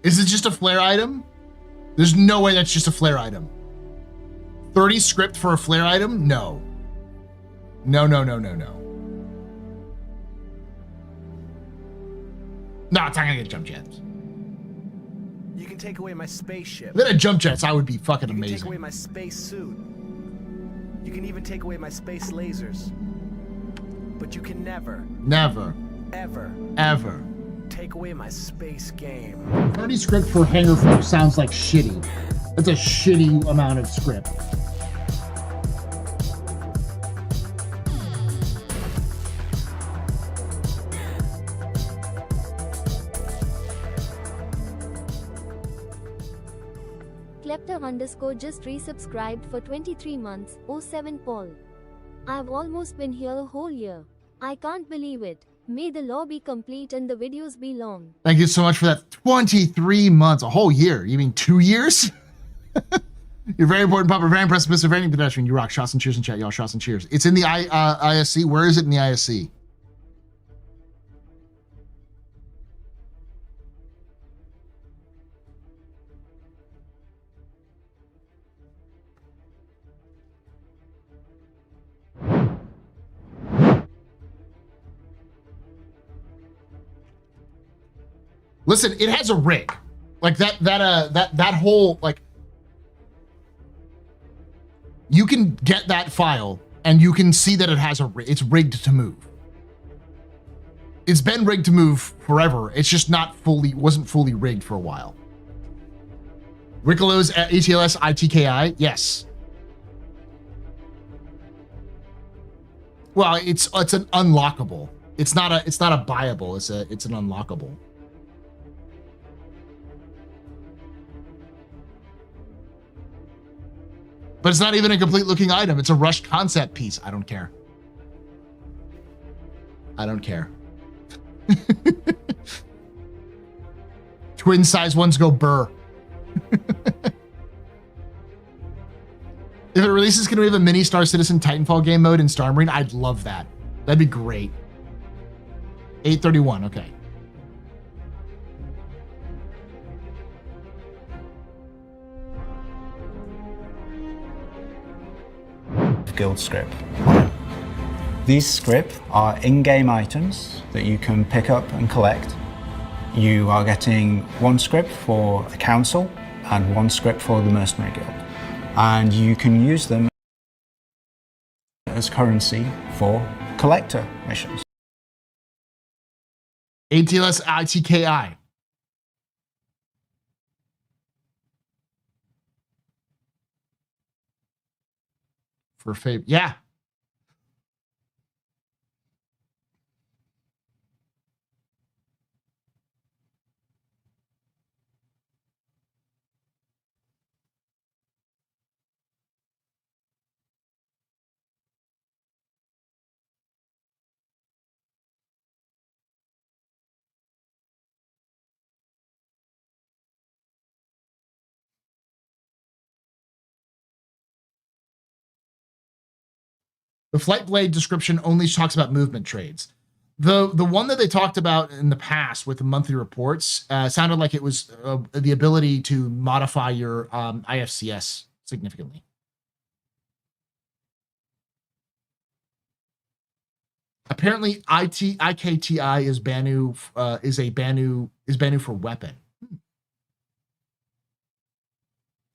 Is it just a flare item? There's no way that's just a flare item. 30 script for a flare item? No. No, no, no, no, no. No, it's not gonna get jump jets. You can take away my spaceship. If it had jump jets, I would be fucking You can amazing. take away my space suit. You can even take away my space lasers. But you can never, ever, ever take away my space game. 30 script for Hangar 4 sounds like shitty. That's a shitty amount of script. Klepter_ just resubscribed for 23 months. 07 Paul. I've almost been here a whole year. I can't believe it. May the lore be complete and the videos be long. Thank you so much for that. 23 months, a whole year. You mean 2 years? You're very important, Papa. Very impressive, Mr. Very pedestrian. You rock. Shots and cheers in chat, y'all. Shots and cheers. It's in the ISC. Where is it in the ISC? Listen, it has a rig. Like that whole, like, you can get that file and you can see that it has a rig. It's rigged to move. It's been rigged to move forever. It's just wasn't fully rigged for a while. Riccolo's ATLS ITKI, yes. Well, it's an unlockable. It's not a buyable. It's an unlockable. But it's not even a complete looking item. It's a rushed concept piece. I don't care. I don't care. Twin size ones go burr. If it releases, can we have a mini Star Citizen Titanfall game mode in Star Marine? I'd love that. That'd be great. 831, okay. Guild script. These script are in-game items that you can pick up and collect. You are getting 1 script for the Council and 1 script for the Mercenary Guild. and you can use them as currency for collector missions. ATLS ITKI. For favor. Yeah. The flight blade description only talks about movement trades. The one that they talked about in the past with the monthly reports sounded like it was the ability to modify your IFCS significantly. Apparently, IKTI is Banu is Banu for weapon.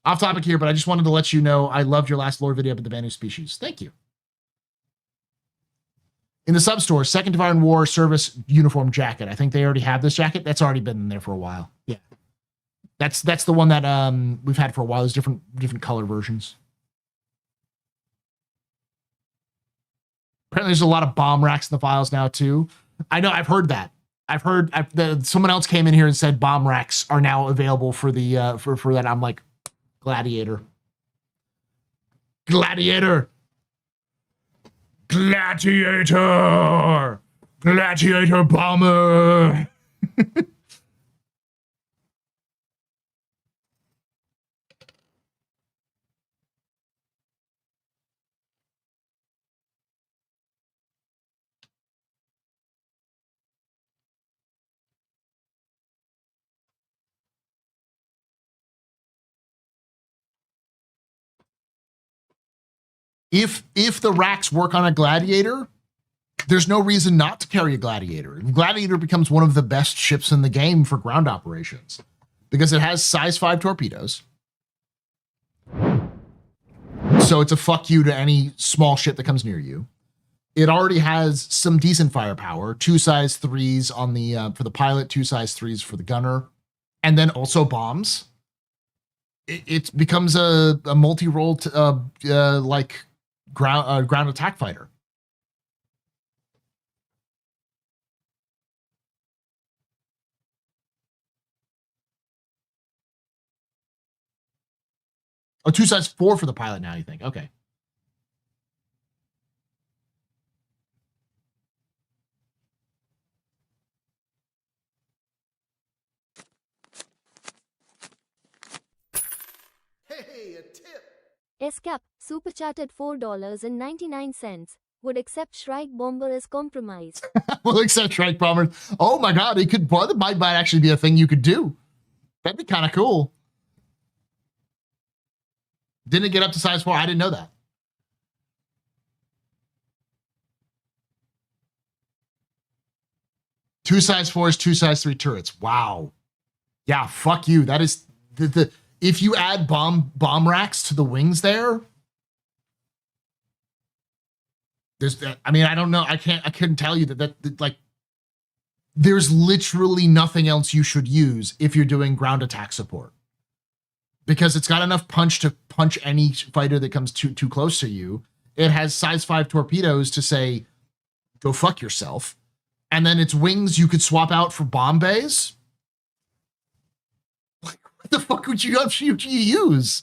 Off topic here, but I just wanted to let you know I loved your last lore video about the Banu species. Thank you. In the sub-store, Second Divine War Service uniform jacket. I think they already have this jacket. That's already been in there for a while. Yeah. That's the one that we've had for a while. There's different color versions. Apparently there's a lot of bomb racks in the files now too. I know, I've heard that. Someone else came in here and said bomb racks are now available for the for that. I'm like, Gladiator. Gladiator. Gladiator! Gladiator bomber! If the racks work on a Gladiator, there's no reason not to carry a Gladiator. Gladiator becomes one of the best ships in the game for ground operations because it has size 5 torpedoes. So it's a fuck you to any small ship that comes near you. It already has some decent firepower, 2 size 3s on the for the pilot, 2 size 3s for the gunner, and then also bombs. It becomes a multi-role like ground attack fighter. Oh, 2 size 4 for the pilot now, you think? Okay. Hey, a tip. SCAP, super chatted $4.99. Would accept Shrike Bomber as compromise. We'll accept Shrike Bomber. Oh my god, it could, well, that might actually be a thing you could do. That'd be kind of cool. Didn't it get up to size 4? I didn't know that. Two size 4s, 2 size 3 turrets. Wow. Yeah, fuck you. That is the if you add bomb racks to the wings there, there's that. I mean, I don't know. I couldn't tell you that like there's literally nothing else you should use if you're doing ground attack support. Because it's got enough punch to punch any fighter that comes too close to you. It has size 5 torpedoes to say, go fuck yourself. And then its wings you could swap out for bomb bays. Like, what the fuck would you use?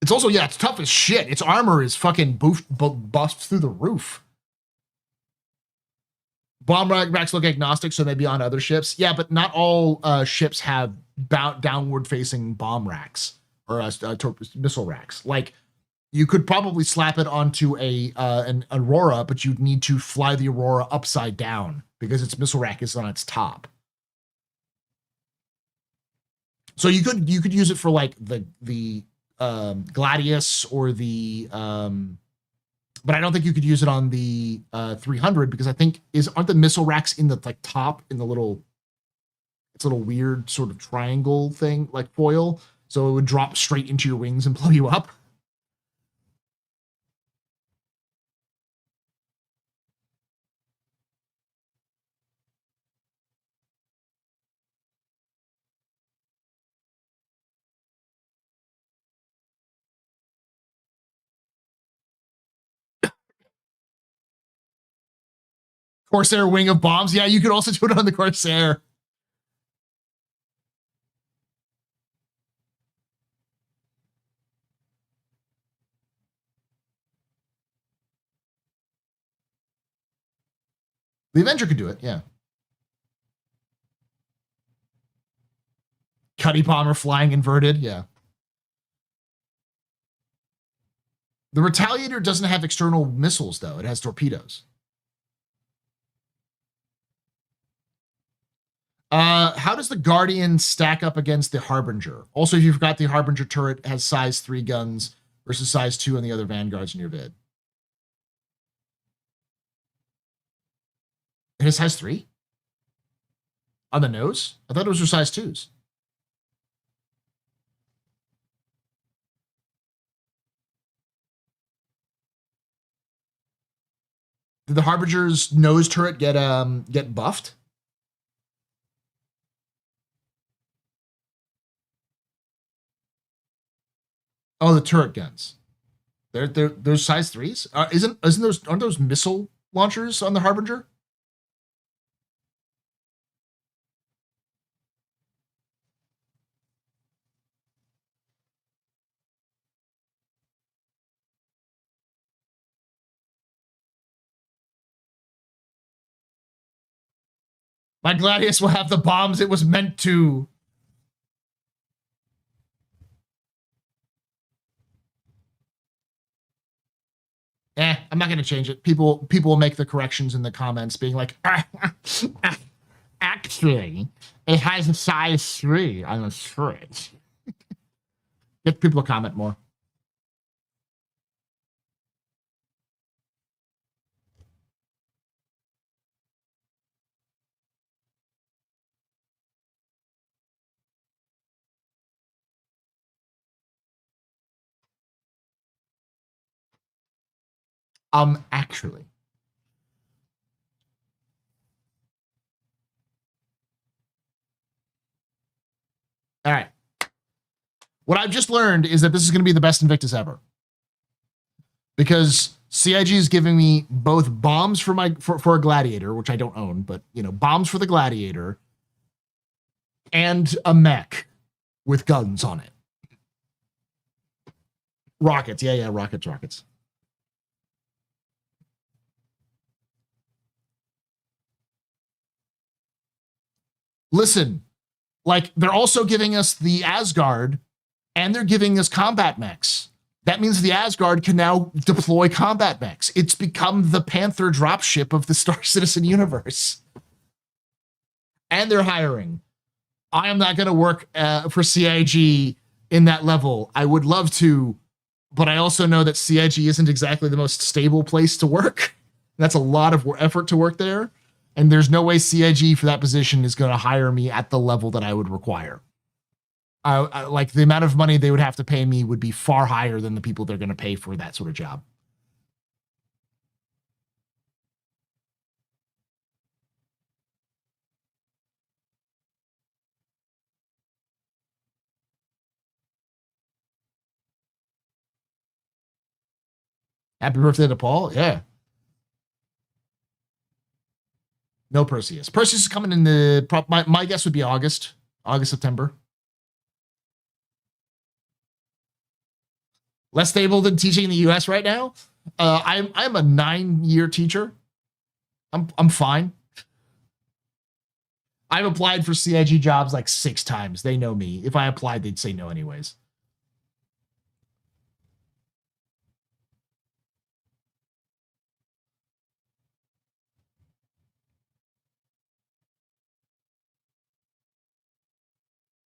It's also, yeah, it's tough as shit. Its armor is fucking buffed through the roof. Bomb racks look agnostic, so maybe on other ships. Yeah, but not all ships have downward-facing bomb racks or missile racks. Like, you could probably slap it onto an Aurora, but you'd need to fly the Aurora upside down because its missile rack is on its top. So you could use it for like the Gladius or the but I don't think you could use it on the 300 because I think aren't the missile racks in the like top in the little, its little weird sort of triangle thing, like foil, so it would drop straight into your wings and blow you up. Corsair wing of bombs. Yeah, you could also do it on the Corsair. The Avenger could do it, yeah. Cuddy bomber flying inverted, yeah. The Retaliator doesn't have external missiles, though. It has torpedoes. How does the Guardian stack up against the Harbinger? Also, if you forgot, the Harbinger turret has size 3 guns versus size 2 on the other Vanguards in your vid. It has size 3? On the nose? I thought it was for size 2s. Did the Harbinger's nose turret get buffed? Oh, the turret guns. They're size 3s? Aren't those missile launchers on the Harbinger? My Gladius will have the bombs it was meant to. I'm not going to change it. People will make the corrections in the comments being like, actually, it has a size 3 on the turret. Get people to comment more. Actually. All right. What I've just learned is that this is going to be the best Invictus ever. Because CIG is giving me both bombs for a Gladiator, which I don't own, but, you know, bombs for the Gladiator, and a mech with guns on it. Rockets. Yeah, rockets. Listen, like, they're also giving us the Asgard, and they're giving us combat mechs. That means the Asgard can now deploy combat mechs. It's become the Panther dropship of the Star Citizen universe. And they're hiring. I am not going to work for CIG in that level. I would love to, but I also know that CIG isn't exactly the most stable place to work. That's a lot of effort to work there. And there's no way CIG for that position is going to hire me at the level that I would require. Like, the amount of money they would have to pay me would be far higher than the people they're going to pay for that sort of job. Happy birthday to Paul. Yeah. No Perseus. Perseus is coming in the, my guess would be August, September. Less stable than teaching in the US right now. I'm a 9-year teacher. I'm fine. I've applied for CIG jobs like 6 times. They know me. If I applied, they'd say no anyways.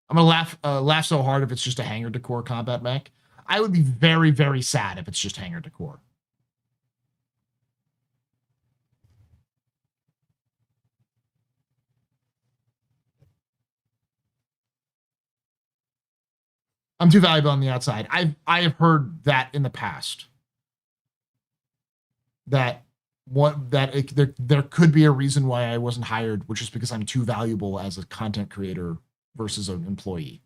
I'm gonna laugh so hard if it's just a hangar decor combat mech. I would be very, very sad if it's just hangar decor. I'm too valuable on the outside. I have heard that in the past. There could be a reason why I wasn't hired, which is because I'm too valuable as a content creator versus an employee.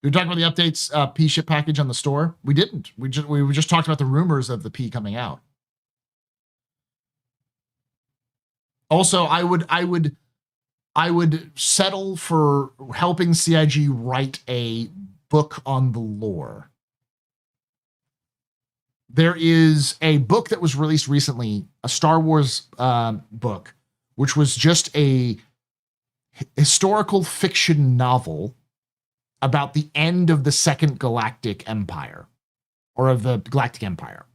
We talked about the updates, P ship package on the store. We didn't. We just talked about the rumors of the P coming out. Also, I would settle for helping CIG write a book on the lore. There is a book that was released recently, a Star Wars book, which was just a historical fiction novel about the end of the Second Galactic Empire, or of the Galactic Empire.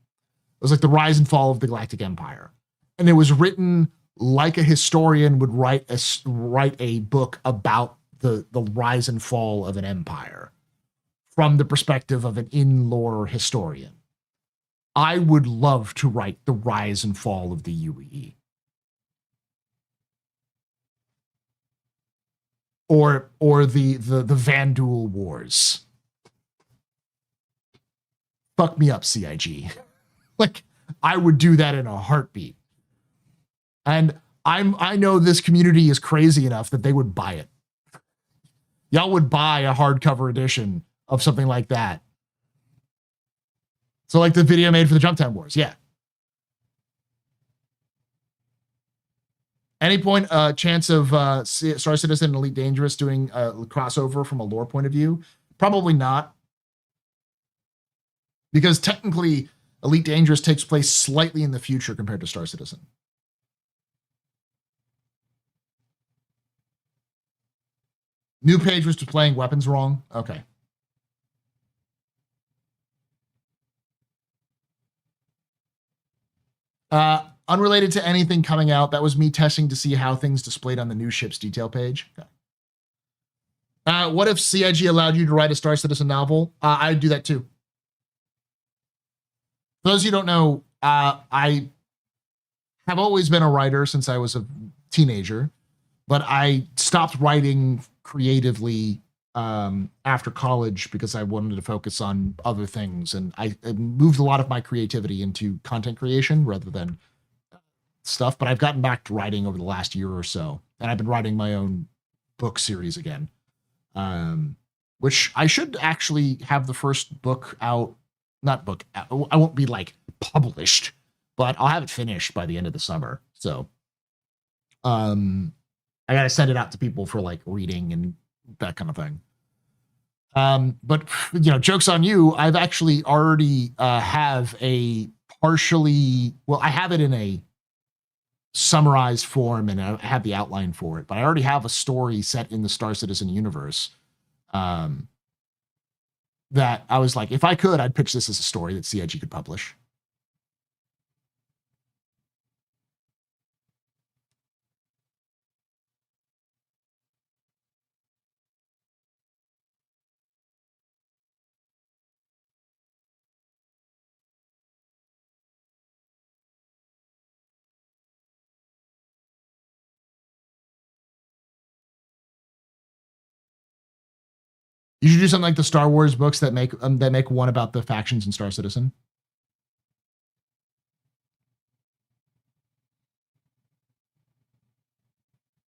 It was like the rise and fall of the Galactic Empire. And it was written like a historian would write a book about the rise and fall of an empire from the perspective of an in-lore historian. I would love to write the rise and fall of the UEE. Or the Vandul Wars. Fuck me up, CIG. Like, I would do that in a heartbeat. And I know this community is crazy enough that they would buy it. Y'all would buy a hardcover edition of something like that. So like the video made for the Jump Town Wars, yeah. Any point chance of Star Citizen and Elite Dangerous doing a crossover from a lore point of view? Probably not. Because technically, Elite Dangerous takes place slightly in the future compared to Star Citizen. New page was displaying weapons wrong? Okay. Unrelated to anything coming out, that was me testing to see how things displayed on the new ship's detail page. Okay. What if CIG allowed you to write a Star Citizen novel? I'd do that too. For those of you who don't know, I have always been a writer since I was a teenager, but I stopped writing creatively after college because I wanted to focus on other things. And I moved a lot of my creativity into content creation rather than stuff, but I've gotten back to writing over the last year or so. And I've been writing my own book series again, which I should actually have the first book out, not book, I won't be like published, but I'll have it finished by the end of the summer. So I got to send it out to people for like reading and that kind of thing. But you know, joke's on you. I've actually already have a partially, well, I have it in a summarized form and I have the outline for it, but I already have a story set in the Star Citizen universe that I was like, if I could, I'd pitch this as a story that CIG could publish. You should do something like the Star Wars books that make one about the factions in Star Citizen.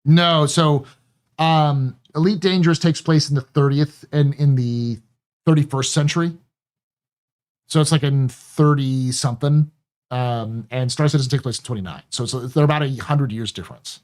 No, so Elite Dangerous takes place in the 30th and in the 31st century. So it's like in 30 something. And Star Citizen takes place in 29. So they're about 100 years difference.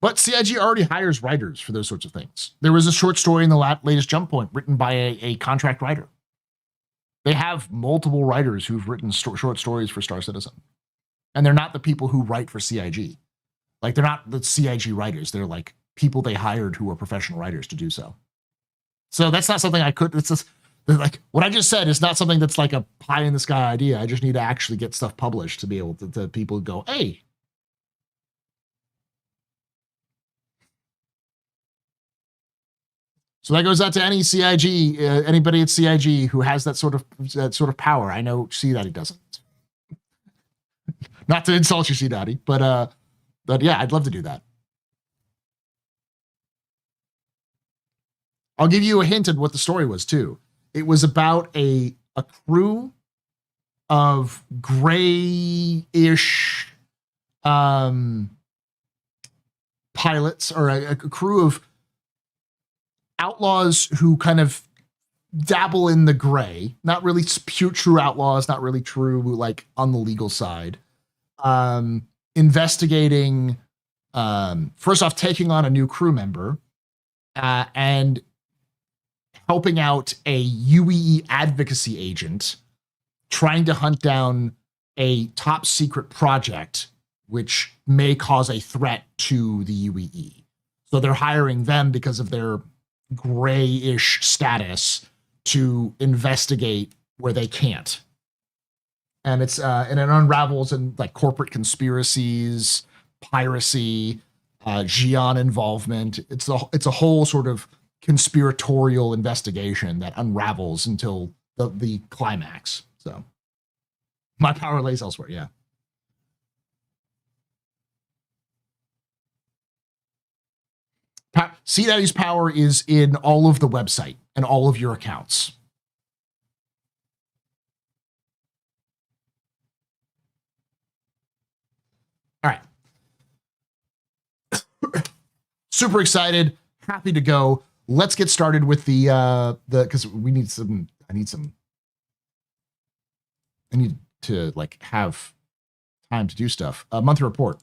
But CIG already hires writers for those sorts of things. There was a short story in the latest Jump Point written by a contract writer. They have multiple writers who've written short stories for Star Citizen. And they're not the people who write for CIG. Like, they're not the CIG writers. They're like people they hired who are professional writers to do so. So that's not something I could, it's just like what I just said is not something that's like a pie in the sky idea. I just need to actually get stuff published to be able to people go, hey, So that goes out to any CIG, anybody at CIG who has that sort of power. I know C Daddy doesn't. Not to insult you, C Daddy, but yeah, I'd love to do that. I'll give you a hint at what the story was too. It was about a crew of gray-ish pilots, or a crew of outlaws who kind of dabble in the gray, not really true outlaws, not really true like on the legal side, investigating, first off, taking on a new crew member, and helping out a UEE advocacy agent trying to hunt down a top secret project which may cause a threat to the UEE. So they're hiring them because of their grayish status to investigate where they can't. And it's and it unravels in like corporate conspiracies, piracy, Xi'an involvement. It's a whole sort of conspiratorial investigation that unravels until the climax. So my power lays elsewhere. Yeah. C Daddy's power is in all of the website and all of your accounts. All right. Super excited, happy to go. Let's get started with the because we need some. I need to like have time to do stuff. Monthly report.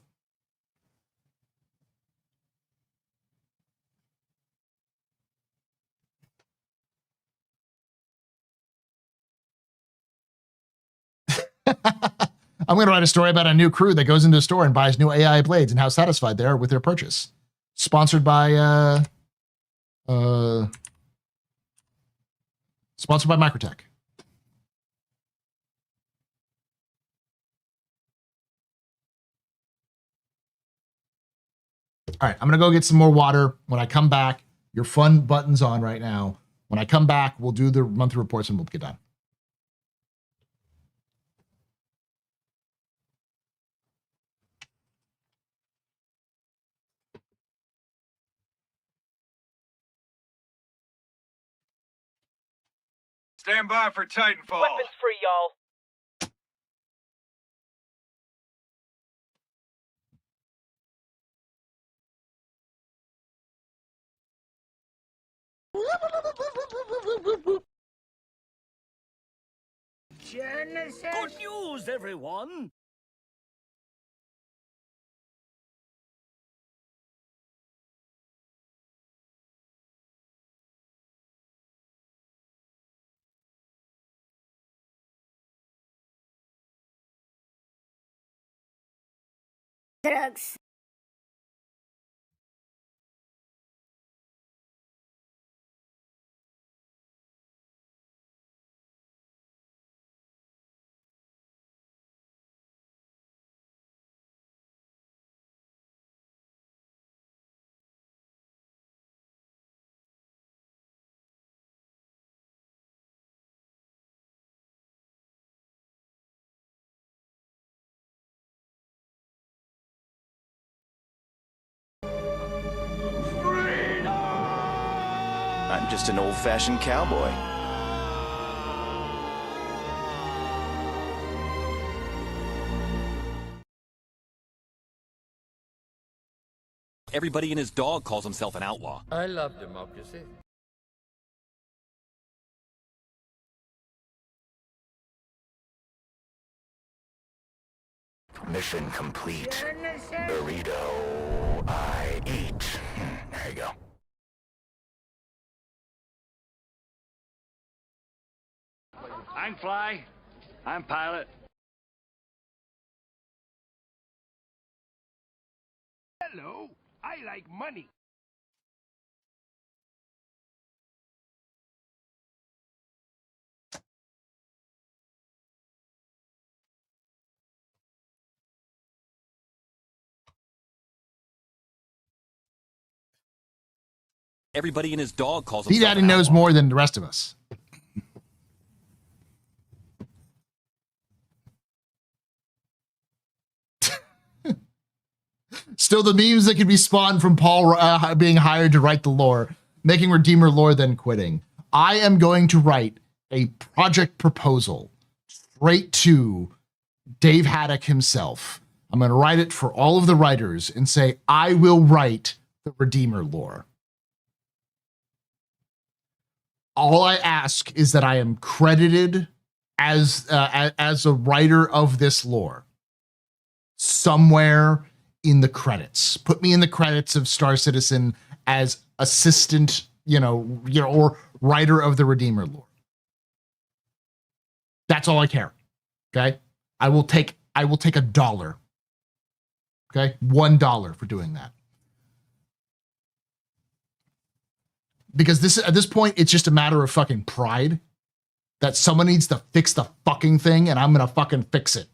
I'm going to write a story about a new crew that goes into a store and buys new AI blades and how satisfied they are with their purchase. Sponsored by Microtech. All right, I'm going to go get some more water. When I come back, your fun button's on right now. When I come back, we'll do the monthly reports and we'll get done. Stand by for Titanfall. Weapons free, y'all. Genesis. Good news, everyone. Drugs. I'm just an old-fashioned cowboy. Everybody and his dog calls himself an outlaw. I love democracy. Mission complete. Burrito I eat. There you go. I'm Fly. I'm Pilot. Hello, I like money. Everybody and his dog calls P himself Daddy an knows outlaw. more than the rest of us. Still, the memes that could be spawned from Paul being hired to write the lore, making Redeemer lore, then quitting. I am going to write a project proposal straight to Dave Haddock himself. I'm going to write it for all of the writers and say, I will write the Redeemer lore. All I ask is that I am credited as a writer of this lore somewhere in the credits. Put me in the credits of Star Citizen as assistant, or writer of the Redeemer lore. That's all I care. Okay? I will take $1. Okay? $1 for doing that. Because at this point, it's just a matter of fucking pride that someone needs to fix the fucking thing, and I'm gonna fucking fix it.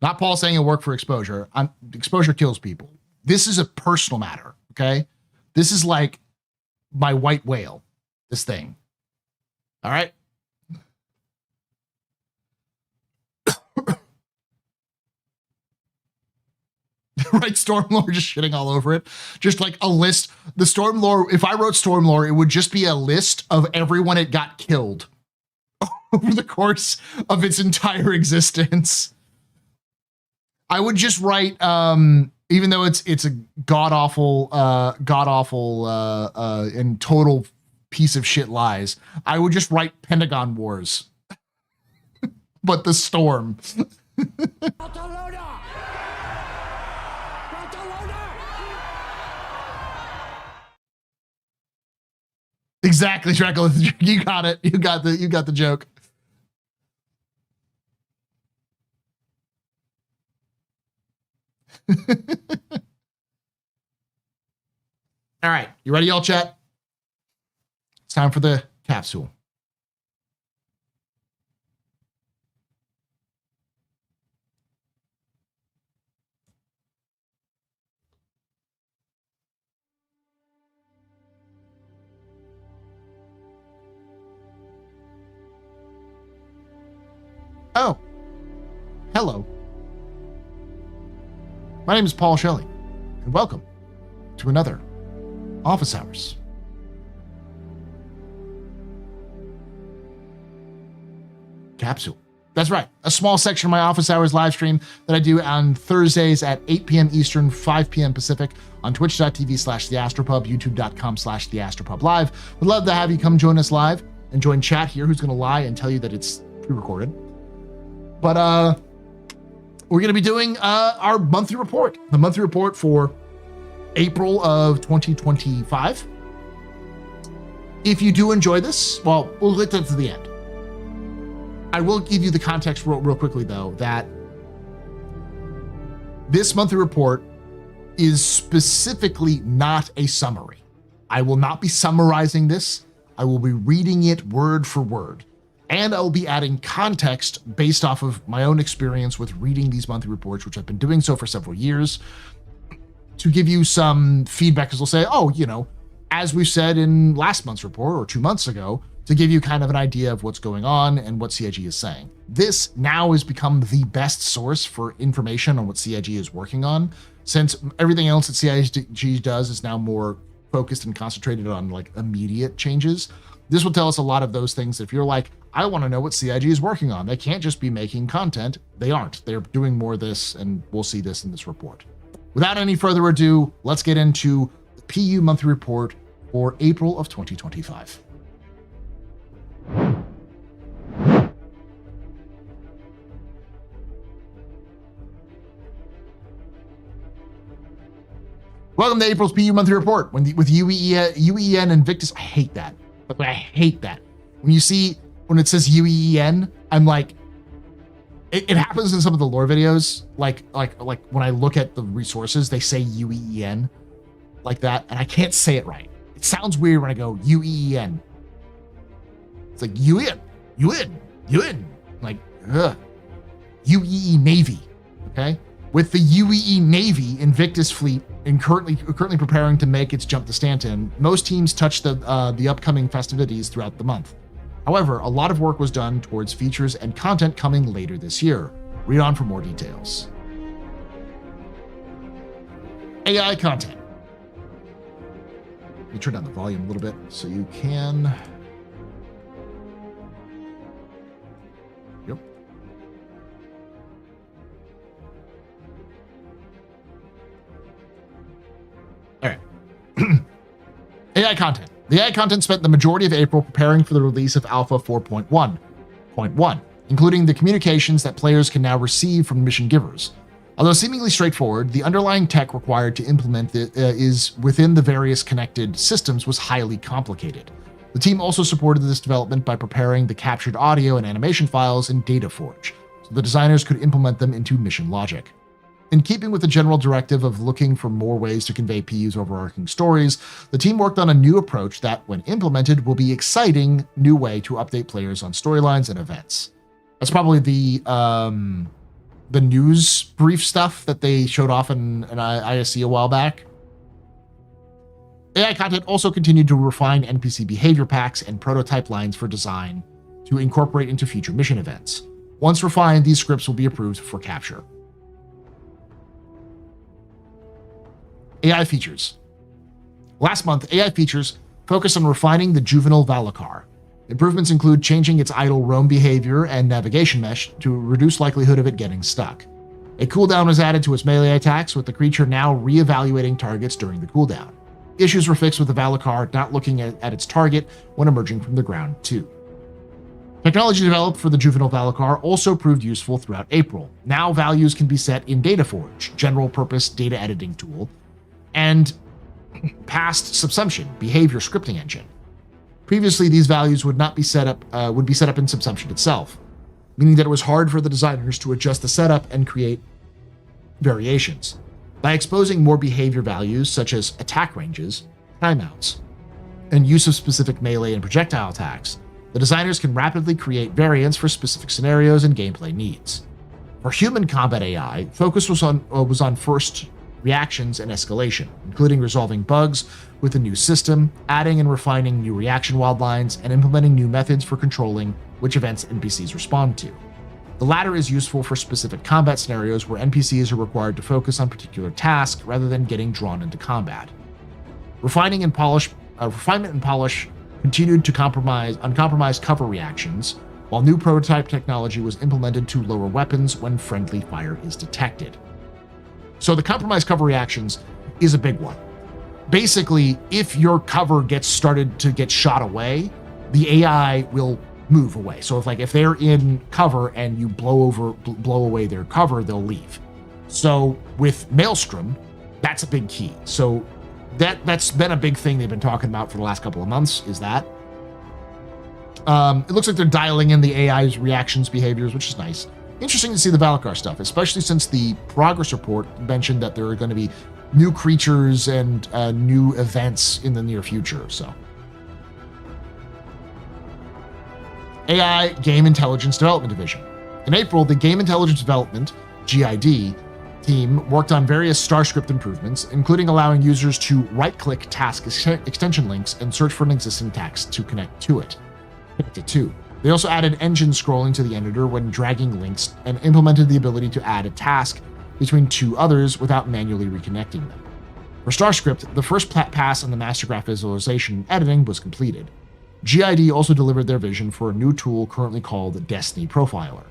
Not Paul saying it'll work for exposure. Exposure kills people. This is a personal matter, okay? This is like my white whale, this thing. All right? Right, Stormlore just shitting all over it. Just like a list. The Stormlore, if I wrote Stormlore, it would just be a list of everyone it got killed over the course of its entire existence. I would just write, even though it's a god-awful and total piece of shit lies, I would just write Pentagon Wars. But the Storm. Exactly, Treckle. You got it. You got the joke. All right, you ready, y'all, chat? It's time for the capsule. Oh, hello. My name is Paul Shelley, and welcome to another Office Hours. Capsule. That's right, a small section of my Office Hours live stream that I do on Thursdays at 8 p.m. Eastern, 5 p.m. Pacific on twitch.tv/TheAstroPub, youtube.com/TheAstroPub live. Would love to have you come join us live and join chat here, who's going to lie and tell you that it's pre-recorded. But we're going to be doing our monthly report, the monthly report for April of 2025. If you do enjoy this, well, we'll get to the end. I will give you the context real quickly, though, that this monthly report is specifically not a summary. I will not be summarizing this. I will be reading it word for word. And I'll be adding context based off of my own experience with reading these monthly reports, which I've been doing so for several years, to give you some feedback, because they'll say, oh, as we said in last month's report or 2 months ago, to give you kind of an idea of what's going on and what CIG is saying. This now has become the best source for information on what CIG is working on, since everything else that CIG does is now more focused and concentrated on like immediate changes. This will tell us a lot of those things. If you're like, I want to know what CIG is working on, they can't just be making content. They aren't. They're doing more of this, and we'll see this in this report. Without any further ado, let's get into the PU monthly report for April of 2025. Welcome to April's PU monthly report with UEN and Invictus. I hate that. I hate that. When it says UEN, I'm like, it happens in some of the lore videos. Like when I look at the resources, they say UEN like that, and I can't say it right. It sounds weird when I go UEN. It's like UN, like UEE Navy. Okay, With the UEE Navy Invictus fleet and currently preparing to make its jump to Stanton, most teams touch the upcoming festivities throughout the month. However, a lot of work was done towards features and content coming later this year. Read on for more details. AI content. Let me turn down the volume a little bit so you can. Yep. All right. AI content. The AI content spent the majority of April preparing for the release of Alpha 4.1, including the communications that players can now receive from mission givers. Although seemingly straightforward, the underlying tech required to implement is within the various connected systems was highly complicated. The team also supported this development by preparing the captured audio and animation files in DataForge, so the designers could implement them into mission logic. In keeping with the general directive of looking for more ways to convey PU's overarching stories, the team worked on a new approach that, when implemented, will be exciting new way to update players on storylines and events. That's probably the news brief stuff that they showed off in an ISC a while back. AI content also continued to refine NPC behavior packs and prototype lines for design to incorporate into future mission events. Once refined, these scripts will be approved for capture. AI features. Last month, AI features focused on refining the juvenile Valakar. Improvements include changing its idle roam behavior and navigation mesh to reduce likelihood of it getting stuck. A cooldown was added to its melee attacks, with the creature now re-evaluating targets during the cooldown. Issues were fixed with the Valakar not looking at its target when emerging from the ground too. Technology developed for the juvenile Valakar also proved useful throughout April. Now values can be set in DataForge, general purpose data editing tool, and past subsumption, behavior scripting engine. Previously, these values would be set up in subsumption itself, meaning that it was hard for the designers to adjust the setup and create variations. By exposing more behavior values, such as attack ranges, timeouts, and use of specific melee and projectile attacks, the designers can rapidly create variants for specific scenarios and gameplay needs. For human combat AI, focus was on first reactions and escalation, including resolving bugs with a new system, adding and refining new reaction wildlines, and implementing new methods for controlling which events NPCs respond to. The latter is useful for specific combat scenarios where NPCs are required to focus on particular tasks rather than getting drawn into combat. Refinement and polish continued to uncompromised cover reactions, while new prototype technology was implemented to lower weapons when friendly fire is detected. So the compromised cover reactions is a big one. Basically, if your cover gets started to get shot away, the AI will move away. So if they're in cover and you blow away their cover, they'll leave. So with Maelstrom, that's a big key. So that's been a big thing they've been talking about for the last couple of months, is that. It looks like they're dialing in the AI's reactions behaviors, which is nice. Interesting to see the Valakar stuff, especially since the progress report mentioned that there are going to be new creatures and new events in the near future. So, AI Game Intelligence Development Division. In April, the Game Intelligence Development (GID) team worked on various StarScript improvements, including allowing users to right-click task extension links and search for an existing task to connect to it. They also added engine scrolling to the editor when dragging links and implemented the ability to add a task between two others without manually reconnecting them. For StarScript, the first pass on the master graph visualization editing was completed. GID also delivered their vision for a new tool currently called Destiny Profiler.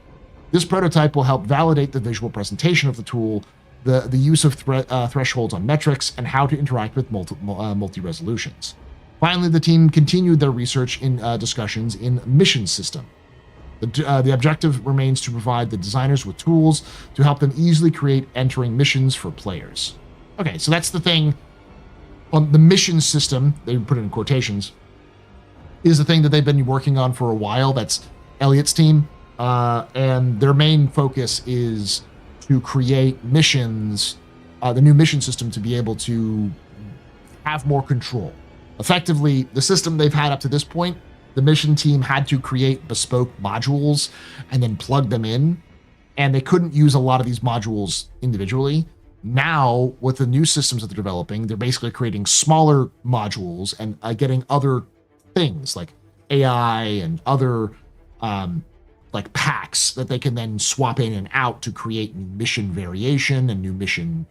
This prototype will help validate the visual presentation of the tool, the use of thresholds on metrics, and how to interact with multi-resolutions. Finally, the team continued their research in discussions in mission system. The objective remains to provide the designers with tools to help them easily create entering missions for players. Okay, so that's the thing. On the mission system, they put it in quotations, is the thing that they've been working on for a while. That's Elliot's team. And their main focus is to create missions, the new mission system, to be able to have more control. Effectively, the system they've had up to this point, the mission team had to create bespoke modules and then plug them in and they couldn't use a lot of these modules individually. Now, with the new systems that they're developing, they're basically creating smaller modules and getting other things like AI and other like packs that they can then swap in and out to create new mission variation and new mission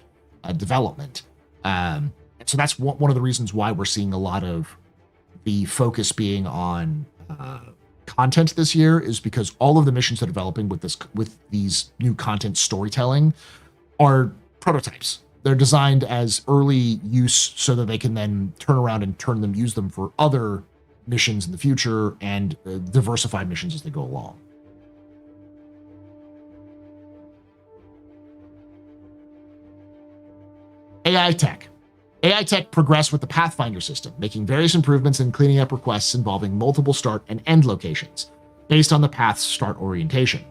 development. So that's one of the reasons why we're seeing a lot of the focus being on content this year, is because all of the missions that are developing with these new content storytelling are prototypes. They're designed as early use so that they can then turn around and use them for other missions in the future and diversify missions as they go along. AI tech. AI tech progressed with the Pathfinder system, making various improvements in cleaning up requests involving multiple start and end locations, based on the path's start orientation.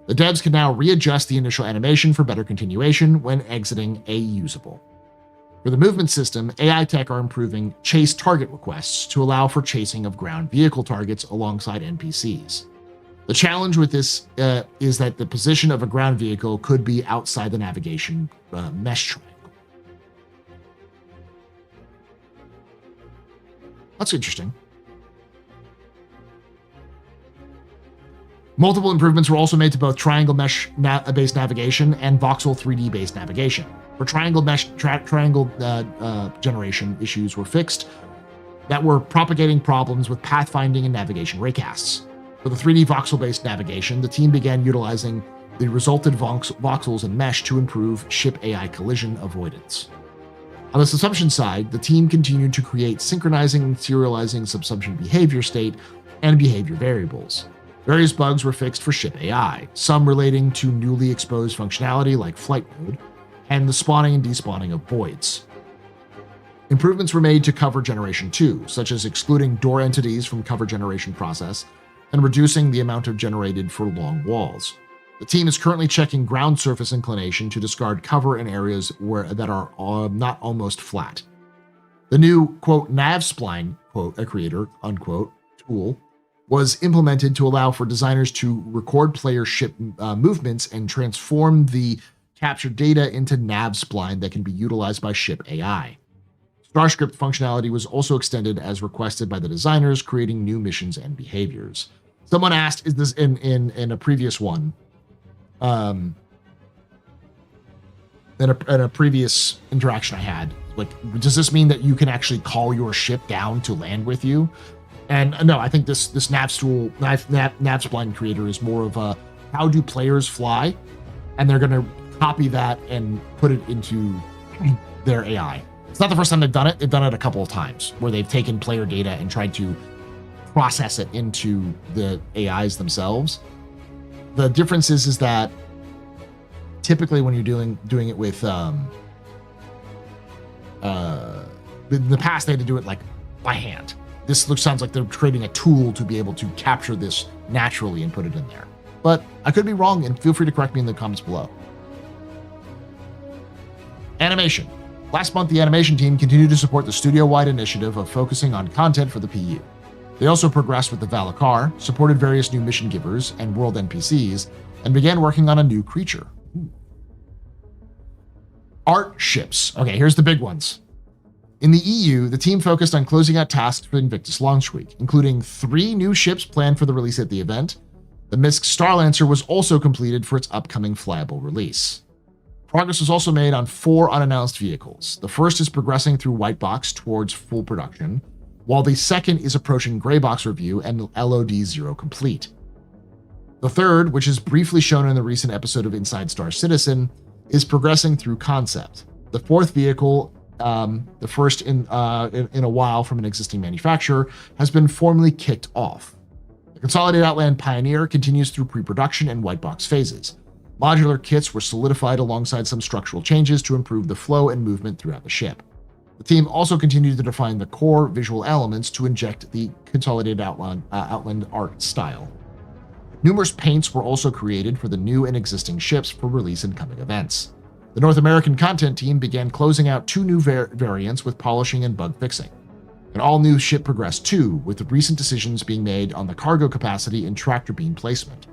The devs can now readjust the initial animation for better continuation when exiting a usable. For the movement system, AI tech are improving chase target requests to allow for chasing of ground vehicle targets alongside NPCs. The challenge with this is that the position of a ground vehicle could be outside the navigation mesh triangle. That's interesting. Multiple improvements were also made to both triangle mesh-based navigation and voxel 3D-based navigation. For triangle mesh triangle generation, issues were fixed that were propagating problems with pathfinding and navigation raycasts. For the 3D voxel-based navigation, the team began utilizing the resulted voxels and mesh to improve ship AI collision avoidance. On the subsumption side, the team continued to create synchronizing and serializing subsumption behavior state and behavior variables. Various bugs were fixed for ship AI, some relating to newly exposed functionality like flight mode, and the spawning and despawning of voids. Improvements were made to cover generation 2, such as excluding door entities from cover generation process and reducing the amount of generated for long walls. The team is currently checking ground surface inclination to discard cover in areas that are not almost flat. The new, quote, nav spline, quote, a creator, unquote, tool was implemented to allow for designers to record player ship movements and transform the captured data into nav spline that can be utilized by ship AI. Starscript functionality was also extended as requested by the designers, creating new missions and behaviors. Someone asked, is this in a previous one? In a previous interaction I had, like, does this mean that you can actually call your ship down to land with you? And no, I think this nav spline creator is more of a, how do players fly? And they're going to copy that and put it into their AI. It's not the first time they've done it. They've done it a couple of times where they've taken player data and tried to process it into the AIs themselves. The difference is that typically when you're doing it with in the past they had to do it like by hand. This sounds like they're creating a tool to be able to capture this naturally and put it in there. But I could be wrong, and feel free to correct me in the comments below. Animation. Last month, the animation team continued to support the studio-wide initiative of focusing on content for the PU. They also progressed with the Valakar, supported various new mission givers and world NPCs, and began working on a new creature. Art ships. Okay, here's the big ones. In the EU, the team focused on closing out tasks for Invictus launch week, including 3 new ships planned for the release at the event. The Misk Starlancer was also completed for its upcoming flyable release. Progress was also made on 4 unannounced vehicles. The first is progressing through white box towards full production, while the second is approaching gray box review and LOD 0 complete. The third, which is briefly shown in the recent episode of Inside Star Citizen, is progressing through concept. The fourth vehicle, the first in a while from an existing manufacturer, has been formally kicked off. The Consolidated Outland Pioneer continues through pre-production and white box phases. Modular kits were solidified alongside some structural changes to improve the flow and movement throughout the ship. The team also continued to define the core visual elements to inject the Consolidated Outland art style. Numerous paints were also created for the new and existing ships for release in coming events. The North American content team began closing out 2 new variants with polishing and bug fixing. An all-new ship progressed too, with the recent decisions being made on the cargo capacity and tractor beam placement.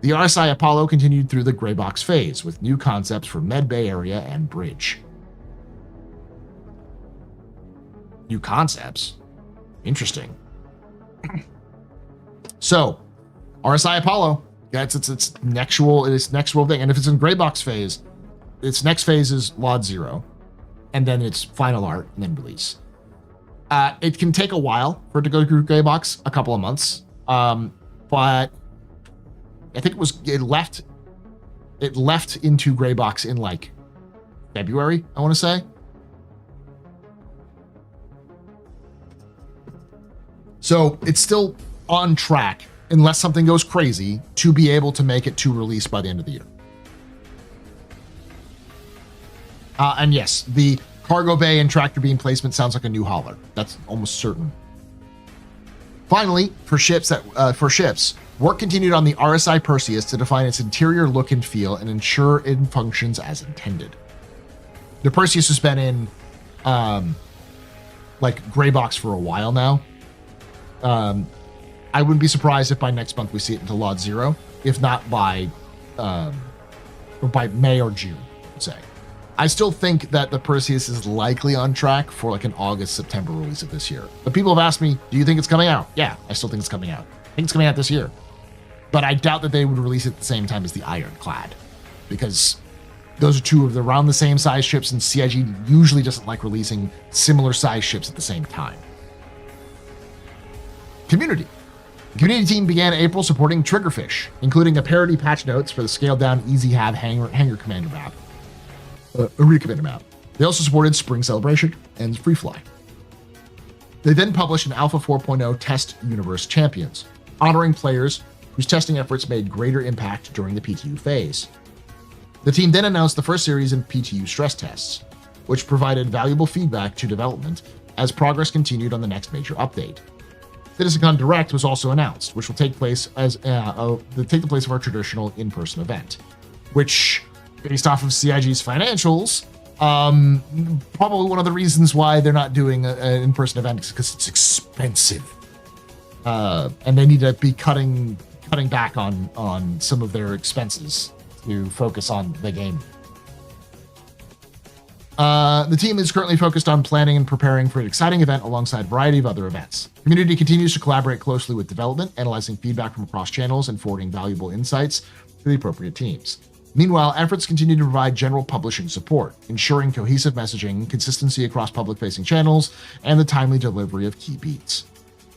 The RSI Apollo continued through the gray box phase with new concepts for Med Bay area and bridge. New concepts? Interesting. So, RSI Apollo, that's its next thing. And if it's in gray box phase, its next phase is LOD 0, and then it's final art, and then release. It can take a while for it to go through gray box, a couple of months. But I think it left into gray box in like February, I want to say. So it's still on track, unless something goes crazy, to be able to make it to release by the end of the year. And yes, the cargo bay and tractor beam placement sounds like a new hauler. That's almost certain. Finally, for ships, work continued on the RSI Perseus to define its interior look and feel and ensure it functions as intended. The Perseus has been in like gray box for a while now. I wouldn't be surprised if by next month we see it into LOD 0, if not by May or June, I would say. I still think that the Perseus is likely on track for like an August, September release of this year. But people have asked me, do you think it's coming out? Yeah, I still think it's coming out. I think it's coming out this year. But I doubt that they would release it at the same time as the Ironclad, because those are two of around the same size ships, and CIG usually doesn't like releasing similar size ships at the same time. Community. The community team began April supporting Triggerfish, including a parody patch notes for the scaled down Easy Have Hangar Commander map. Arena Commander map. They also supported Spring Celebration and Free Fly. They then published an Alpha 4.0 Test Universe Champions, honoring players whose testing efforts made greater impact during the PTU phase. The team then announced the first series in PTU stress tests, which provided valuable feedback to development as progress continued on the next major update. CitizenCon Direct was also announced, which will take place of our traditional in-person event, which, based off of CIG's financials, probably one of the reasons why they're not doing an in-person event is because it's expensive, and they need to be cutting back on some of their expenses to focus on the game. The team is currently focused on planning and preparing for an exciting event alongside a variety of other events. The community continues to collaborate closely with development, analyzing feedback from across channels and forwarding valuable insights to the appropriate teams. Meanwhile, efforts continue to provide general publishing support, ensuring cohesive messaging, consistency across public-facing channels, and the timely delivery of key beats.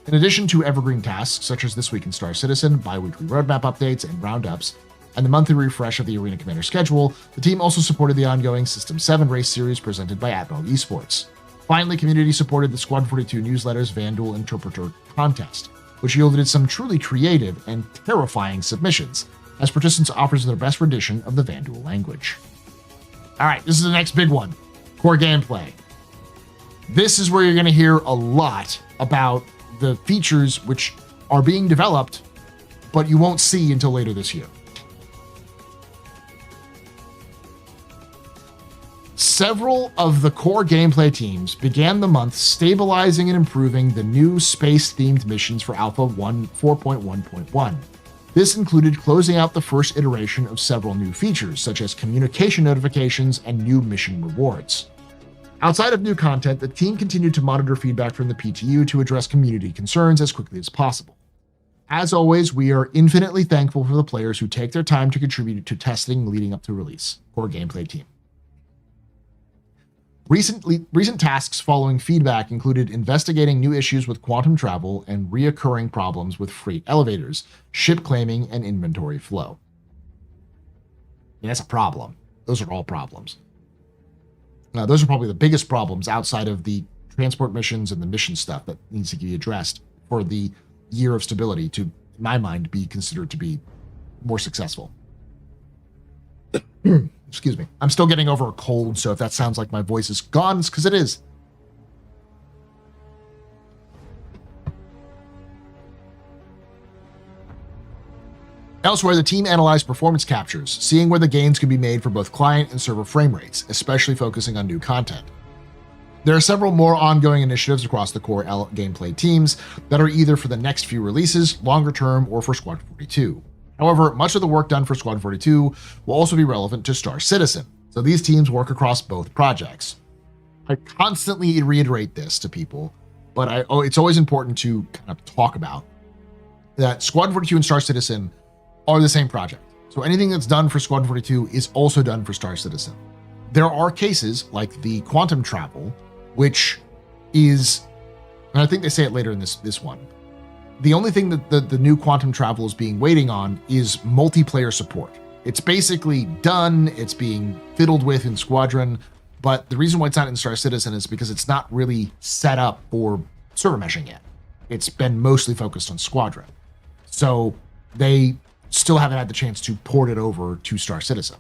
In addition to evergreen tasks such as This Week in Star Citizen, bi-weekly roadmap updates and roundups, and the monthly refresh of the Arena Commander schedule, the team also supported the ongoing System 7 race series presented by Atmo Esports. Finally, community supported the Squad 42 newsletter's Vandal Interpreter contest, which yielded some truly creative and terrifying submissions, as participants offers their best rendition of the Vandal language. All right, this is the next big one, core gameplay. This is where you're going to hear a lot about the features which are being developed, but you won't see until later this year. Several of the core gameplay teams began the month stabilizing and improving the new space-themed missions for Alpha 4.1.1. This included closing out the first iteration of several new features, such as communication notifications and new mission rewards. Outside of new content, the team continued to monitor feedback from the PTU to address community concerns as quickly as possible. As always, we are infinitely thankful for the players who take their time to contribute to testing leading up to release. Core gameplay team. Recent tasks following feedback included investigating new issues with quantum travel and reoccurring problems with freight elevators, ship claiming, and inventory flow. Yeah, that's a problem. Those are all problems. Those are probably the biggest problems outside of the transport missions and the mission stuff that needs to be addressed for the year of stability to, in my mind, be considered to be more successful. Excuse me. I'm still getting over a cold, so if that sounds like my voice is gone, it's because it is. Elsewhere, the team analyzed performance captures, seeing where the gains could be made for both client and server frame rates, especially focusing on new content. There are several more ongoing initiatives across the core gameplay teams that are either for the next few releases, longer term, or for Squad 42. However, much of the work done for Squad 42 will also be relevant to Star Citizen, so these teams work across both projects. I constantly reiterate this to people, but it's always important to kind of talk about that Squad 42 and Star Citizen are the same project. So anything that's done for Squad 42 is also done for Star Citizen. There are cases like the quantum travel, which is, and I think they say it later in this one, the only thing that the new quantum travel is being waiting on is multiplayer support. It's basically done, it's being fiddled with in Squadron, but the reason why it's not in Star Citizen is because it's not really set up for server meshing yet. It's been mostly focused on Squadron. So they still haven't had the chance to port it over to Star Citizen.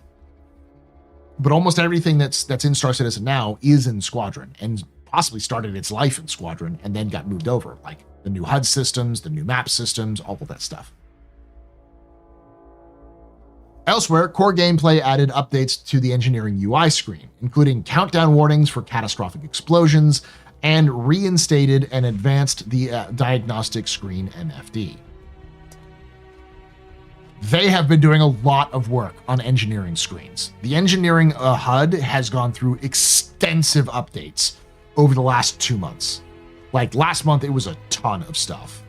But almost everything that's in Star Citizen now is in Squadron, and possibly started its life in Squadron and then got moved over, like the new HUD systems, the new map systems, all of that stuff. Elsewhere, core gameplay added updates to the engineering UI screen, including countdown warnings for catastrophic explosions, and reinstated and advanced the diagnostic screen MFD. They have been doing a lot of work on engineering screens. The engineering HUD has gone through extensive updates over the last 2 months. Like last month, it was a ton of stuff.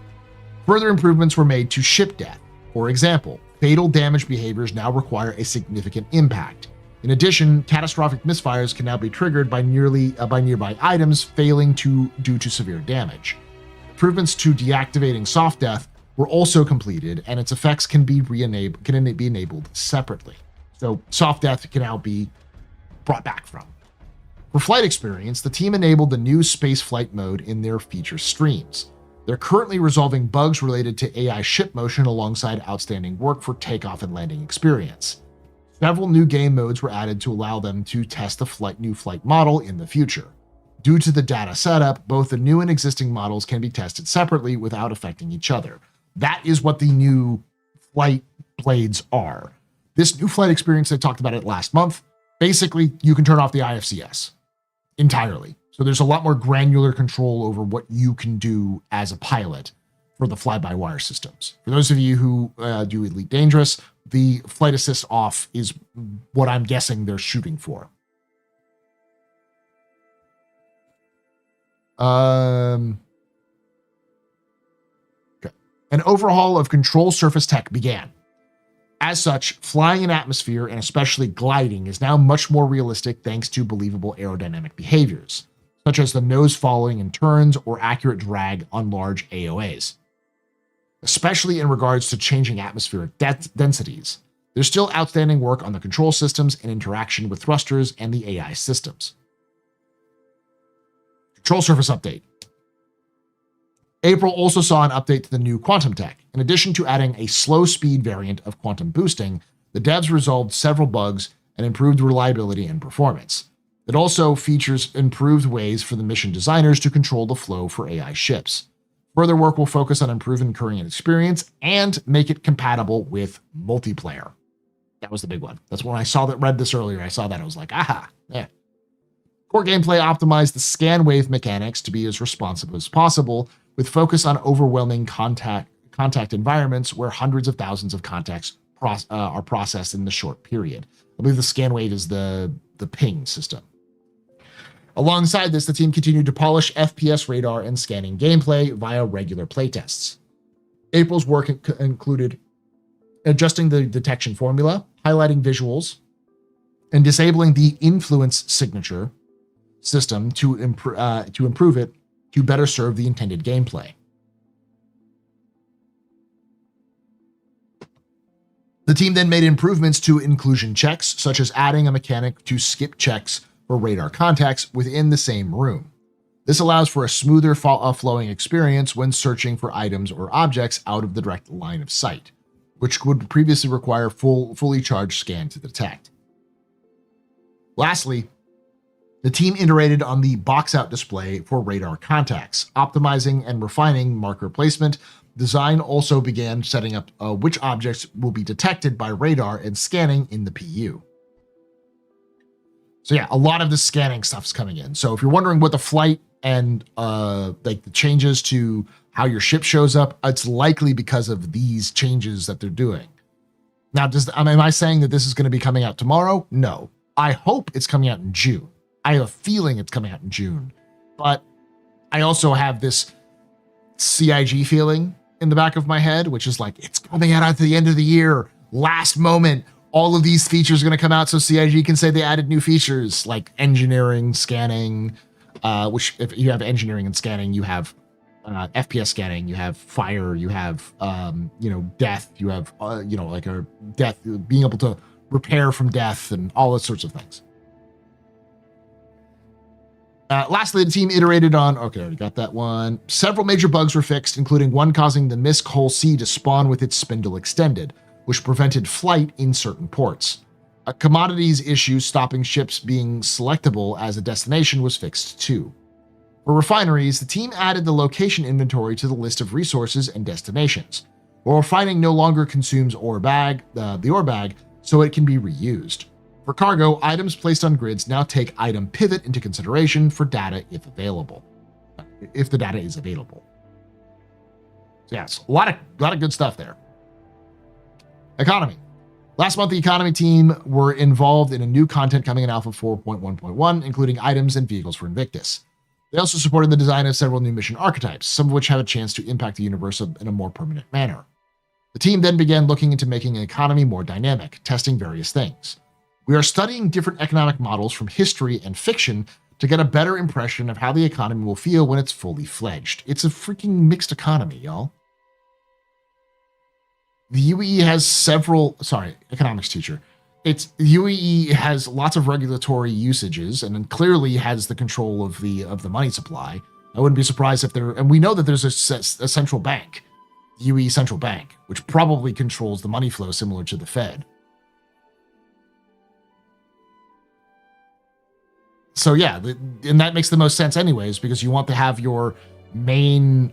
Further improvements were made to ship death. For example, fatal damage behaviors now require a significant impact. In addition, catastrophic misfires can now be triggered by nearby items failing due to severe damage. Improvements to deactivating soft death were also completed, and its effects can be enabled separately. So soft death can now be brought back from. For flight experience, the team enabled the new space flight mode in their feature streams. They're currently resolving bugs related to AI ship motion alongside outstanding work for takeoff and landing experience. Several new game modes were added to allow them to test the new flight model in the future. Due to the data setup, both the new and existing models can be tested separately without affecting each other. That is what the new flight blades are. This new flight experience, I talked about it last month. Basically, you can turn off the IFCS entirely. So there's a lot more granular control over what you can do as a pilot for the fly-by-wire systems. For those of you who do Elite Dangerous, the flight assist off is what I'm guessing they're shooting for. Okay. An overhaul of control surface tech began. As such, flying in atmosphere and especially gliding is now much more realistic thanks to believable aerodynamic behaviors, such as the nose falling in turns or accurate drag on large AOAs. Especially in regards to changing atmospheric densities, there's still outstanding work on the control systems and interaction with thrusters and the AI systems. Control surface update. April also saw an update to the new quantum tech. In addition to adding a slow speed variant of quantum boosting, the devs resolved several bugs and improved reliability and performance. It also features improved ways for the mission designers to control the flow for AI ships. Further work will focus on improving current experience and make it compatible with multiplayer. That was the big one. That's when I read this earlier. I saw that. I was like, aha, yeah. Core gameplay optimized the scan wave mechanics to be as responsive as possible, with focus on overwhelming contact environments where hundreds of thousands of contacts are processed in the short period. I believe the scan wave is the ping system. Alongside this, the team continued to polish FPS radar and scanning gameplay via regular playtests. April's work included adjusting the detection formula, highlighting visuals, and disabling the influence signature system to improve it to better serve the intended gameplay. The team then made improvements to inclusion checks, such as adding a mechanic to skip checks for radar contacts within the same room. This allows for a smoother flowing experience when searching for items or objects out of the direct line of sight, which would previously require fully charged scan to detect. Lastly, the team iterated on the box-out display for radar contacts, optimizing and refining marker placement. Design also began setting up which objects will be detected by radar and scanning in the PU. So yeah, a lot of the scanning stuff's coming in. So if you're wondering what the flight and like the changes to how your ship shows up, it's likely because of these changes that they're doing. Now, am I saying that this is going to be coming out tomorrow? No. I hope it's coming out in June. I have a feeling it's coming out in June. But I also have this CIG feeling in the back of my head, which is like, it's coming out at the end of the year, last moment. All of these features are going to come out so CIG can say they added new features like engineering, scanning, which if you have engineering and scanning, you have FPS scanning, you have fire, you have, death, you have, like a death, being able to repair from death and all those sorts of things. Lastly, the team iterated on, okay, I already got that one. Several major bugs were fixed, including one causing the Misk Hull C to spawn with its spindle extended, which prevented flight in certain ports. A commodities issue stopping ships being selectable as a destination was fixed too. For refineries, the team added the location inventory to the list of resources and destinations, where refining no longer consumes the ore bag, so it can be reused. For cargo, items placed on grids now take item pivot into consideration for data if available. If the data is available. So yes, a lot of good stuff there. Economy. Last month, the economy team were involved in a new content coming in Alpha 4.1.1, including items and vehicles for Invictus. They also supported the design of several new mission archetypes, some of which have a chance to impact the universe in a more permanent manner. The team then began looking into making an economy more dynamic, testing various things. We are studying different economic models from history and fiction to get a better impression of how the economy will feel when it's fully fledged. It's a freaking mixed economy, y'all. The UEE has economics teacher. UEE has lots of regulatory usages and then clearly has the control of the money supply. I wouldn't be surprised if and we know that there's a central bank, the UEE central bank, which probably controls the money flow similar to the Fed. So yeah, and that makes the most sense anyways, because you want to have your main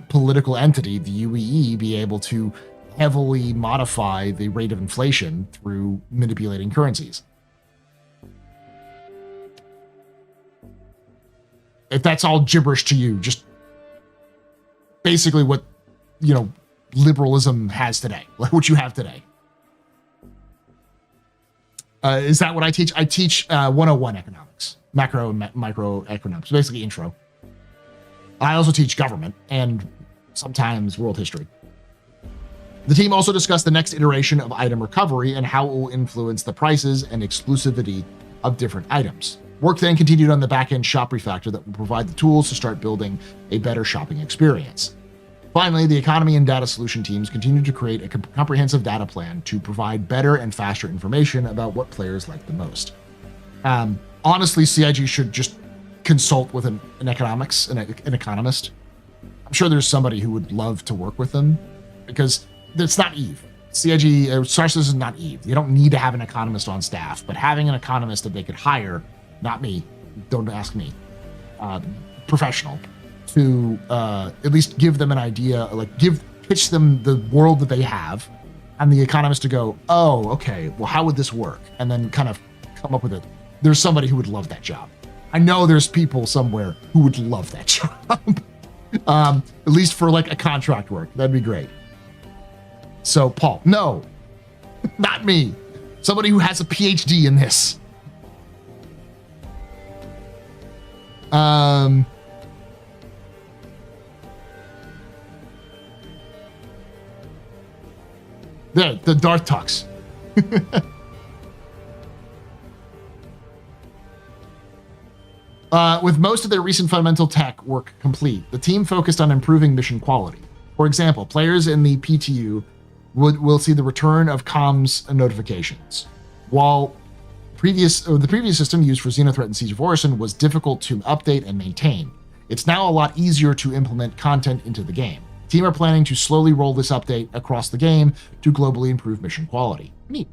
political entity, the UEE, be able to heavily modify the rate of inflation through manipulating currencies. If that's all gibberish to you, just basically what, liberalism has today, like what you have today. Is that what I teach? I teach 101 economics, macro and micro economics, basically intro. I also teach government and sometimes world history. The team also discussed the next iteration of item recovery and how it will influence the prices and exclusivity of different items. Work then continued on the back-end shop refactor that will provide the tools to start building a better shopping experience. Finally, the economy and data solution teams continue to create a comprehensive data plan to provide better and faster information about what players like the most. Honestly, CIG should just consult with an economist. I'm sure there's somebody who would love to work with them because it's not Eve. CIG, StarCitizen is not Eve. You don't need to have an economist on staff, but having an economist that they could hire, not me, don't ask me, professional, to at least give them an idea, like pitch them the world that they have, and the economist to go, oh, okay, well, how would this work? And then kind of come up with it. There's somebody who would love that job. I know there's people somewhere who would love that job. At least for like a contract work. That'd be great. So, Paul, no, not me. Somebody who has a PhD in this. The Darth talks. With most of their recent fundamental tech work complete, the team focused on improving mission quality. For example, players in the PTU will see the return of comms notifications. While the previous system used for Xenothreat and Siege of Orison was difficult to update and maintain, it's now a lot easier to implement content into the game. The team are planning to slowly roll this update across the game to globally improve mission quality. Neat.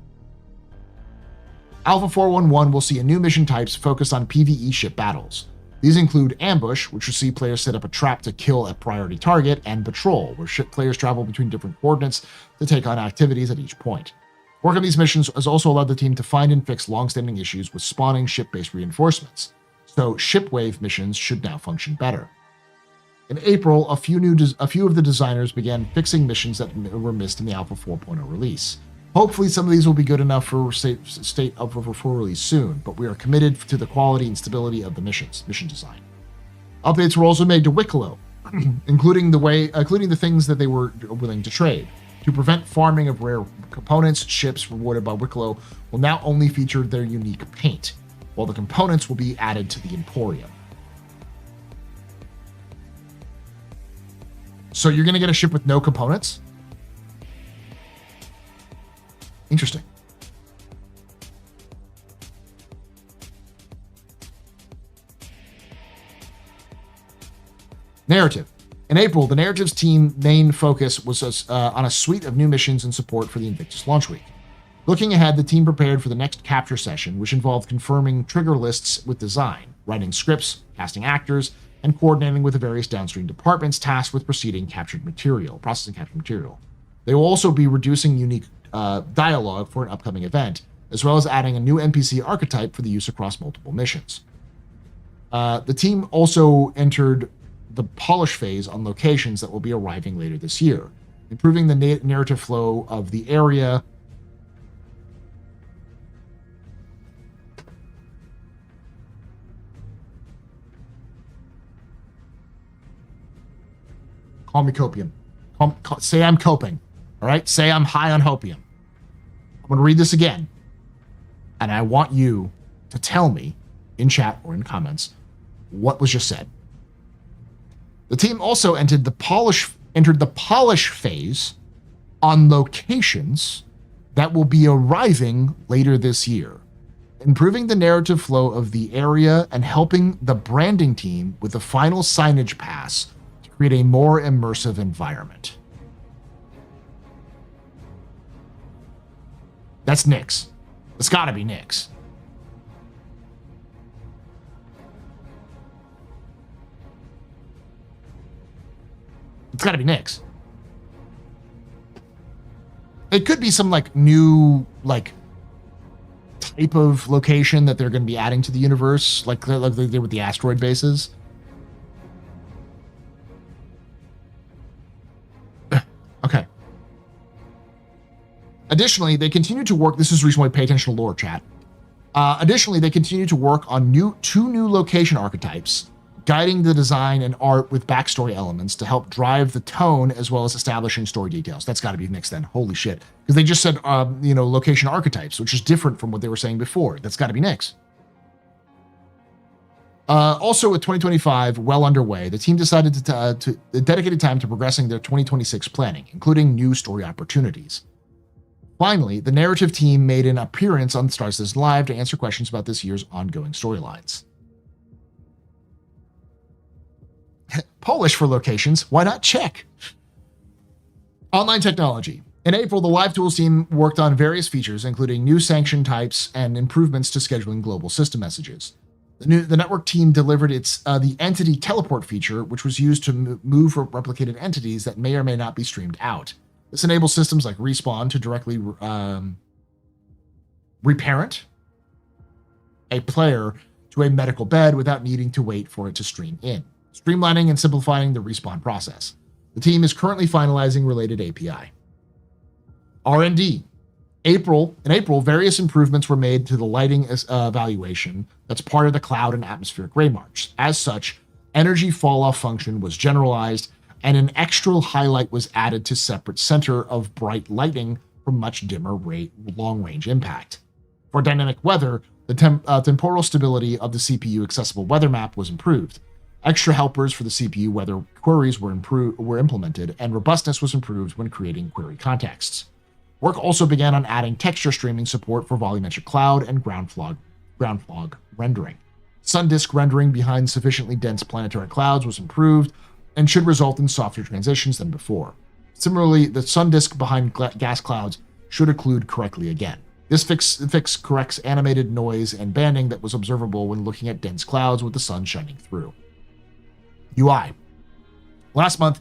Alpha 411 will see a new mission types focused on PvE ship battles. These include Ambush, which will see players set up a trap to kill a priority target, and Patrol, where ship players travel between different coordinates to take on activities at each point. Work on these missions has also allowed the team to find and fix long-standing issues with spawning ship-based reinforcements, so ship wave missions should now function better. In April, a few of the designers began fixing missions that were missed in the Alpha 4.0 release. Hopefully some of these will be good enough for state of release soon, but we are committed to the quality and stability of the mission design. Updates were also made to Wicklow, including the things that they were willing to trade. To prevent farming of rare components, ships rewarded by Wicklow will now only feature their unique paint, while the components will be added to the Emporium. So you're going to get a ship with no components? Interesting. Narrative. In April, the Narrative's team main focus was on a suite of new missions and support for the Invictus launch week. Looking ahead, the team prepared for the next capture session, which involved confirming trigger lists with design, writing scripts, casting actors, and coordinating with the various downstream departments tasked with processing captured material. They will also be reducing unique dialogue for an upcoming event, as well as adding a new NPC archetype for the use across multiple missions. The team also entered the polish phase on locations that will be arriving later this year, improving the narrative flow of the area. Call me copium. Say I'm coping. All right? Say I'm high on hopium. I'm going to read this again. And I want you to tell me in chat or in comments what was just said. The team also entered the polish phase on locations that will be arriving later this year, improving the narrative flow of the area and helping the branding team with the final signage pass to create a more immersive environment. That's Nyx. It's got to be Nyx. It's got to be Nyx. It could be some new type of location that they're going to be adding to the universe, like they did with the asteroid bases. Okay. Additionally, they continue to work. This is the reason why I pay attention to lore, chat. Additionally, they continue to work on two new location archetypes, guiding the design and art with backstory elements to help drive the tone as well as establishing story details. That's got to be Nyx then. Holy shit. Because they just said, location archetypes, which is different from what they were saying before. That's got to be Nyx. Also, with 2025 well underway, the team decided to dedicate time to progressing their 2026 planning, including new story opportunities. Finally, the narrative team made an appearance on StarCitizen Live to answer questions about this year's ongoing storylines. Polish for locations, why not Czech? Online technology. In April, the Live Tools team worked on various features, including new sanction types and improvements to scheduling global system messages. The network team delivered the entity teleport feature, which was used to move replicated entities that may or may not be streamed out. This enables systems like Respawn to directly reparent a player to a medical bed without needing to wait for it to stream in, streamlining and simplifying the respawn process. The team is currently finalizing related API. R&D. In April, various improvements were made to the lighting evaluation that's part of the cloud and atmospheric ray march. As such, energy fall-off function was generalized, and an extra highlight was added to separate center of bright lighting for much dimmer long-range impact. For dynamic weather, the temporal stability of the CPU accessible weather map was improved. Extra helpers for the CPU weather queries were implemented, and robustness was improved when creating query contexts. Work also began on adding texture streaming support for volumetric cloud and ground fog rendering. Sun disk rendering behind sufficiently dense planetary clouds was improved and should result in softer transitions than before. Similarly, the sun disk behind gas clouds should occlude correctly again. This fix corrects animated noise and banding that was observable when looking at dense clouds with the sun shining through. UI. Last month,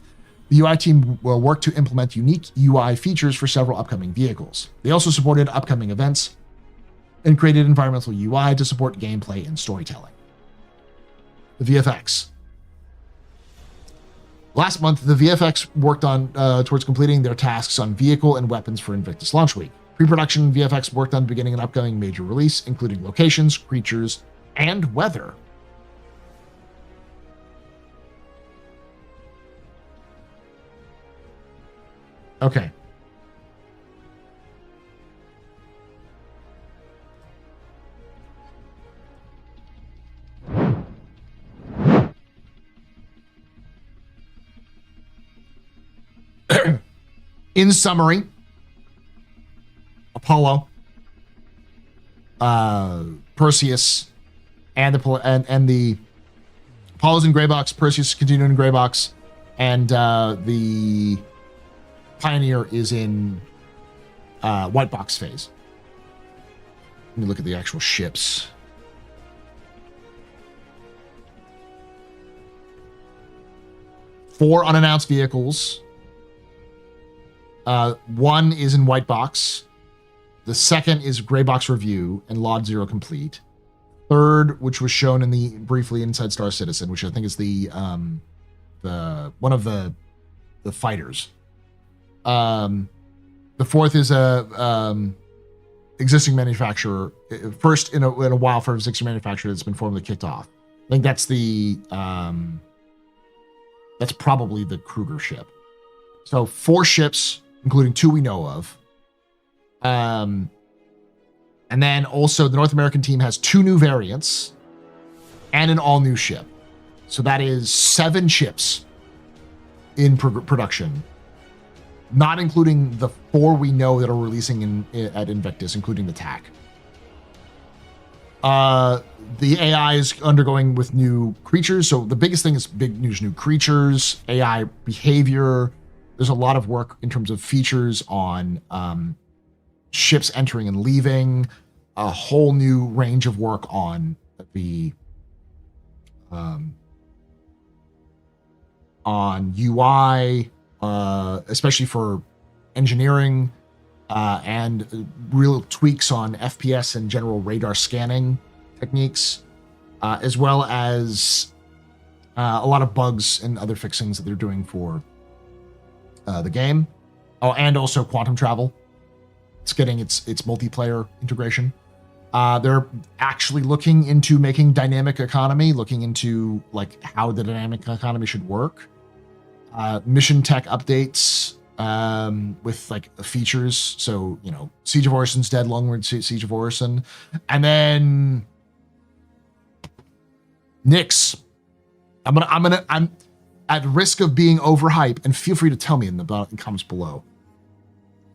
the UI team will work to implement unique UI features for several upcoming vehicles. They also supported upcoming events and created environmental UI to support gameplay and storytelling. The VFX. Last month, the VFX worked on towards completing their tasks on vehicle and weapons for Invictus launch week. Pre-production VFX work done beginning an upcoming major release, including locations, creatures, and weather. Okay. In summary, Apollo, Perseus, and the Apollo's in gray box, Perseus is continuing in gray box, and the Pioneer is in white box phase. Let me look at the actual ships. Four unannounced vehicles. One is in white box. The second is gray box review and Laud Zero complete. Third, which was shown in the briefly inside Star Citizen, which I think is the one of the fighters. The fourth is a existing manufacturer. First in a while for an existing manufacturer that's been formally kicked off. I think that's the that's probably the Kruger ship. So 4 ships, including 2 we know of. And then also the North American team has 2 new variants and an all-new ship. So that is 7 ships in production, not including the 4 we know that are releasing at Invictus, including the TAC. The AI is undergoing with new creatures. So the biggest thing is big news, new creatures, AI behavior. There's a lot of work in terms of features on ships entering and leaving, a whole new range of work on the on UI, especially for engineering, and real tweaks on FPS and general radar scanning techniques, as well as a lot of bugs and other fixings that they're doing for the game. Oh, and also quantum travel. It's getting its multiplayer integration. They're actually looking into making dynamic economy, looking into like how the dynamic economy should work. Mission tech updates with like features. So, you know, Siege of Orison's dead, Longward Siege of Orison. And then Nyx. I'm at risk of being overhyped, and feel free to tell me in the comments below.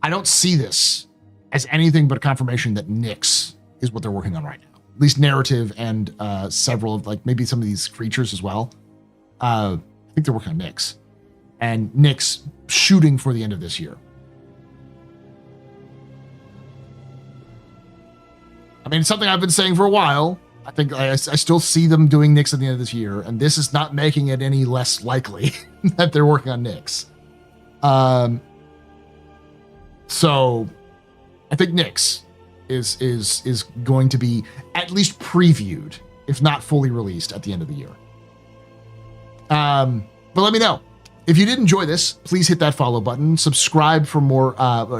I don't see this as anything but a confirmation that Nyx is what they're working on right now. At least narrative and several of like maybe some of these creatures as well. I think they're working on Nyx. And Nyx shooting for the end of this year. I mean, it's something I've been saying for a while. I think I still see them doing Nyx at the end of this year, and this is not making it any less likely that they're working on Nyx. So I think Nyx is going to be at least previewed, if not fully released, at the end of the year. But let me know. If you did enjoy this, please hit that follow button, subscribe for more,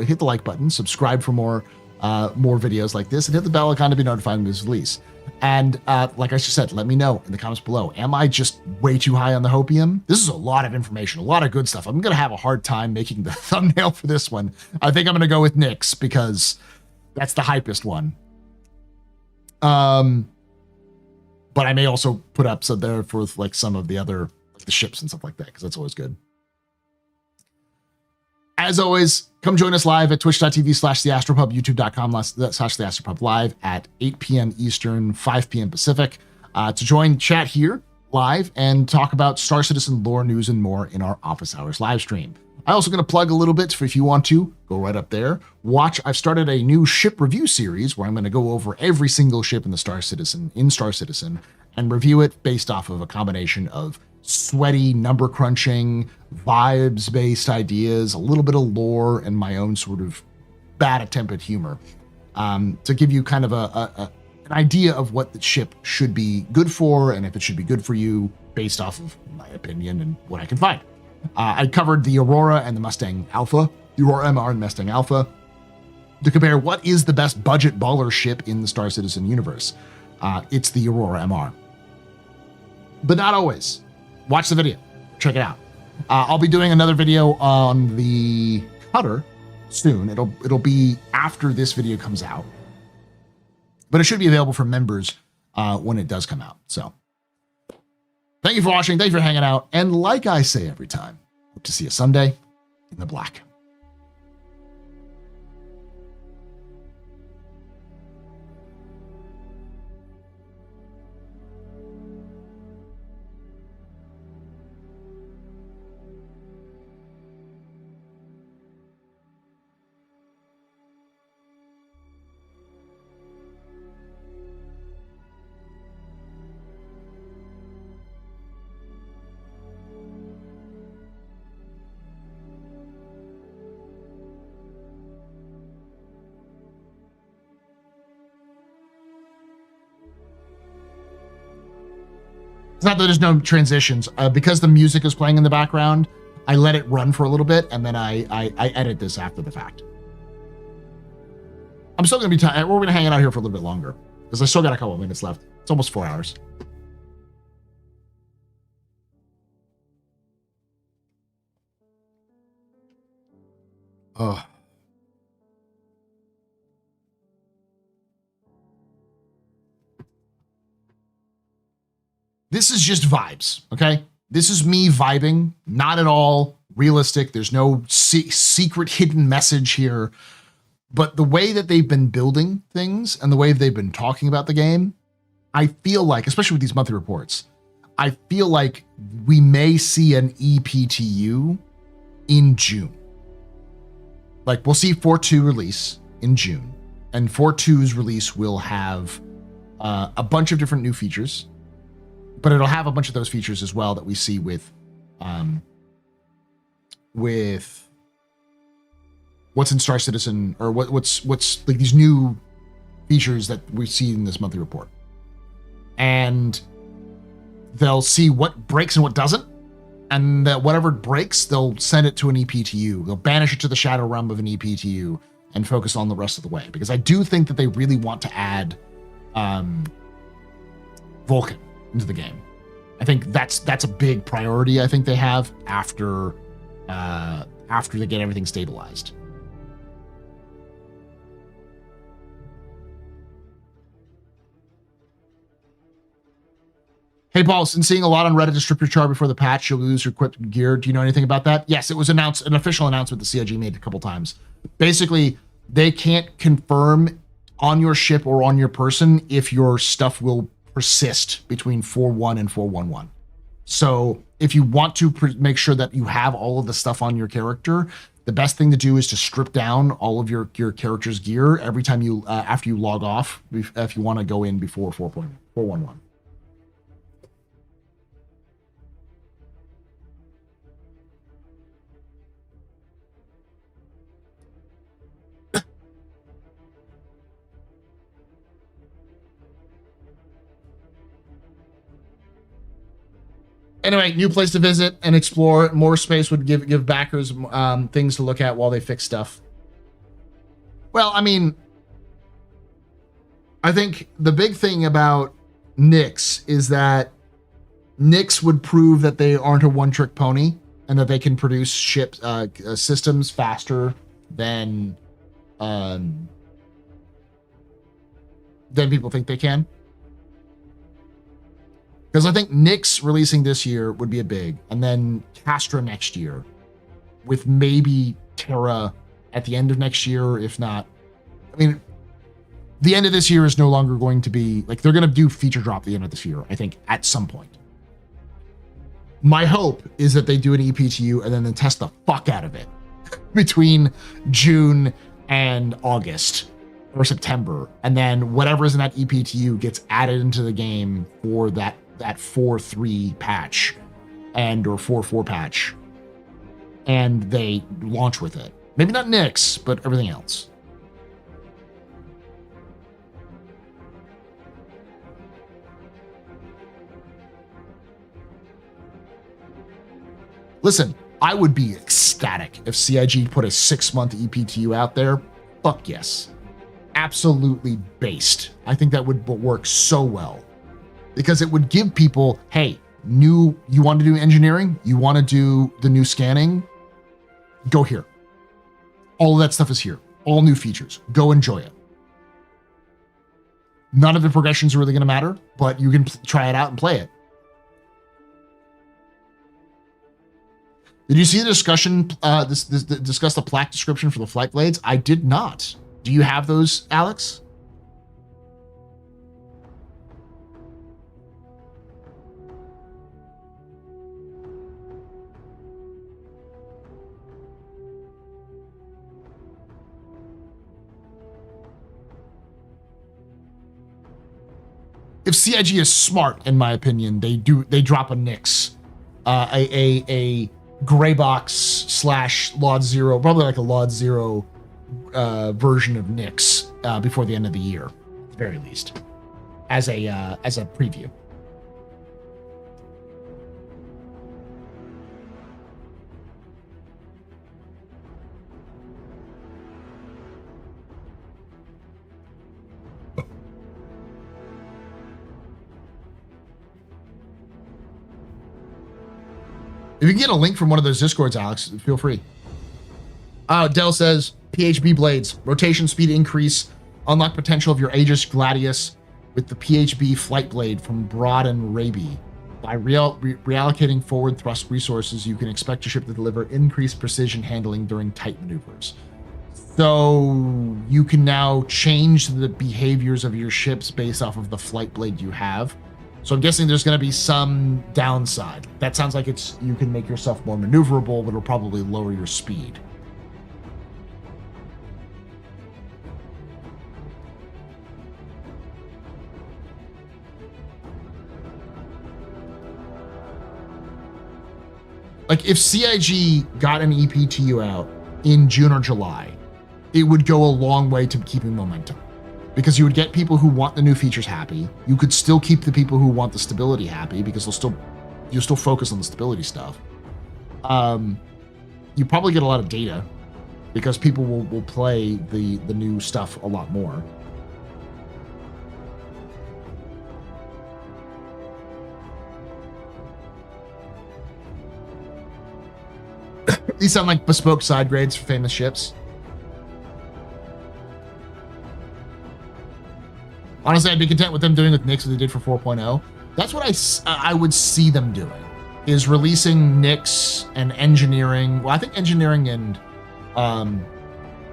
hit the like button, subscribe for more videos like this, and hit the bell icon to be notified when this release. And like I just said, let me know in the comments below. Am I just way too high on the hopium? This is a lot of information, a lot of good stuff. I'm going to have a hard time making the thumbnail for this one. I think I'm going to go with Nyx because that's the hypest one. But I may also put up some there for like some of the other like the ships and stuff like that, because that's always good. As always, come join us live at twitch.tv/TheAstroPub, youtube.com/TheAstroPub live at 8 p.m. Eastern, 5 p.m. Pacific, to join chat here live and talk about Star Citizen lore, news, and more in our office hours live stream. I'm also going to plug a little bit for if you want to go right up there. Watch, I've started a new ship review series where I'm going to go over every single ship in the Star Citizen and review it based off of a combination of sweaty number crunching, vibes based ideas, a little bit of lore, and my own sort of bad attempt at humor, to give you kind of an idea of what the ship should be good for and if it should be good for you based off of my opinion and what I can find. I covered the Aurora and the Mustang Alpha, the Aurora MR and Mustang Alpha. to compare what is the best budget baller ship in the Star Citizen universe. It's the Aurora MR. But not always. Watch the video. Check it out. I'll be doing another video on the Cutter soon. It'll be after this video comes out. But it should be available for members when it does come out. So thank you for watching. Thank you for hanging out. And like I say every time, hope to see you someday in the black. It's not that there's no transitions. Because the music is playing in the background, I let it run for a little bit, and then I edit this after the fact. I'm still going to be we're going to hang out here for a little bit longer, because I still got a couple of minutes left. It's almost 4 hours. Oh. This is just vibes, okay? This is me vibing, not at all realistic. There's no secret hidden message here. But the way that they've been building things and the way they've been talking about the game, I feel like, especially with these monthly reports, I feel like we may see an EPTU in June. Like, we'll see 4.2 release in June, and 4.2's release will have a bunch of different new features. But it'll have a bunch of those features as well that we see with what's in Star Citizen, or what's like these new features that we see in this monthly report. And they'll see what breaks and what doesn't, and that whatever breaks, they'll send it to an EPTU. They'll banish it to the shadow realm of an EPTU and focus on the rest of the way. Because I do think that they really want to add Vulcan into the game. I think that's a big priority I think they have after they get everything stabilized. Hey Paul, since seeing a lot on Reddit to strip your char before the patch, you'll lose your equipped gear. Do you know anything about that? Yes, it was announced, an official announcement the CIG made a couple times. Basically, they can't confirm on your ship or on your person if your stuff will persist between 4.1 and 4.11. So if you want to make sure that you have all of the stuff on your character, the best thing to do is to strip down all of your character's gear every time you after you log off, if you want to go in before 4.11. Anyway, new place to visit and explore. More space would give backers things to look at while they fix stuff. Well, I mean, I think the big thing about Nyx is that Nyx would prove that they aren't a one-trick pony and that they can produce ships, systems faster than people think they can. Because I think Nyx releasing this year would be a big, and then Castra next year, with maybe Terra at the end of next year, if not. I mean, the end of this year is no longer going to be, like, they're going to do feature drop the end of this year, I think, at some point. My hope is that they do an EPTU and then they test the fuck out of it between June and August or September, and then whatever's in that EPTU gets added into the game for that 4.3 patch and or 4.4 patch, and they launch with it. Maybe not Nyx, but everything else. Listen, I would be ecstatic if CIG put a 6-month EPTU out there Fuck yes. Absolutely based. I think that would work so well because it would give people, hey, you want to do engineering? You want to do the new scanning? Go here. All of that stuff is here. All new features. Go enjoy it. None of the progressions are really going to matter, but you can try it out and play it. Did you see the discussion, discuss the plaque description for the flight blades? I did not. Do you have those, Alex? If CIG is smart, in my opinion, they drop a Nyx, a gray box / Laud Zero, probably like a Laud Zero version of Nyx before the end of the year, at the very least, as a preview. If you can get a link from one of those Discords, Alex, feel free. Dell says, PHB blades, rotation speed increase, unlock potential of your Aegis Gladius with the PHB flight blade from Broad and Raby. By reallocating forward thrust resources, you can expect your ship to deliver increased precision handling during tight maneuvers. So you can now change the behaviors of your ships based off of the flight blade you have. So I'm guessing there's going to be some downside. That sounds like you can make yourself more maneuverable, but it'll probably lower your speed. Like if CIG got an EPTU out in June or July, it would go a long way to keeping momentum. Because you would get people who want the new features happy. You could still keep the people who want the stability happy because you'll still focus on the stability stuff. You probably get a lot of data because people will play the new stuff a lot more. These sound like bespoke side grades for famous ships. Honestly, I'd be content with them doing with Nyx what they did for 4.0. That's what I would see them doing, is releasing Nyx and engineering. Well, I think engineering and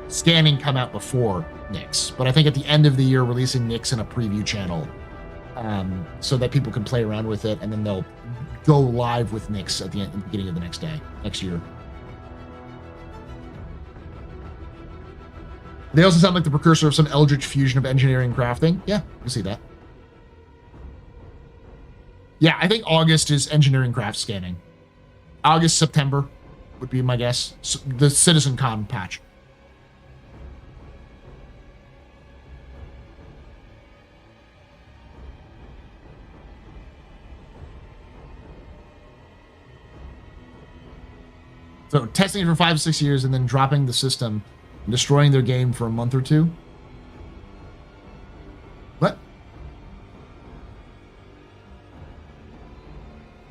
scanning come out before Nyx, but I think at the end of the year, releasing Nyx in a preview channel so that people can play around with it, and then they'll go live with Nyx at the beginning of the next year. They also sound like the precursor of some eldritch fusion of engineering and crafting. Yeah, you see that. Yeah, I think August is engineering craft scanning. August, September would be my guess. The CitizenCon patch. So testing it for 5 to 6 years and then dropping the system and destroying their game for a month or two. What?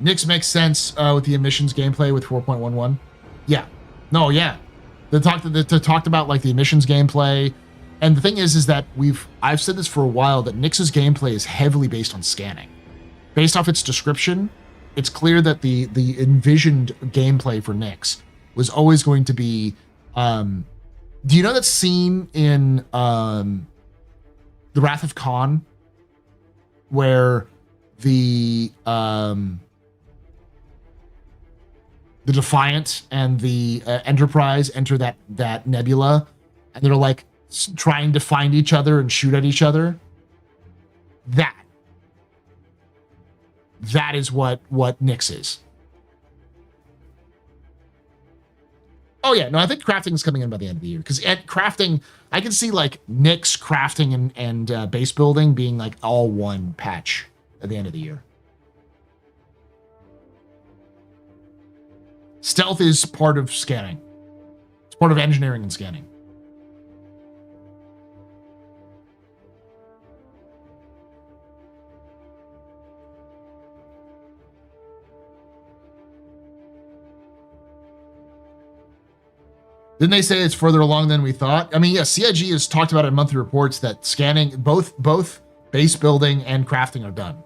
Nyx makes sense with the emissions gameplay with 4.11. Yeah. No, yeah. They talked about like the emissions gameplay. And the thing is that I've said this for a while, that Nyx's gameplay is heavily based on scanning. Based off its description, it's clear that the envisioned gameplay for Nyx was always going to be do you know that scene in The Wrath of Khan where the Defiant and the Enterprise enter that nebula, and they're like trying to find each other and shoot at each other? That is what Nyx is. Oh yeah, no, I think crafting is coming in by the end of the year, because at crafting, I can see like Nyx, crafting, and base building being like all one patch at the end of the year. Stealth is part of scanning. It's part of engineering and scanning. Didn't they say it's further along than we thought? I mean, yeah, CIG has talked about in monthly reports that scanning, both base building and crafting are done.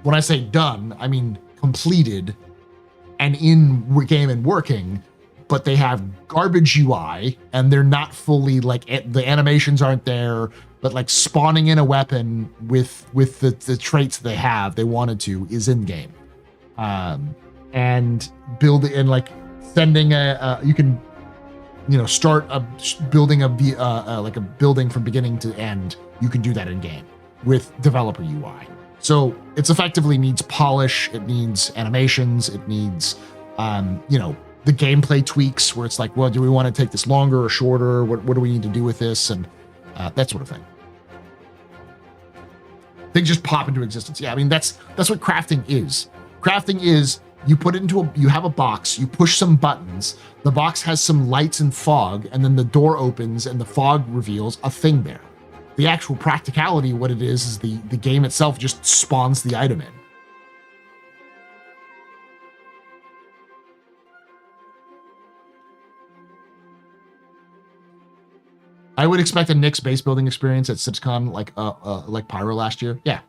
When I say done, I mean completed and in game and working, but they have garbage UI and they're not fully, like, the animations aren't there, but like spawning in a weapon with the traits they have, they wanted to, is in game. And build and like sending you can, you know, start building like a building from beginning to end. You can do that in game with developer UI. So it's effectively needs polish, it needs animations, it needs, you know, the gameplay tweaks where it's like, well, do we want to take this longer or shorter? What do we need to do with this? And that sort of thing. Things just pop into existence. Yeah, I mean, that's what crafting is. Crafting is you put it into you have a box, you push some buttons, the box has some lights and fog, and then the door opens and the fog reveals a thing there. The actual practicality, what it is the game itself just spawns the item in. I would expect a Nyx base building experience at CITSCon like Pyro last year. Yeah.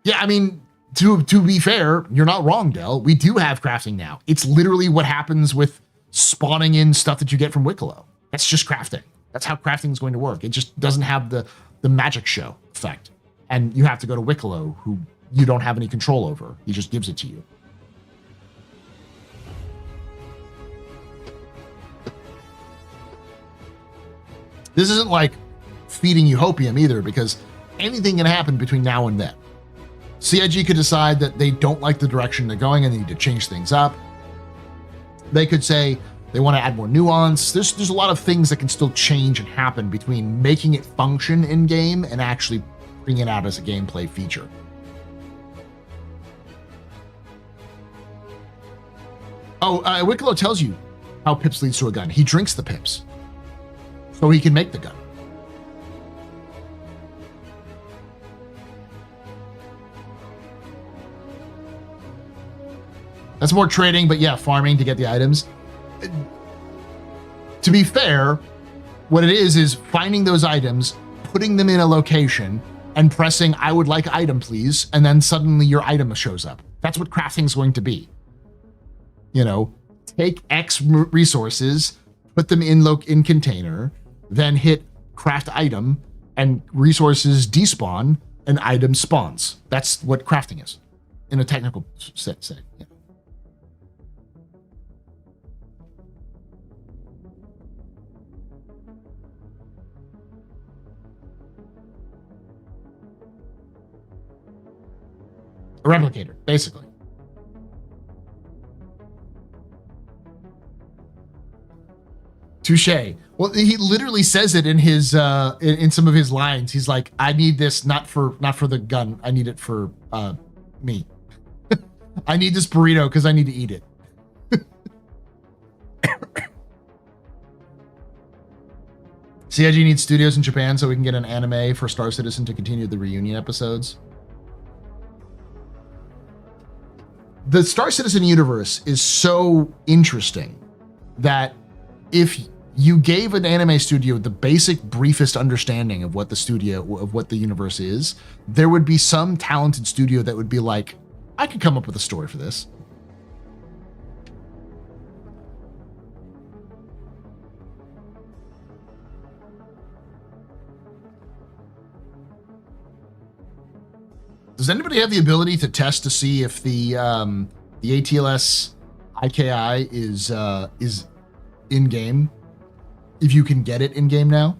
Yeah, I mean, to be fair, you're not wrong, Del. We do have crafting now. It's literally what happens with spawning in stuff that you get from Wicklow. That's just crafting. That's how crafting is going to work. It just doesn't have the magic show effect. And you have to go to Wicklow, who you don't have any control over. He just gives it to you. This isn't like feeding you hopium either, because anything can happen between now and then. CIG could decide that they don't like the direction they're going and they need to change things up. They could say they want to add more nuance. There's a lot of things that can still change and happen between making it function in game and actually bringing it out as a gameplay feature. Oh, Wicklow tells you how pips leads to a gun. He drinks the pips so he can make the gun. That's more trading, but yeah, farming to get the items. To be fair, what it is finding those items, putting them in a location, and pressing, I would like item, please, and then suddenly your item shows up. That's what crafting is going to be. You know, take X resources, put them in container, then hit craft item, and resources despawn, and item spawns. That's what crafting is, in a technical sense. Yeah. A replicator, basically. Touche. Well, he literally says it in his in some of his lines. He's like, "I need this not for the gun. I need it for me. I need this burrito because I need to eat it." CIG needs studios in Japan so we can get an anime for Star Citizen to continue the reunion episodes. The Star Citizen universe is so interesting that if you gave an anime studio the basic briefest understanding of what the universe is, there would be some talented studio that would be like, I could come up with a story for this. Does anybody have the ability to test to see if the ATLS IKI is in game? If you can get it in game now?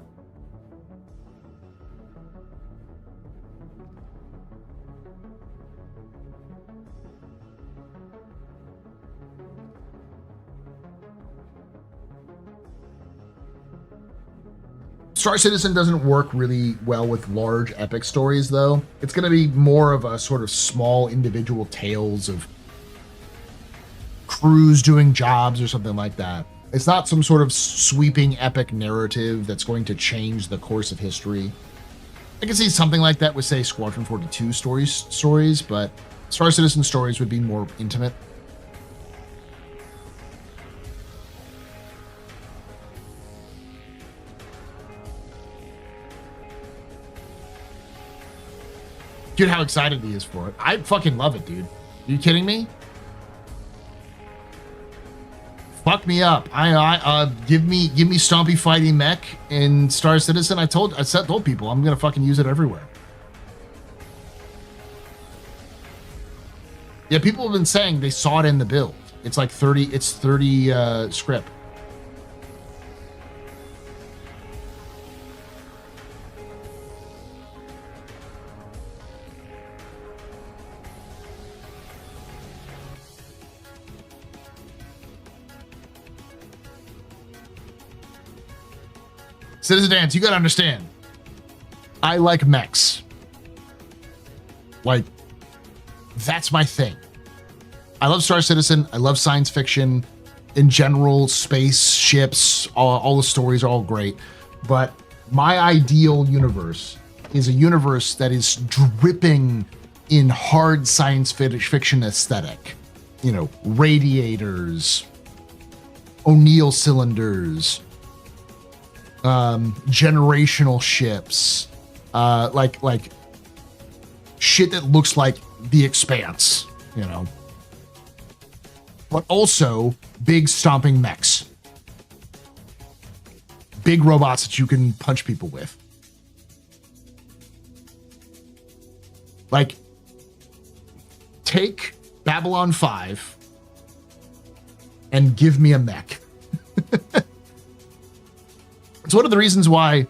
Star Citizen doesn't work really well with large epic stories, though. It's going to be more of a sort of small individual tales of crews doing jobs or something like that. It's not some sort of sweeping epic narrative that's going to change the course of history. I can see something like that with, say, Squadron 42 stories, but Star Citizen stories would be more intimate. Dude, how excited he is for it. I fucking love it, dude. Are you kidding me? Fuck me up. Give me Stompy fighting Mech in Star Citizen. I told people I'm gonna fucking use it everywhere. Yeah, people have been saying they saw it in the build. It's like 30 script. Citizen Dance, you gotta understand. I like mechs. Like, that's my thing. I love Star Citizen. I love science fiction in general, space, ships, all the stories are all great. But my ideal universe is a universe that is dripping in hard science fiction aesthetic. You know, radiators, O'Neill cylinders, generational ships, like shit that looks like The Expanse, you know, but also big stomping mechs, big robots that you can punch people with. Like, take Babylon 5 and give me a mech. It's one of the reasons why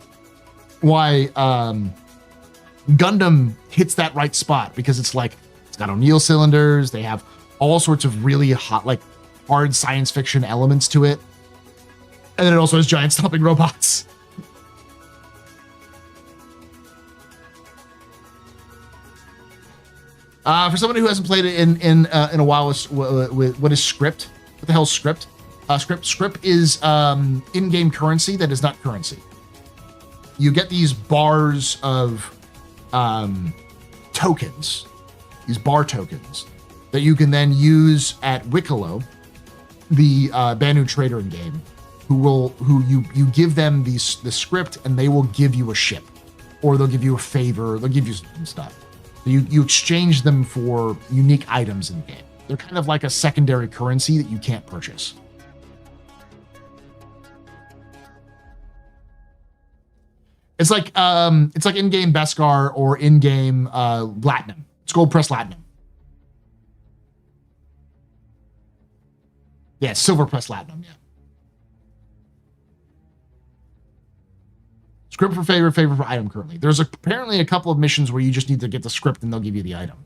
Gundam hits that right spot, because it's like, it's got O'Neill cylinders. They have all sorts of really hot, like hard science fiction elements to it. And then it also has giant stomping robots. For somebody who hasn't played it in a while, what is script? What the hell is script? Script is in-game currency that is not currency. You get these bars of tokens, these bar tokens that you can then use at Wicklow, the Banu trader in game, who you give them the script and they will give you a ship, or they'll give you a favor, they'll give you some stuff. So you exchange them for unique items in the game. They're kind of like a secondary currency that you can't purchase. It's like in-game Beskar or in-game Platinum. It's gold press Platinum. Yeah, silver press Platinum, yeah. Script for favor for item currently. There's apparently a couple of missions where you just need to get the script and they'll give you the item.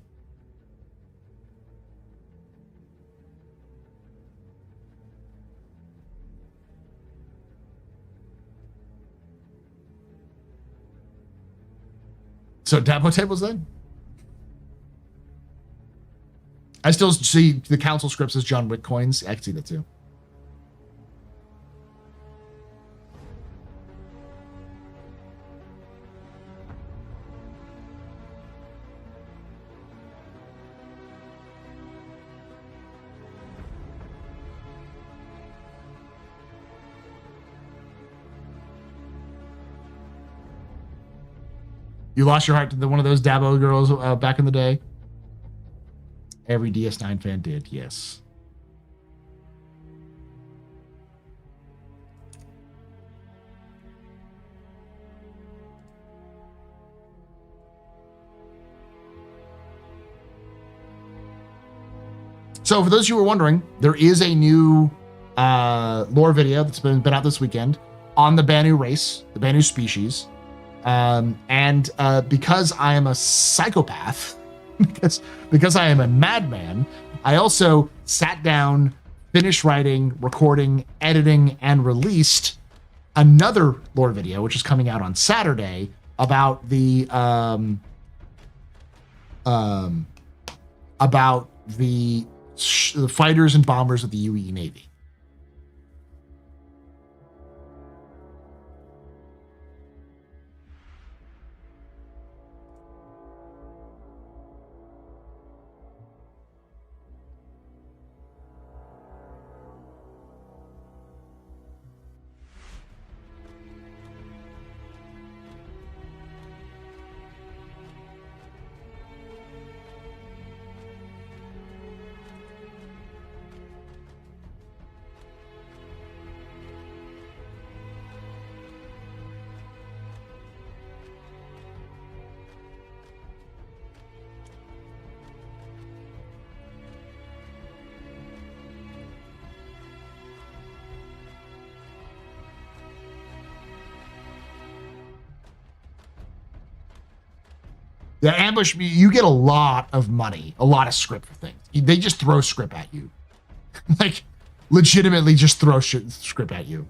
So Dabo tables then? I still see the council scripts as John Wick coins. I can see that too. You lost your heart to one of those Dabo girls back in the day? Every DS9 fan did, yes. So for those of you who are wondering, there is a new lore video that's been out this weekend on the Banu race, the Banu species. Because I am a psychopath, because I am a madman, I also sat down, finished writing, recording, editing, and released another lore video, which is coming out on Saturday, about the fighters and bombers of the UE Navy. The ambush, you get a lot of money, a lot of script for things. They just throw script at you. Like, legitimately just throw script at you.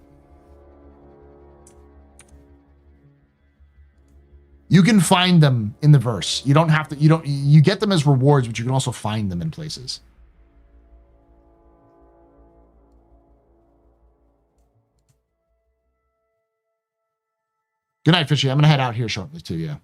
You can find them in the verse. You don't have to, you get them as rewards, but you can also find them in places. Good night, Fishy. I'm going to head out here shortly too, yeah.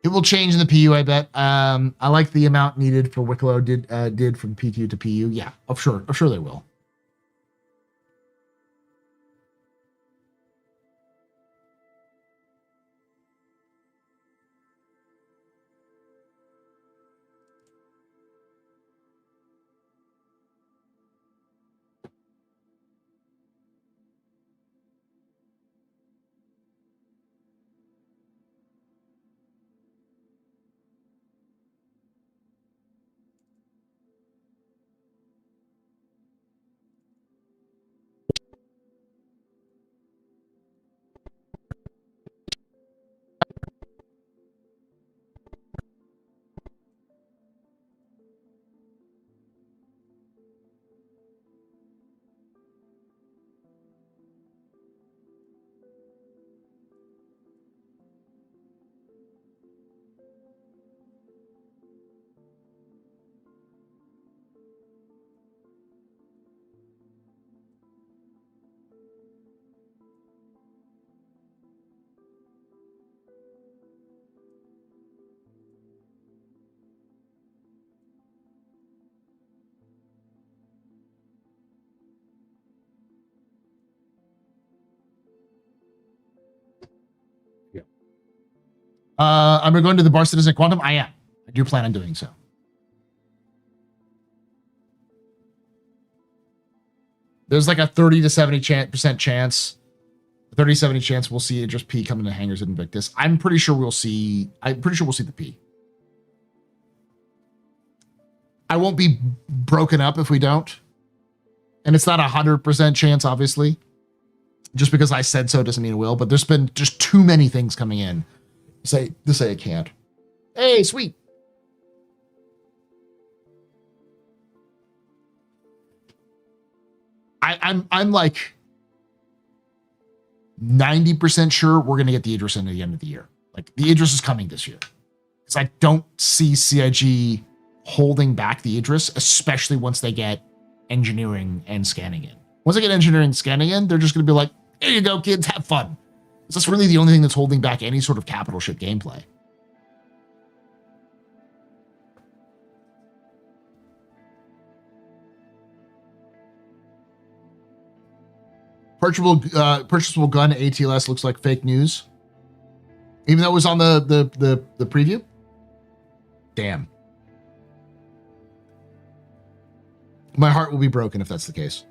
It will change in the PU, I bet. I like the amount needed for Wicklow did from PTU to PU. Yeah, I'm sure they will. I'm going to the Bar Citizen Quantum. I am. I do plan on doing so. There's like a 30 to 70% chance, 30-70 chance we'll see Idris P come into hangars at Invictus. I'm pretty sure we'll see the P. I won't be broken up if we don't. And it's not 100% chance, obviously. Just because I said so doesn't mean it will, but there's been just too many things coming in to say it can't. Hey, sweet. I'm like 90% sure we're gonna get the Idris in at the end of the year. Like the Idris is coming this year. Because I don't see CIG holding back the Idris, especially once they get engineering and scanning in. Once they get engineering and scanning in, they're just gonna be like, here you go, kids, have fun. That's really the only thing that's holding back any sort of capital ship gameplay. Purchasable gun ATLS looks like fake news. Even though it was on the preview? Damn. My heart will be broken if that's the case.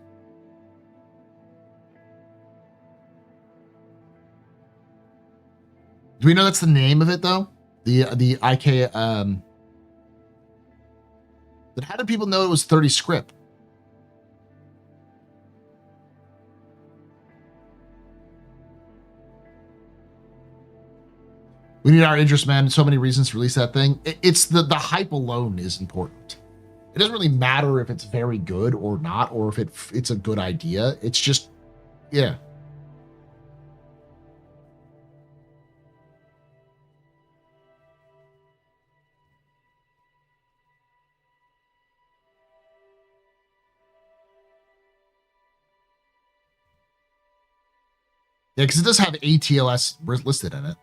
Do we know that's the name of it though? The IK but how did people know it was 30 script? We need our Idris, man. So many reasons to release that thing. It's the hype alone is important. It doesn't really matter if it's very good or not, or if it's a good idea. It's just, yeah. Yeah, because it does have ATLS listed in it.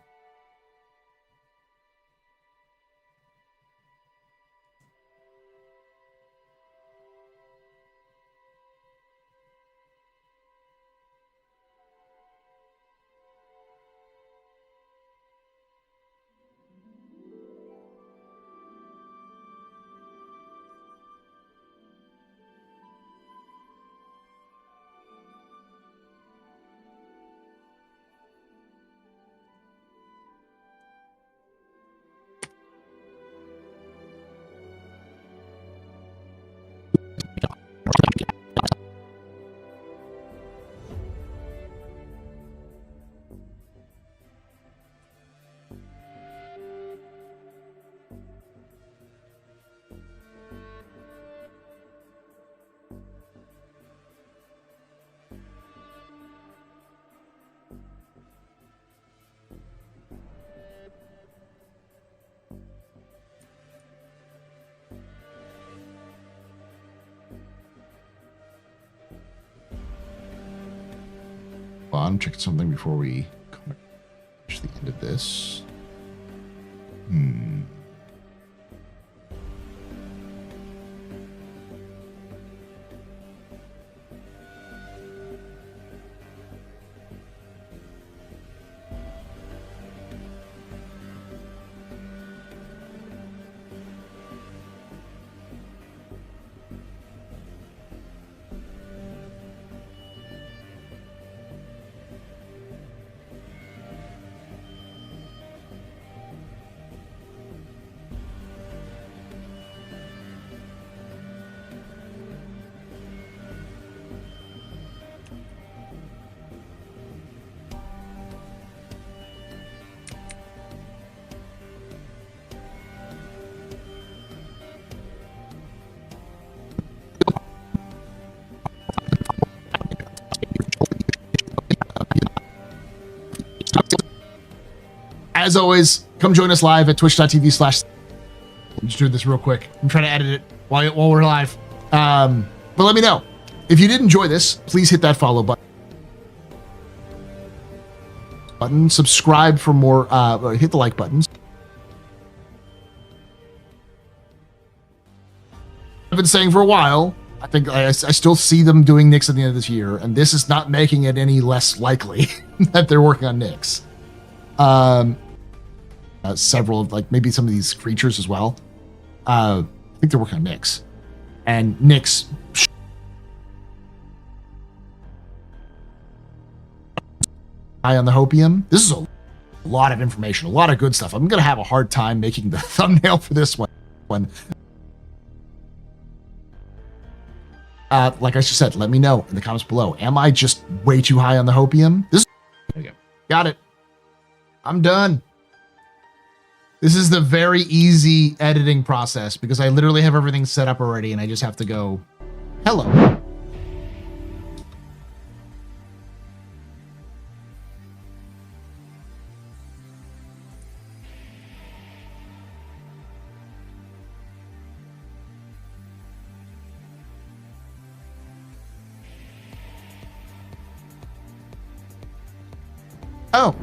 on, check something before we reach the end of this. As always, come join us live at twitch.tv/. I'll just do this real quick. I'm trying to edit it while we're live. But let me know. If you did enjoy this, please hit that follow button. Subscribe for more. Hit the like buttons. I've been saying for a while, I think I still see them doing Nyx at the end of this year, and this is not making it any less likely that they're working on Nyx. Several of, like, maybe some of these creatures as well. I think they're working on Nyx. And Nyx... Eye on the Hopium. This is a lot of information, a lot of good stuff. I'm going to have a hard time making the thumbnail for this one. Like I just said, let me know in the comments below. Am I just way too high on the Hopium? There you go. Got it. I'm done. This is the very easy editing process because I literally have everything set up already and I just have to go, hello. Oh.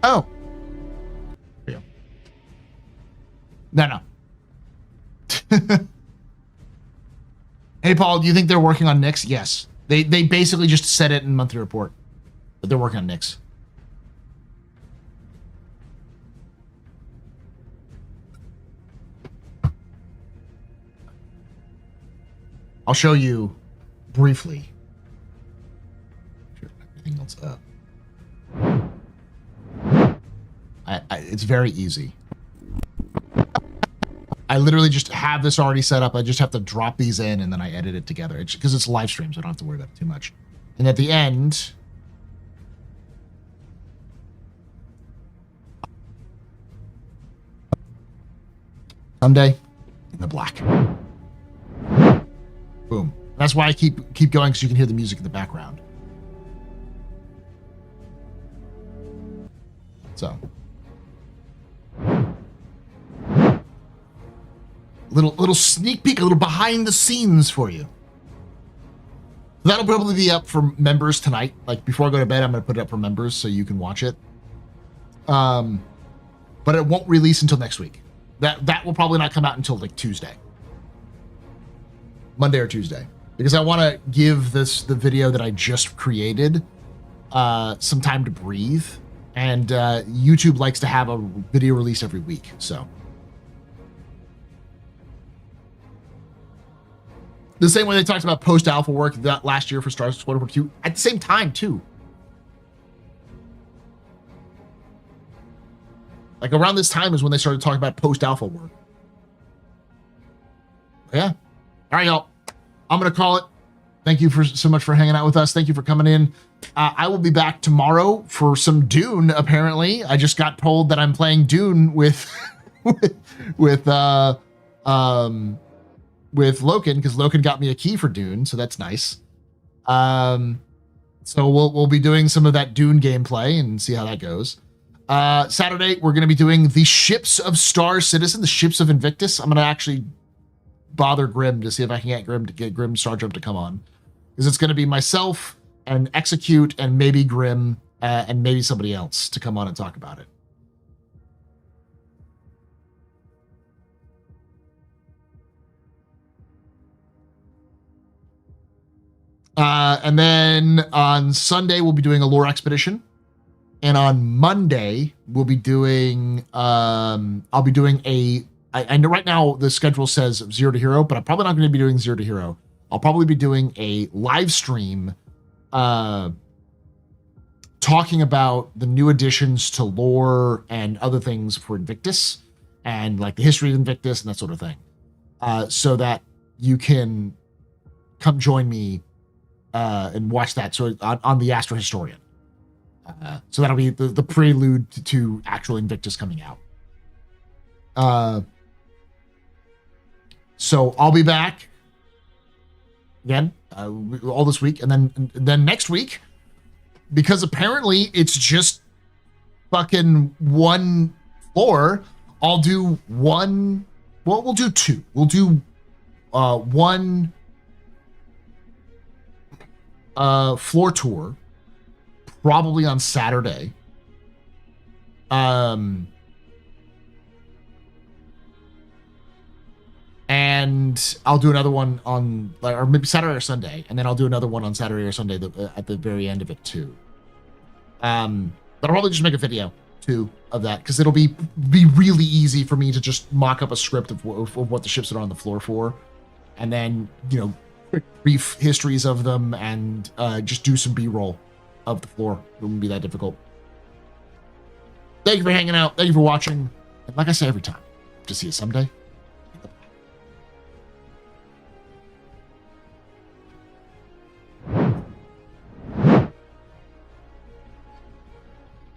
Oh. No. Hey, Paul, do you think they're working on Nyx? Yes. They basically just said it in monthly report, but they're working on Nyx. I'll show you briefly. Everything else up. It's very easy. I literally just have this already set up. I just have to drop these in and then I edit it together. Because it's live stream, so I don't have to worry about it too much. And at the end, someday in the black. Boom. That's why I keep going, because you can hear the music in the background. So. Little sneak peek, a little behind the scenes for you. That'll probably be up for members tonight. Like before I go to bed, I'm going to put it up for members so you can watch it. But it won't release until next week. That will probably not come out until like Tuesday. Monday or Tuesday. Because I want to give the video that I just created some time to breathe. And YouTube likes to have a video released every week, so. The same way they talked about post-alpha work that last year for Star Squadron 2, at the same time, too. Like, around this time is when they started talking about post-alpha work. Yeah. All right, y'all. I'm going to call it. Thank you so much for hanging out with us. Thank you for coming in. I will be back tomorrow for some Dune. Apparently, I just got told that I'm playing Dune with with Loken, because Loken got me a key for Dune, so that's nice. So we'll be doing some of that Dune gameplay and see how that goes. Saturday, we're going to be doing the ships of Star Citizen, the ships of Invictus. I'm going to actually bother Grim to see if I can get Grim Starjump to come on, because it's going to be myself and Execute and maybe Grim and maybe somebody else to come on and talk about it. And then on Sunday, we'll be doing a lore expedition. And on Monday, we'll be doing, I'll be doing I know right now the schedule says 0 to Hero, but I'm probably not going to be doing 0 to Hero. I'll probably be doing a live stream talking about the new additions to lore and other things for Invictus and like the history of Invictus and that sort of thing. So that you can come join me and watch that. So on the Astro Historian. So that'll be the prelude to actual Invictus coming out. So I'll be back again all this week, and then next week, because apparently it's just fucking one floor. I'll do one. Well, we'll do two. We'll do one floor tour, probably on Saturday. And I'll do another one on, or maybe Saturday or Sunday, and then I'll do another one on Saturday or Sunday at the very end of it too. But I'll probably just make a video too of that, because it'll be really easy for me to just mock up a script of what the ships are on the floor for, and then quick brief histories of them, and just do some B-roll of the floor. It wouldn't be that difficult. Thank you for hanging out. Thank you for watching. And like I say every time, to see you someday.